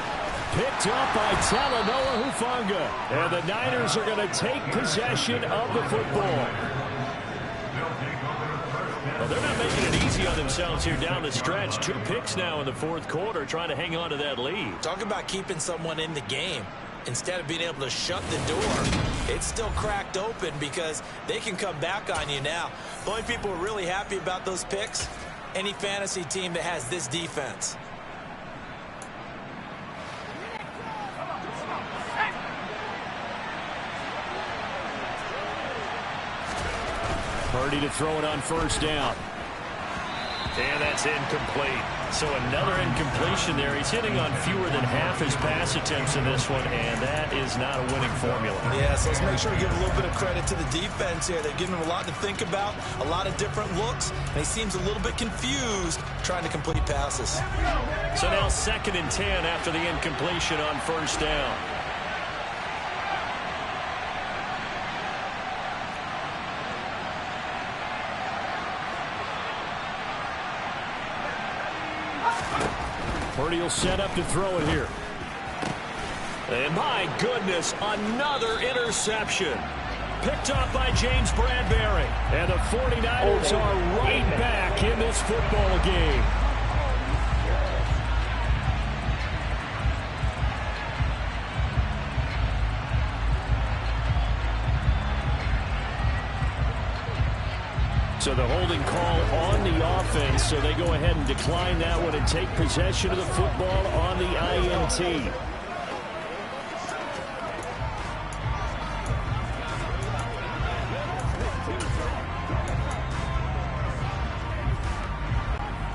Picked up by Talanoa Hufanga. And the Niners are going to take possession of the football. Well, they're not making it easy on themselves here down the stretch. 2 picks now in the fourth quarter, trying to hang on to that lead. Talk about keeping someone in the game. Instead of being able to shut the door, it's still cracked open because they can come back on you now. The only people who are really happy about those picks, any fantasy team that has this defense. Purdy to throw it on first down. And that's incomplete. So another incompletion there. He's hitting on fewer than half his pass attempts in this one, and that is not a winning formula. Yeah, so let's make sure we give a little bit of credit to the defense here. They're giving him a lot to think about, a lot of different looks, and he seems a little bit confused trying to complete passes. So now 2nd and 10 after the incompletion on first down. Purdy will set up to throw it here. And my goodness, another interception. Picked up by James Bradbury. And the 49ers are right back in this football game. So the holding call on the offense, so they go ahead and decline that one and take possession of the football on the INT.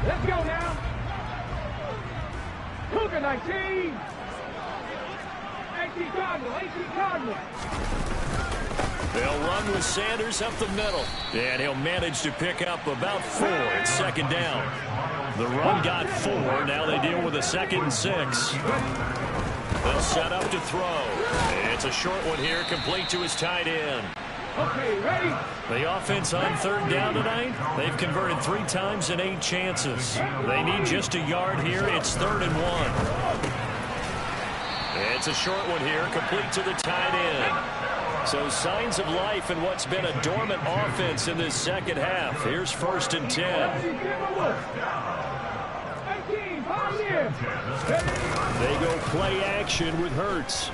Let's go now. Cougar 19. 18 Cardinal. They'll run with Sanders up the middle. And he'll manage to pick up about 4 at 2nd down. The run got 4. Now they deal with a 2nd and 6. They'll set up to throw. It's a short one here, complete to his tight end. Okay, ready? The offense on 3rd down tonight, they've converted 3 times in 8 chances. They need just a yard here. It's 3rd and 1. It's a short one here, complete to the tight end. So signs of life in what's been a dormant offense in this second half. Here's 1st and 10. They go play action with Hurts.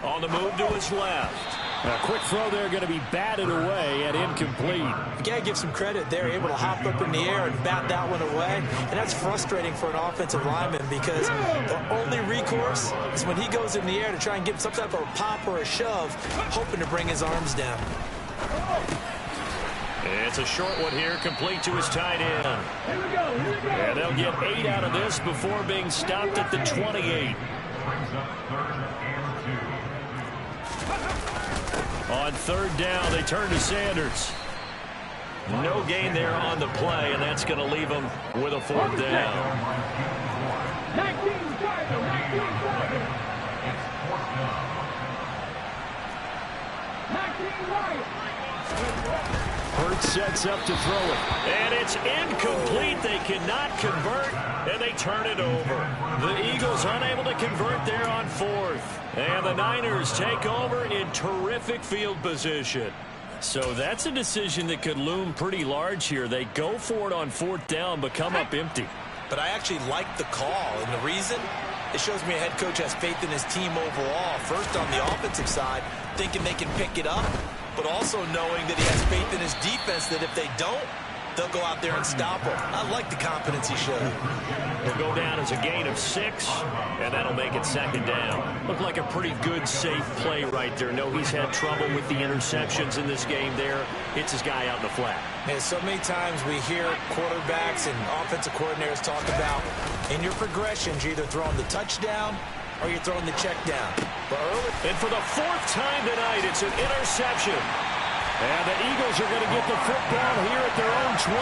On the move to his left. A quick throw there going to be batted away and incomplete. You got to give some credit there, able to hop up in the air and bat that one away. And that's frustrating for an offensive lineman because the only recourse is when he goes in the air to try and give some type of a pop or a shove, hoping to bring his arms down. It's a short one here, complete to his tight end. And they'll get 8 out of this before being stopped at the 28. On 3rd down, they turn to Sanders. No gain there on the play, and that's going to leave them with a 4th down. 19 right. Hurts sets up to throw it. And it's incomplete. They cannot convert, and they turn it over. The Eagles unable to convert there on 4th. And the Niners take over in terrific field position. So that's a decision that could loom pretty large here. They go for it on 4th down, but come up empty. But I actually like the call, and the reason? It shows me a head coach has faith in his team overall. First on the offensive side, thinking they can pick it up, but also knowing that he has faith in his defense that if they don't, they'll go out there and stop him. I like the confidence he showed. He'll go down as a gain of 6, and that'll make it 2nd down. Looked like a pretty good, safe play right there. No, he's had trouble with the interceptions in this game there. Hits his guy out in the flat. And so many times we hear quarterbacks and offensive coordinators talk about in your progressions, you're either throwing the touchdown or you're throwing the check down. But early, and for the 4th time tonight, it's an interception. And the Eagles are going to get the football here at their own 23.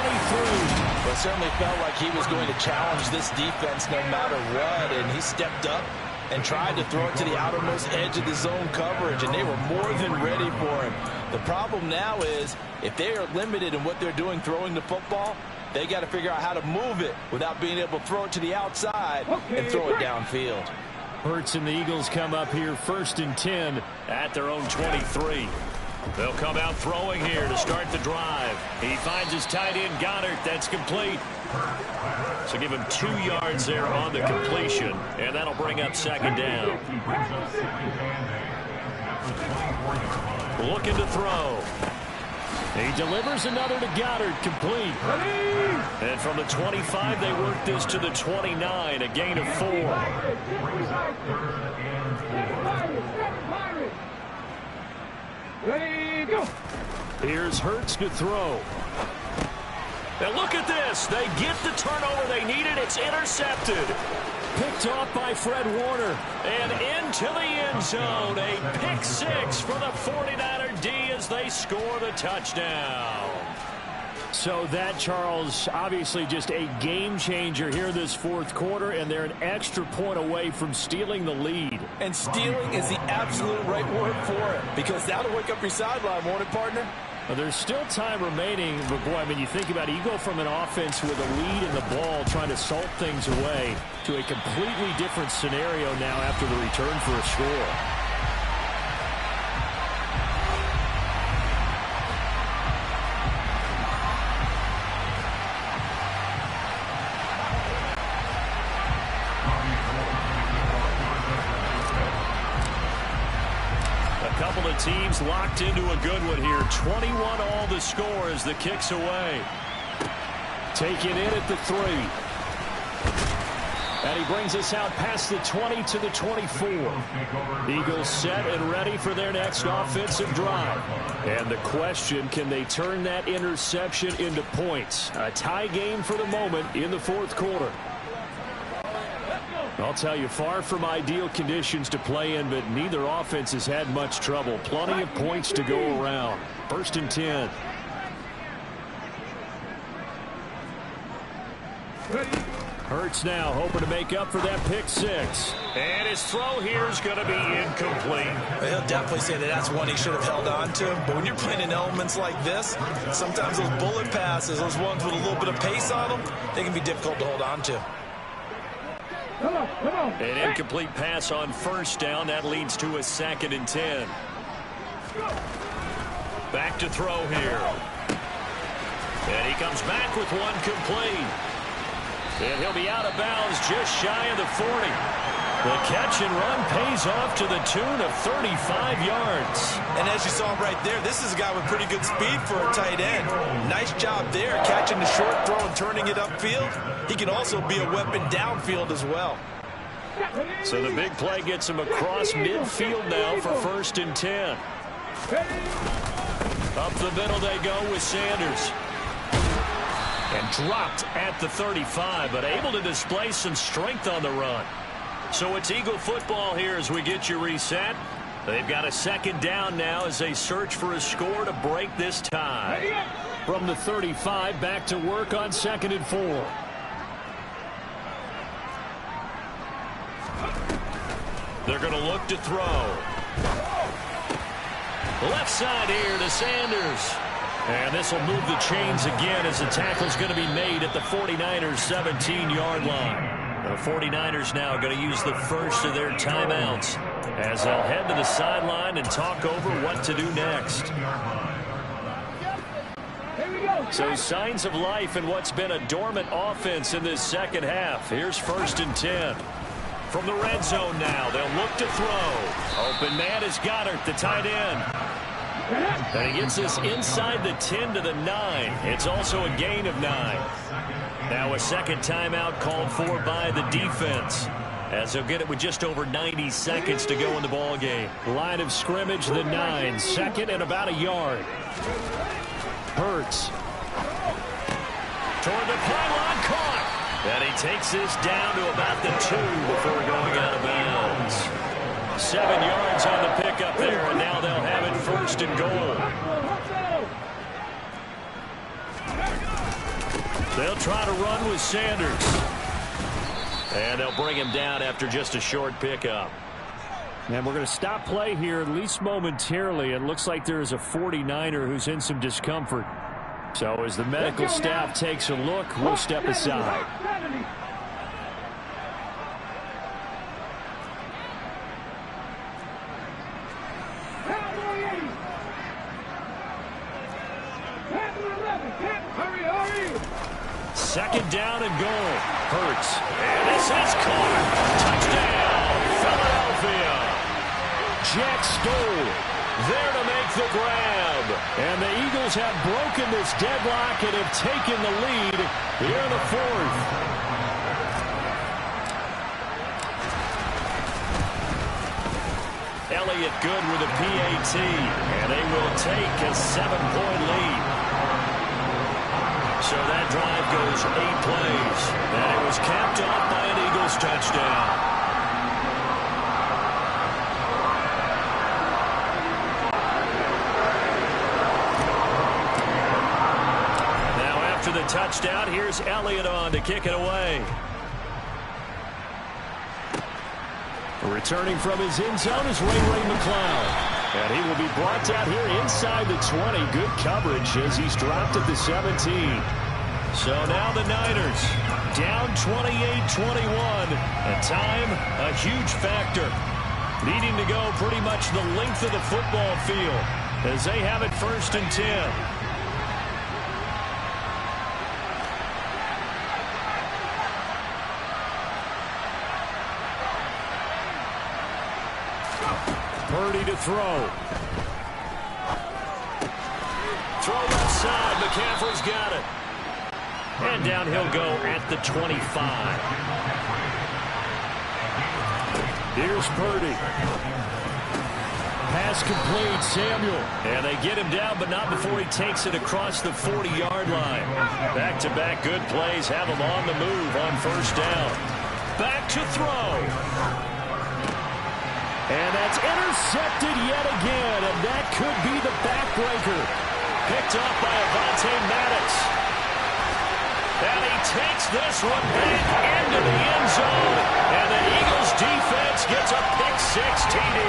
Well, it certainly felt like he was going to challenge this defense no matter what, and he stepped up and tried to throw it to the outermost edge of the zone coverage, and they were more than ready for him. The problem now is if they are limited in what they're doing throwing the football, they got to figure out how to move it without being able to throw it to the outside and throw it downfield. Hurts and the Eagles come up here 1st and 10 at their own 23. They'll come out throwing here to start the drive. He finds his tight end, Goddard. That's complete. So give him 2 yards there on the completion, and that'll bring up second down. Looking to throw. He delivers another to Goddard, complete. And from the 25, they work this to the 29, a gain of 4. Ready, go. Here's Hurts to throw. And look at this. They get the turnover they needed. It's intercepted. Picked off by Fred Warner. And into the end zone. A pick 6 for the 49er D as they score the touchdown. So that, Charles, obviously just a game changer here this fourth quarter, and they're an extra point away from stealing the lead. And stealing is the absolute right word for it, because that'll wake up your sideline, won't it, partner? Well, there's still time remaining, but boy, I mean, you think about it, you go from an offense with a lead in the ball trying to salt things away to a completely different scenario now after the return for a score. Teams locked into a good one here. 21 all the score as the kick's away. Taken in at the 3. And he brings us out past the 20 to the 24. Eagles set and ready for their next offensive drive. And the question, can they turn that interception into points? A tie game for the moment in the fourth quarter. I'll tell you, far from ideal conditions to play in, but neither offense has had much trouble. Plenty of points to go around. 1st and 10. Hurts now hoping to make up for that pick 6. And his throw here is going to be incomplete. He'll definitely say that that's one he should have held on to. But when you're playing in elements like this, sometimes those bullet passes, those ones with a little bit of pace on them, they can be difficult to hold on to. An incomplete pass on 1st down. That leads to a 2nd and 10. Back to throw here. And he comes back with one complete. And he'll be out of bounds just shy of the 40. The catch and run pays off to the tune of 35 yards. And as you saw right there, this is a guy with pretty good speed for a tight end. Nice job there, catching the short throw and turning it upfield. He can also be a weapon downfield as well. So the big play gets him across midfield now for 1st and 10. Up the middle they go with Sanders. And dropped at the 35, but able to display some strength on the run. So it's Eagle football here as we get you reset. They've got a 2nd down now as they search for a score to break this tie. From the 35, back to work on 2nd and 4. They're going to look to throw. Left side here to Sanders. And this will move the chains again as the tackle's going to be made at the 49ers' 17-yard line. The 49ers now going to use the first of their timeouts as they'll head to the sideline and talk over what to do next. So signs of life in what's been a dormant offense in this second half. Here's 1st and 10. From the red zone now, they'll look to throw. Open man is Goddard, the tight end. And he gets this inside the 10 to the 9. It's also a gain of 9. Now a 2nd timeout called for by the defense, as they'll get it with just over 90 seconds to go in the ball game. Line of scrimmage, the 9. 2nd and about a yard. Hurts. Toward the pylon, caught. And he takes this down to about the 2 before going out of bounds. 7 yards on the pickup there, and now they'll have it 1st and goal. They'll try to run with Sanders. And they'll bring him down after just a short pickup. And we're going to stop play here, at least momentarily. It looks like there is a 49er who's in some discomfort. So as the medical staff takes a look, we'll step aside. second down and goal. Hurts. And this is caught. Touchdown, Philadelphia. Jack Stoll there to make the grab. And the Eagles have broken this deadlock and have taken the lead here in the fourth. Elliott good with a PAT, and they will take a 7-point lead. So that drive goes 8 plays, and it was capped off by an Eagles touchdown. Now after the touchdown, here's Elliott on to kick it away. Returning from his end zone is Ray McCloud. And he will be brought down here inside the 20. Good coverage as he's dropped at the 17. So now the Niners down 28-21. And time, a huge factor. Needing to go pretty much the length of the football field as they have it 1st and 10. Purdy to throw. Throw left side. McCaffrey's got it. And down he'll go at the 25. Here's Purdy. Pass complete. Samuel. And they get him down, but not before he takes it across the 40-yard line. Back-to-back good plays have him on the move on 1st down. Back to throw. And that's intercepted yet again, and that could be the backbreaker. Picked up by Avonte Maddox. And he takes this one back into the end zone, and the Eagles defense gets a pick-6 TD.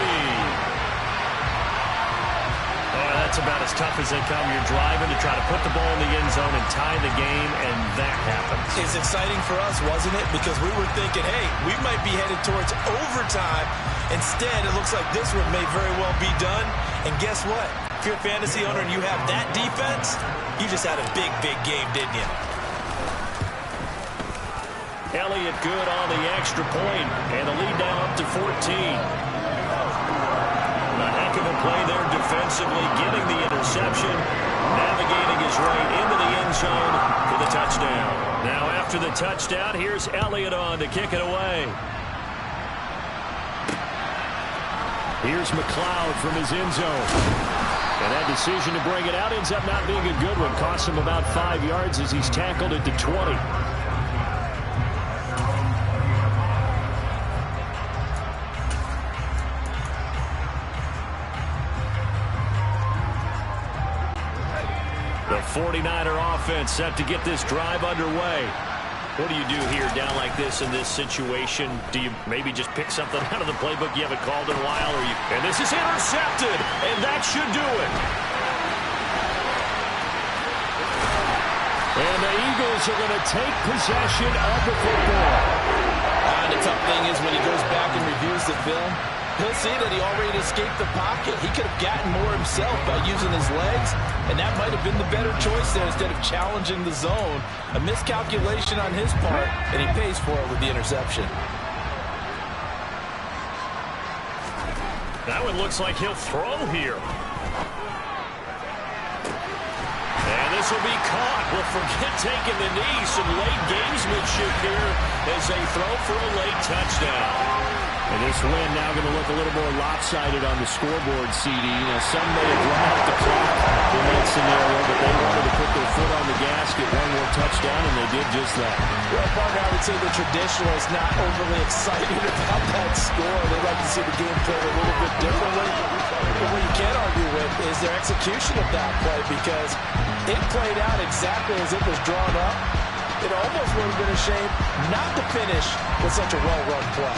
Oh, that's about as tough as they come. You're driving to try to put the ball in the end zone and tie the game, and that happens. It's exciting for us, wasn't it? Because we were thinking, hey, we might be headed towards overtime. Instead, it looks like this one may very well be done. And guess what? If you're a fantasy owner and you have that defense, you just had a big, big game, didn't you? Elliott good on the extra point, and the lead now up to 14. A heck of a play there defensively, getting the interception, navigating his way into the end zone for the touchdown. Now after the touchdown, here's Elliott on to kick it away. Here's McCloud from his end zone. And that decision to bring it out ends up not being a good one. Costs him about 5 yards as he's tackled at the 20. The 49er offense set to get this drive underway. What do you do here down like this in this situation? Do you maybe just pick something out of the playbook you haven't called in a while? And this is intercepted, and that should do it. And the Eagles are going to take possession of the football. And the tough thing is when he goes back and reviews the film, he'll see that he already escaped the pocket. He could have gotten more himself by using his legs, and that might have been the better choice there instead of challenging the zone. A miscalculation on his part, and he pays for it with the interception. That one looks like he'll throw here. And this will be caught. Well, forget taking the knee. Some late gamesmanship here as they throw for a late touchdown. And this win now going to look a little more lopsided on the scoreboard, CD. Now, some may have run out the clock in that scenario, but they wanted to put their foot on the gas, get one more touchdown, and they did just that. Well, partner, I would say the traditionalists not overly excited about that score. They'd like to see the game played a little bit differently. But what you can't argue with is their execution of that play, because it played out exactly as it was drawn up. It almost would have been a shame not to finish with such a well-run play.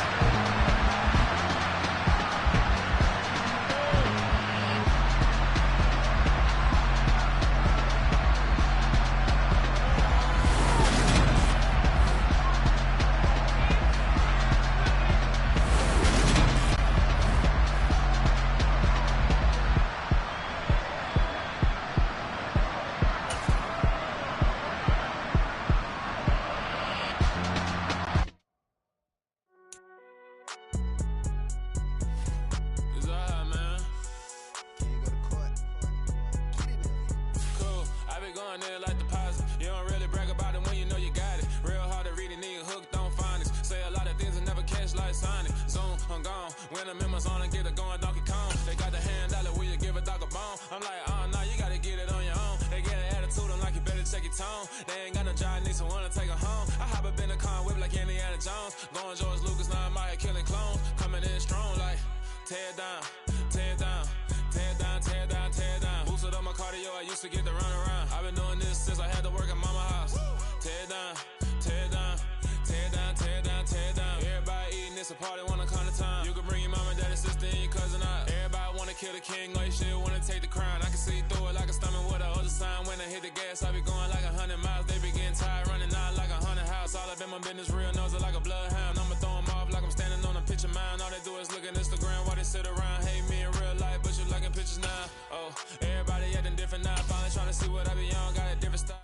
the car whip like Indiana Jones. Going George Lucas, now I'm out here killing clones. Coming in strong like tear down, tear down, tear down, tear down, tear down. Boosted up my cardio, I used to get the run around. I've been doing this since I had to work at mama house. Tear down, tear down, tear down, tear down, tear down. Everybody eating, it's a party, wanna come to time. You can bring your mama, daddy, sister, and your cousin out. Everybody wanna kill the king, like shit, wanna take the crown. I can see through it like a stomach with a other sign. When I hit the gas, I be going like 100 miles. They be getting tired, running out like 100 house. All up in my business, real nose like a bloodhound. I'ma throw them off like I'm standing on a picture mound. All they do is look at Instagram while they sit around. Hate me in real life, but you liking pictures now. Oh, everybody acting different now. Finally trying to see what I be on, got a different style.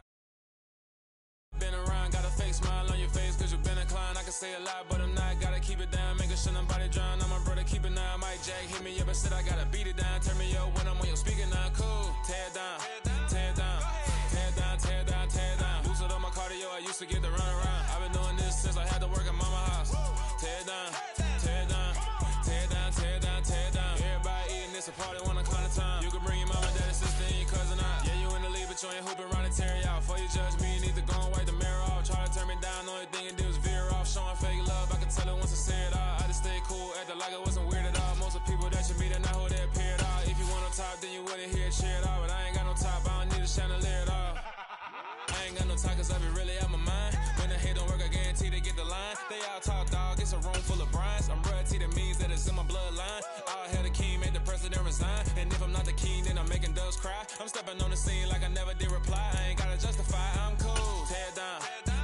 Been around, got a fake smile on your face cause you been inclined. I can say a lot, but I'm not. Gotta keep it down, making sure nobody drown. I'm my brother, keep it now. Mike Jack hit me up and said I gotta beat it down. Turn me up when I'm on your speaker now. Cool, tear down, tear down, tear down, tear down, tear down. Boosted up my cardio, I used to get the run around. I've been doing this since I had to work at mama house. Tear down, tear down, tear down, tear down, tear down. Everybody eating, it's a party, wanna come to time. You can bring your mama, daddy, sister, and your cousin out. Yeah, you in the lead, but you ain't hooping around and tear out. Before you judge me, you need to go and wipe the mirror off. Try to turn me down, only thing it did was veer off. Showing fake love, I can tell it once I say it all. I just stay cool, acting like it wasn't weird at all. Most of the people that you meet are not who they appear at all. If you want on top, then you wouldn't hear it cheer at all. But I ain't got no top, I don't need a chandelier at all. I ain't got no talk cause I be really out my mind. When the hate don't work, I guarantee they get the line. They all talk dog, it's a room full of brines. I'm royalty, that means that it's in my bloodline. All hail the king, made the president resign. And if I'm not the king, then I'm making doves cry. I'm stepping on the scene like I never did reply. I ain't gotta justify, I'm cool. Tear down,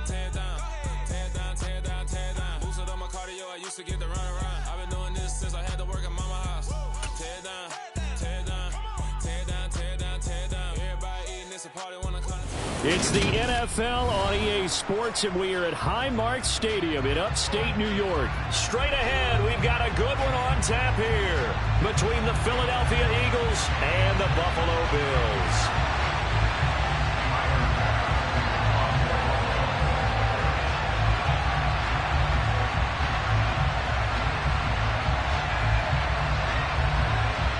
tear down, tear down, tear down, tear down. Boosted up my cardio, I used to get the run around. I've been doing this since I had to work at mama house. Tear down, tear down, tear down, tear down, tear down. Everybody eating, it's a party, wanna come. It's the NFL on EA Sports, and we are at Highmark Stadium in upstate New York. Straight ahead, we've got a good one on tap here between the Philadelphia Eagles and the Buffalo Bills.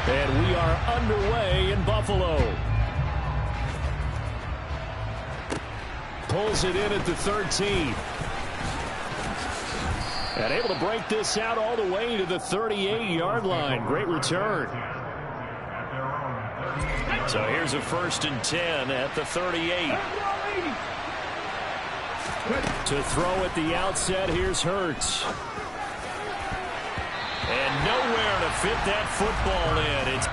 And we are underway in Buffalo. Pulls it in at the 13. And able to break this out all the way to the 38-yard line. Great return. So here's a 1st and 10 at the 38. To throw at the outset, here's Hurts. And nowhere to fit that football in. It's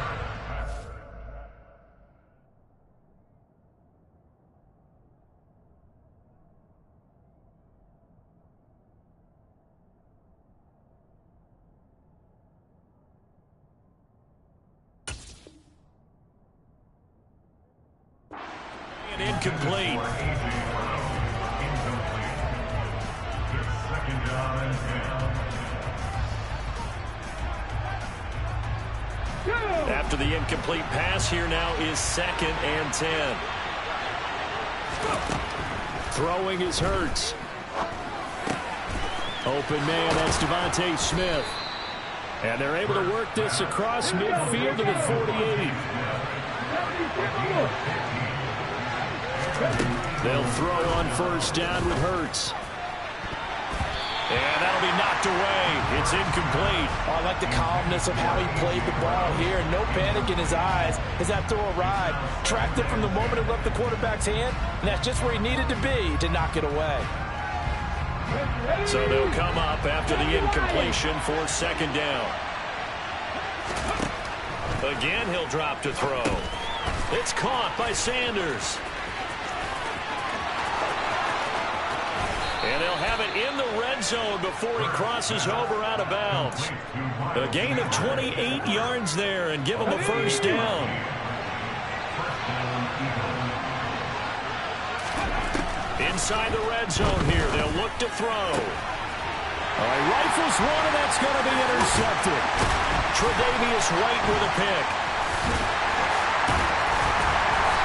incomplete. After the incomplete pass, here now is 2nd and 10. Throwing is Hurts. Open man, that's Devontae Smith. And they're able to work this across midfield to the 48. They'll throw on 1st down with Hurts. And that'll be knocked away. It's incomplete. Oh, I like the calmness of how he played the ball here. No panic in his eyes as that throw arrived. Tracked it from the moment it left the quarterback's hand, and that's just where he needed to be to knock it away. So they'll come up after the incompletion for 2nd down. Again, he'll drop to throw. It's caught by Sanders. And they'll have it in the red zone before he crosses over out of bounds. A gain of 28 yards there and give him a 1st down. Inside the red zone here, they'll look to throw. All right, rifles one, and that's going to be intercepted. Tre'Davious White with a pick.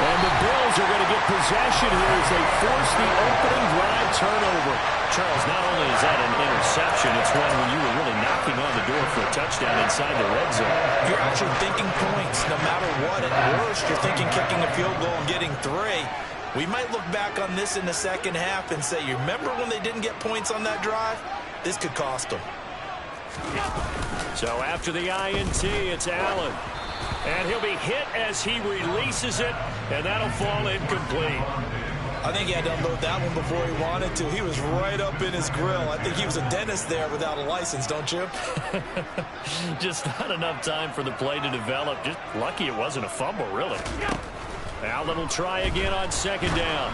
And the Bills are going to get possession here as they force the opening drive turnover. Charles, not only is that an interception, it's one when you were really knocking on the door for a touchdown inside the red zone. You're actually thinking points no matter what. At worst, you're thinking kicking a field goal and getting 3. We might look back on this in the second half and say, you remember when they didn't get points on that drive? This could cost them. So after the INT, it's Allen. And he'll be hit as he releases it, and that'll fall incomplete. I think he had to unload that one before he wanted to. He was right up in his grill. I think he was a dentist there without a license, don't you? Just not enough time for the play to develop. Just lucky it wasn't a fumble, really. Allen will try again on second down.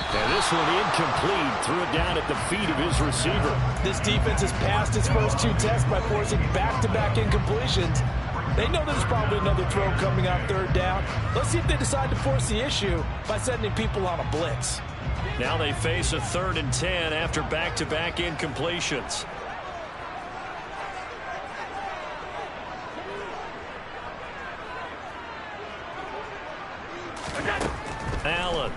And this one incomplete. Threw it down at the feet of his receiver. This defense has passed its first 2 tests by forcing back-to-back incompletions. They know there's probably another throw coming on third down. Let's see if they decide to force the issue by sending people on a blitz. Now they face a 3rd and 10 after back-to-back incompletions. Allen.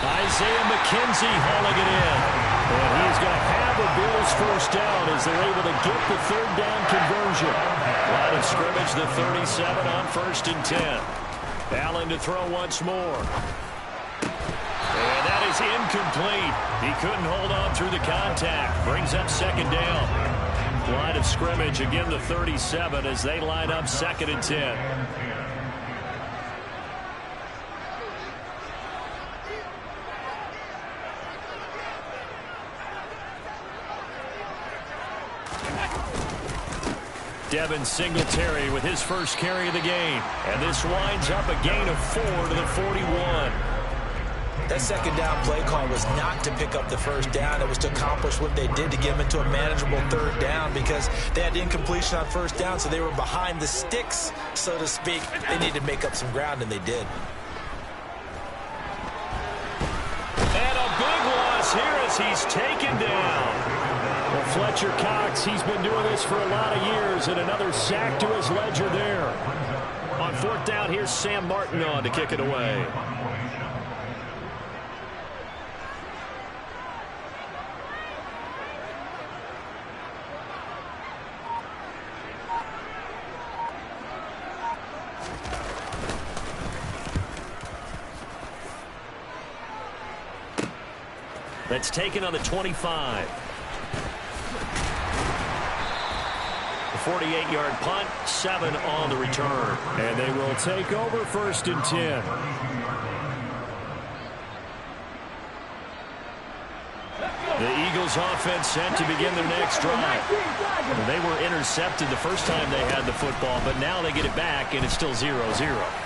Isaiah McKenzie hauling it in. And he's going to have a Bills first down as they're able to get the 3rd down conversion. Line of scrimmage, the 37 on 1st and 10. Allen to throw once more. And that is incomplete. He couldn't hold on through the contact. Brings up 2nd down. Line of scrimmage, again the 37 as they line up 2nd and 10. Devin Singletary with his first carry of the game. And this winds up a gain of 4 to the 41. That 2nd down play call was not to pick up the 1st down. It was to accomplish what they did to get them into a manageable 3rd down because they had incompletion on 1st down, so they were behind the sticks, so to speak. They needed to make up some ground, and they did. And a big loss here as he's taken down. Well, Fletcher Cox, he's been doing this for a lot of years, and another sack to his ledger there. On 4th down, here's Sam Martin on to kick it away. That's taken on the 25. 48-yard punt, 7 on the return. And they will take over 1st and 10. The Eagles offense set to begin their next drive. They were intercepted the first time they had the football, but now they get it back, and it's still 0-0.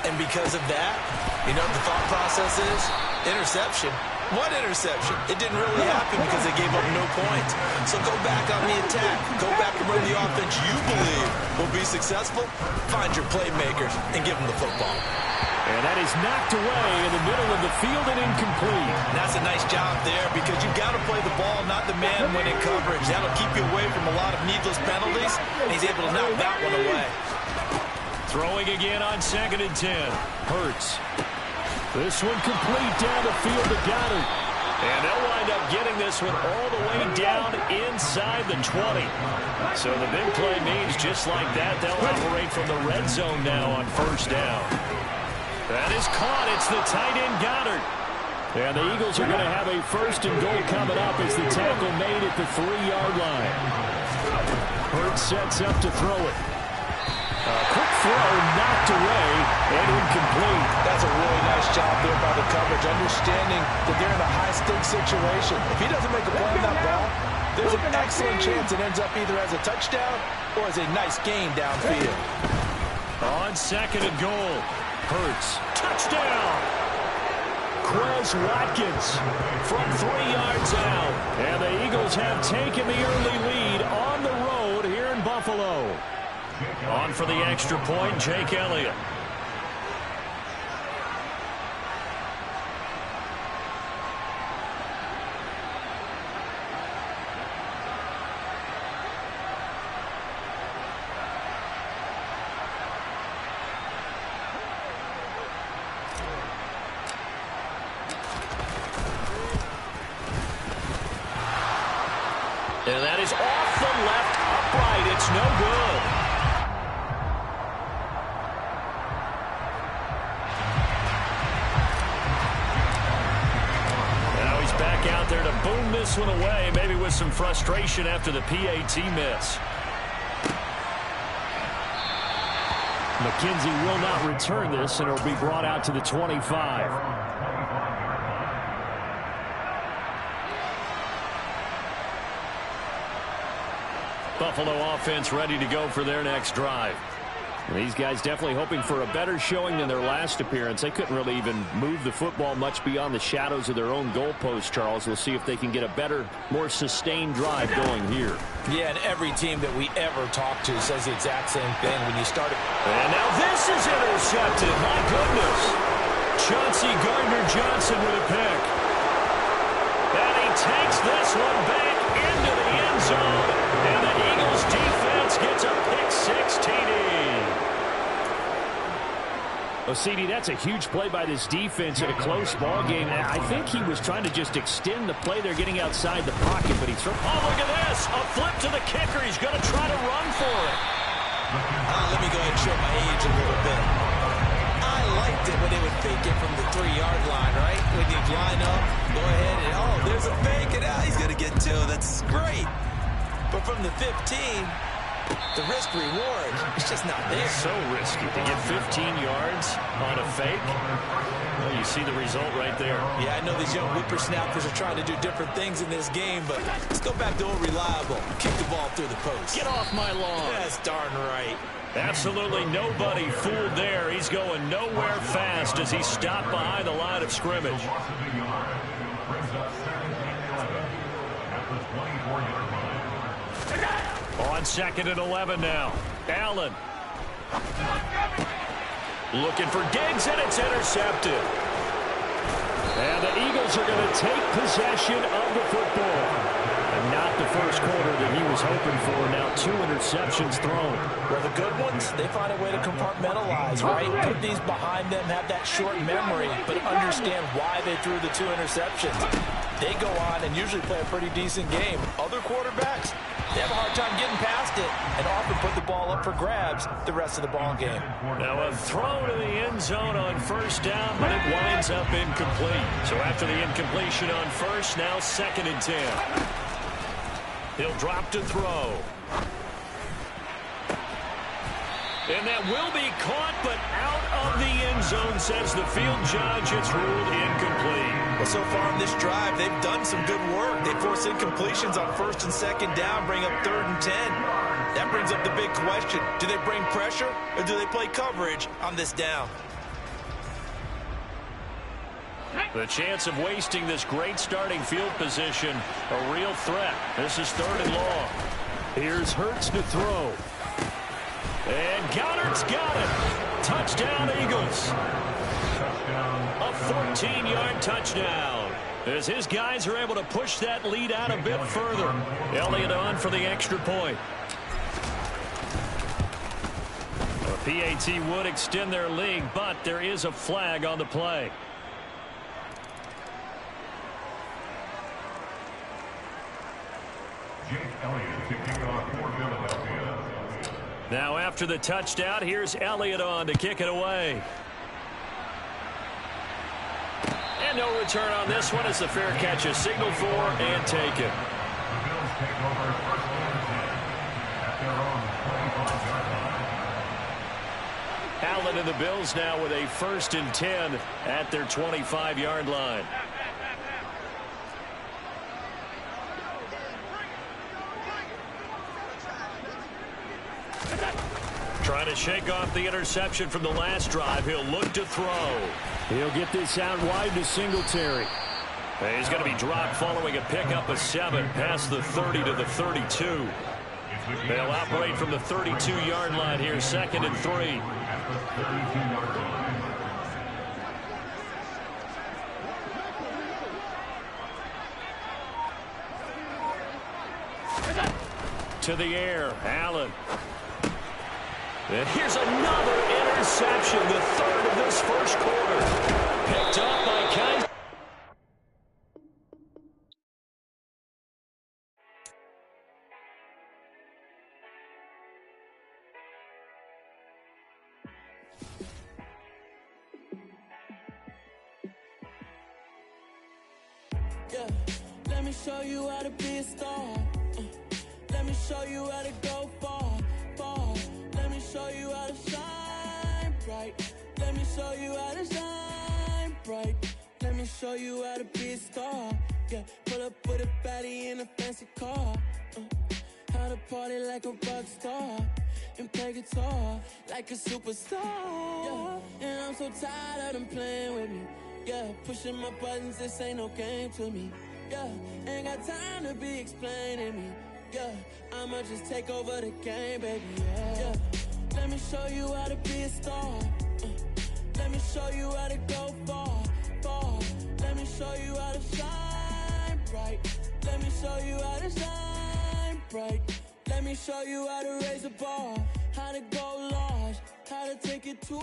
And because of that, you know what the thought process is? Interception. What interception? It didn't really happen because they gave up no points. So go back on the attack. Go back and run the offense you believe will be successful. Find your playmakers and give them the football. And that is knocked away in the middle of the field and incomplete. And that's a nice job there because you've got to play the ball, not the man when in coverage. That'll keep you away from a lot of needless penalties, and he's able to knock that one away. Throwing again on 2nd and 10. Hurts. This one complete down the field to Goddard. And they'll wind up getting this one all the way down inside the 20. So the big play means just like that, they'll operate from the red zone now on 1st down. That is caught. It's the tight end Goddard. And the Eagles are going to have a 1st and goal coming up as the tackle made at the 3-yard line. Hurts sets up to throw it. Quick throw, knocked away, and incomplete. That's a really nice job there by the coverage, understanding that they're in a high-stakes situation. If he doesn't make a play on that ball, there's an excellent chance it ends up either as a touchdown or as a nice gain downfield. On 2nd and goal, Hurts, touchdown! Quez Watkins from 3 yards out. And the Eagles have taken the early lead on the road here in Buffalo. On for the extra point, Jake Elliott. And that is off the left upright. It's no good. boom this one away, maybe with some frustration after the PAT miss. McKenzie will not return this, and it will be brought out to the 25. Buffalo offense ready to go for their next drive. And these guys definitely hoping for a better showing than their last appearance. They couldn't really even move the football much beyond the shadows of their own goalpost, Charles. We'll see if they can get a better, more sustained drive going here. Yeah, and every team that we ever talk to says the exact same thing when you start it. And now this is intercepted. My goodness. Chauncey Gardner-Johnson with a pick. And he takes this one back into the end zone. And the Eagles defense gets a pick-6 TD. Well, CD, that's a huge play by this defense in a close ball game. I think he was trying to just extend the play. They're getting outside the pocket, but he threw. Oh, look at this. A flip to the kicker. He's going to try to run for it. Let me go ahead and show my age a little bit. I liked it when they would fake it from the 3-yard line, right? When you line up, go ahead and, oh, there's a fake, and he's going to get 2. That's great. But from the 15, the risk-reward, it's just not there. So risky to get 15 yards on a fake. Well, you see the result right there. Yeah, I know these young whippersnappers are trying to do different things in this game, but let's go back to old reliable. Kick the ball through the post. Get off my lawn. That's darn right. Absolutely nobody fooled there. He's going nowhere fast as he stopped behind the line of scrimmage. On 2nd and 11 now. Allen. Looking for Diggs, and it's intercepted. And the Eagles are going to take possession of the football. And not the first quarter that he was hoping for. Now 2 interceptions thrown. Well, the good ones, they find a way to compartmentalize, right? Put these behind them, have that short memory, but understand why they threw the 2 interceptions. They go on and usually play a pretty decent game. Other quarterbacks, they have a hard time getting past it and often put the ball up for grabs the rest of the ball game. Now a throw to the end zone on 1st down, but it winds up incomplete. So after the incompletion on 1st, now 2nd and 10. He'll drop to throw. And that will be caught, but out of the end zone, says the field judge. It's ruled incomplete. Well, so far in this drive, they've done some good work. They force incompletions on 1st and 2nd down, bring up 3rd and 10. That brings up the big question. Do they bring pressure, or do they play coverage on this down? The chance of wasting this great starting field position, a real threat. This is 3rd and long. Here's Hurts to throw. And Goddard's got it. Touchdown, Eagles. A 14-yard touchdown. As his guys are able to push that lead out a bit further. Elliott on for the extra point. The PAT would extend their lead, but there is a flag on the play. Now after the touchdown, here's Elliott on to kick it away. And no return on this one as the fair catch is signaled for and taken. Allen and the Bills now with a 1st and 10 at their 25-yard line. Trying to shake off the interception from the last drive. He'll look to throw. He'll get this out wide to Singletary. He's going to be dropped following a pickup of 7 past the 30 to the 32. They'll operate from the 32-yard line here, 2nd and 3. To the air, Allen. And here's another interception, the 3rd of this 1st quarter. Picked up by Kaiser. Yeah, let me show you how to be a star. Let me show you how to go far, far. Let me show you how to shine bright. Let me show you how to shine bright. Let me show you how to be a star. Yeah, pull up with a baddie in a fancy car. How to party like a rock star and play guitar like a superstar. Yeah, and I'm so tired of them playing with me. Yeah, pushing my buttons, this ain't no game to me. Yeah, ain't got time to be explaining me. Yeah, I'ma just take over the game, baby. Yeah, let me show you how to be a star. Let me show you how to go far, far. Let me show you how to shine bright. Let me show you how to shine bright. Let me show you how to raise a bar, how to go large, how to take it too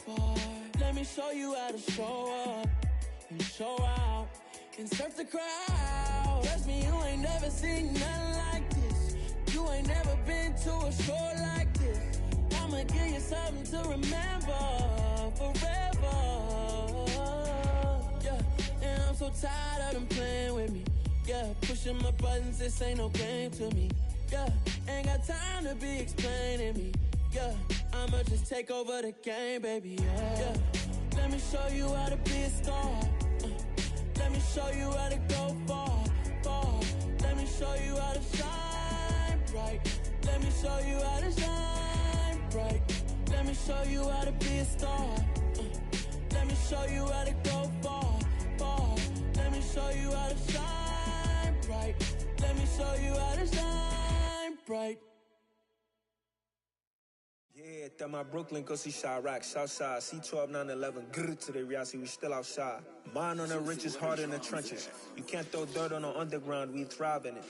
far. Let me show you how to show up and show out and surf the crowd. Trust me, you ain't never seen nothing like this. You ain't never been to a show like this. I'ma give you something to remember forever. Yeah, and I'm so tired of them playing with me. Yeah, pushing my buttons, this ain't no game to me. Yeah, ain't got time to be explaining me. Yeah, I'ma just take over the game, baby. Yeah, let me show you how to be a star. Let me show you how to go far, far. Let me show you how to shine bright. Let me show you how to shine bright. Let me show you how to be a star. Let me show you how to go far, far. Let me show you how to shine bright. Let me show you how to shine bright. Yeah, that my Brooklyn, go see Chirac, Southside, C12, 911, grrr to the reality, we still outside. Mine on the riches, hard in the trenches. You can't throw dirt on the underground, we thrive in it.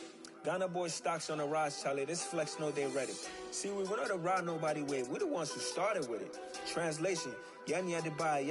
Ghana boys stocks on the rise, Charlie, this flex know they ready. See, we went on to ride nobody with, we the ones who started with it. Translation, yani had to buy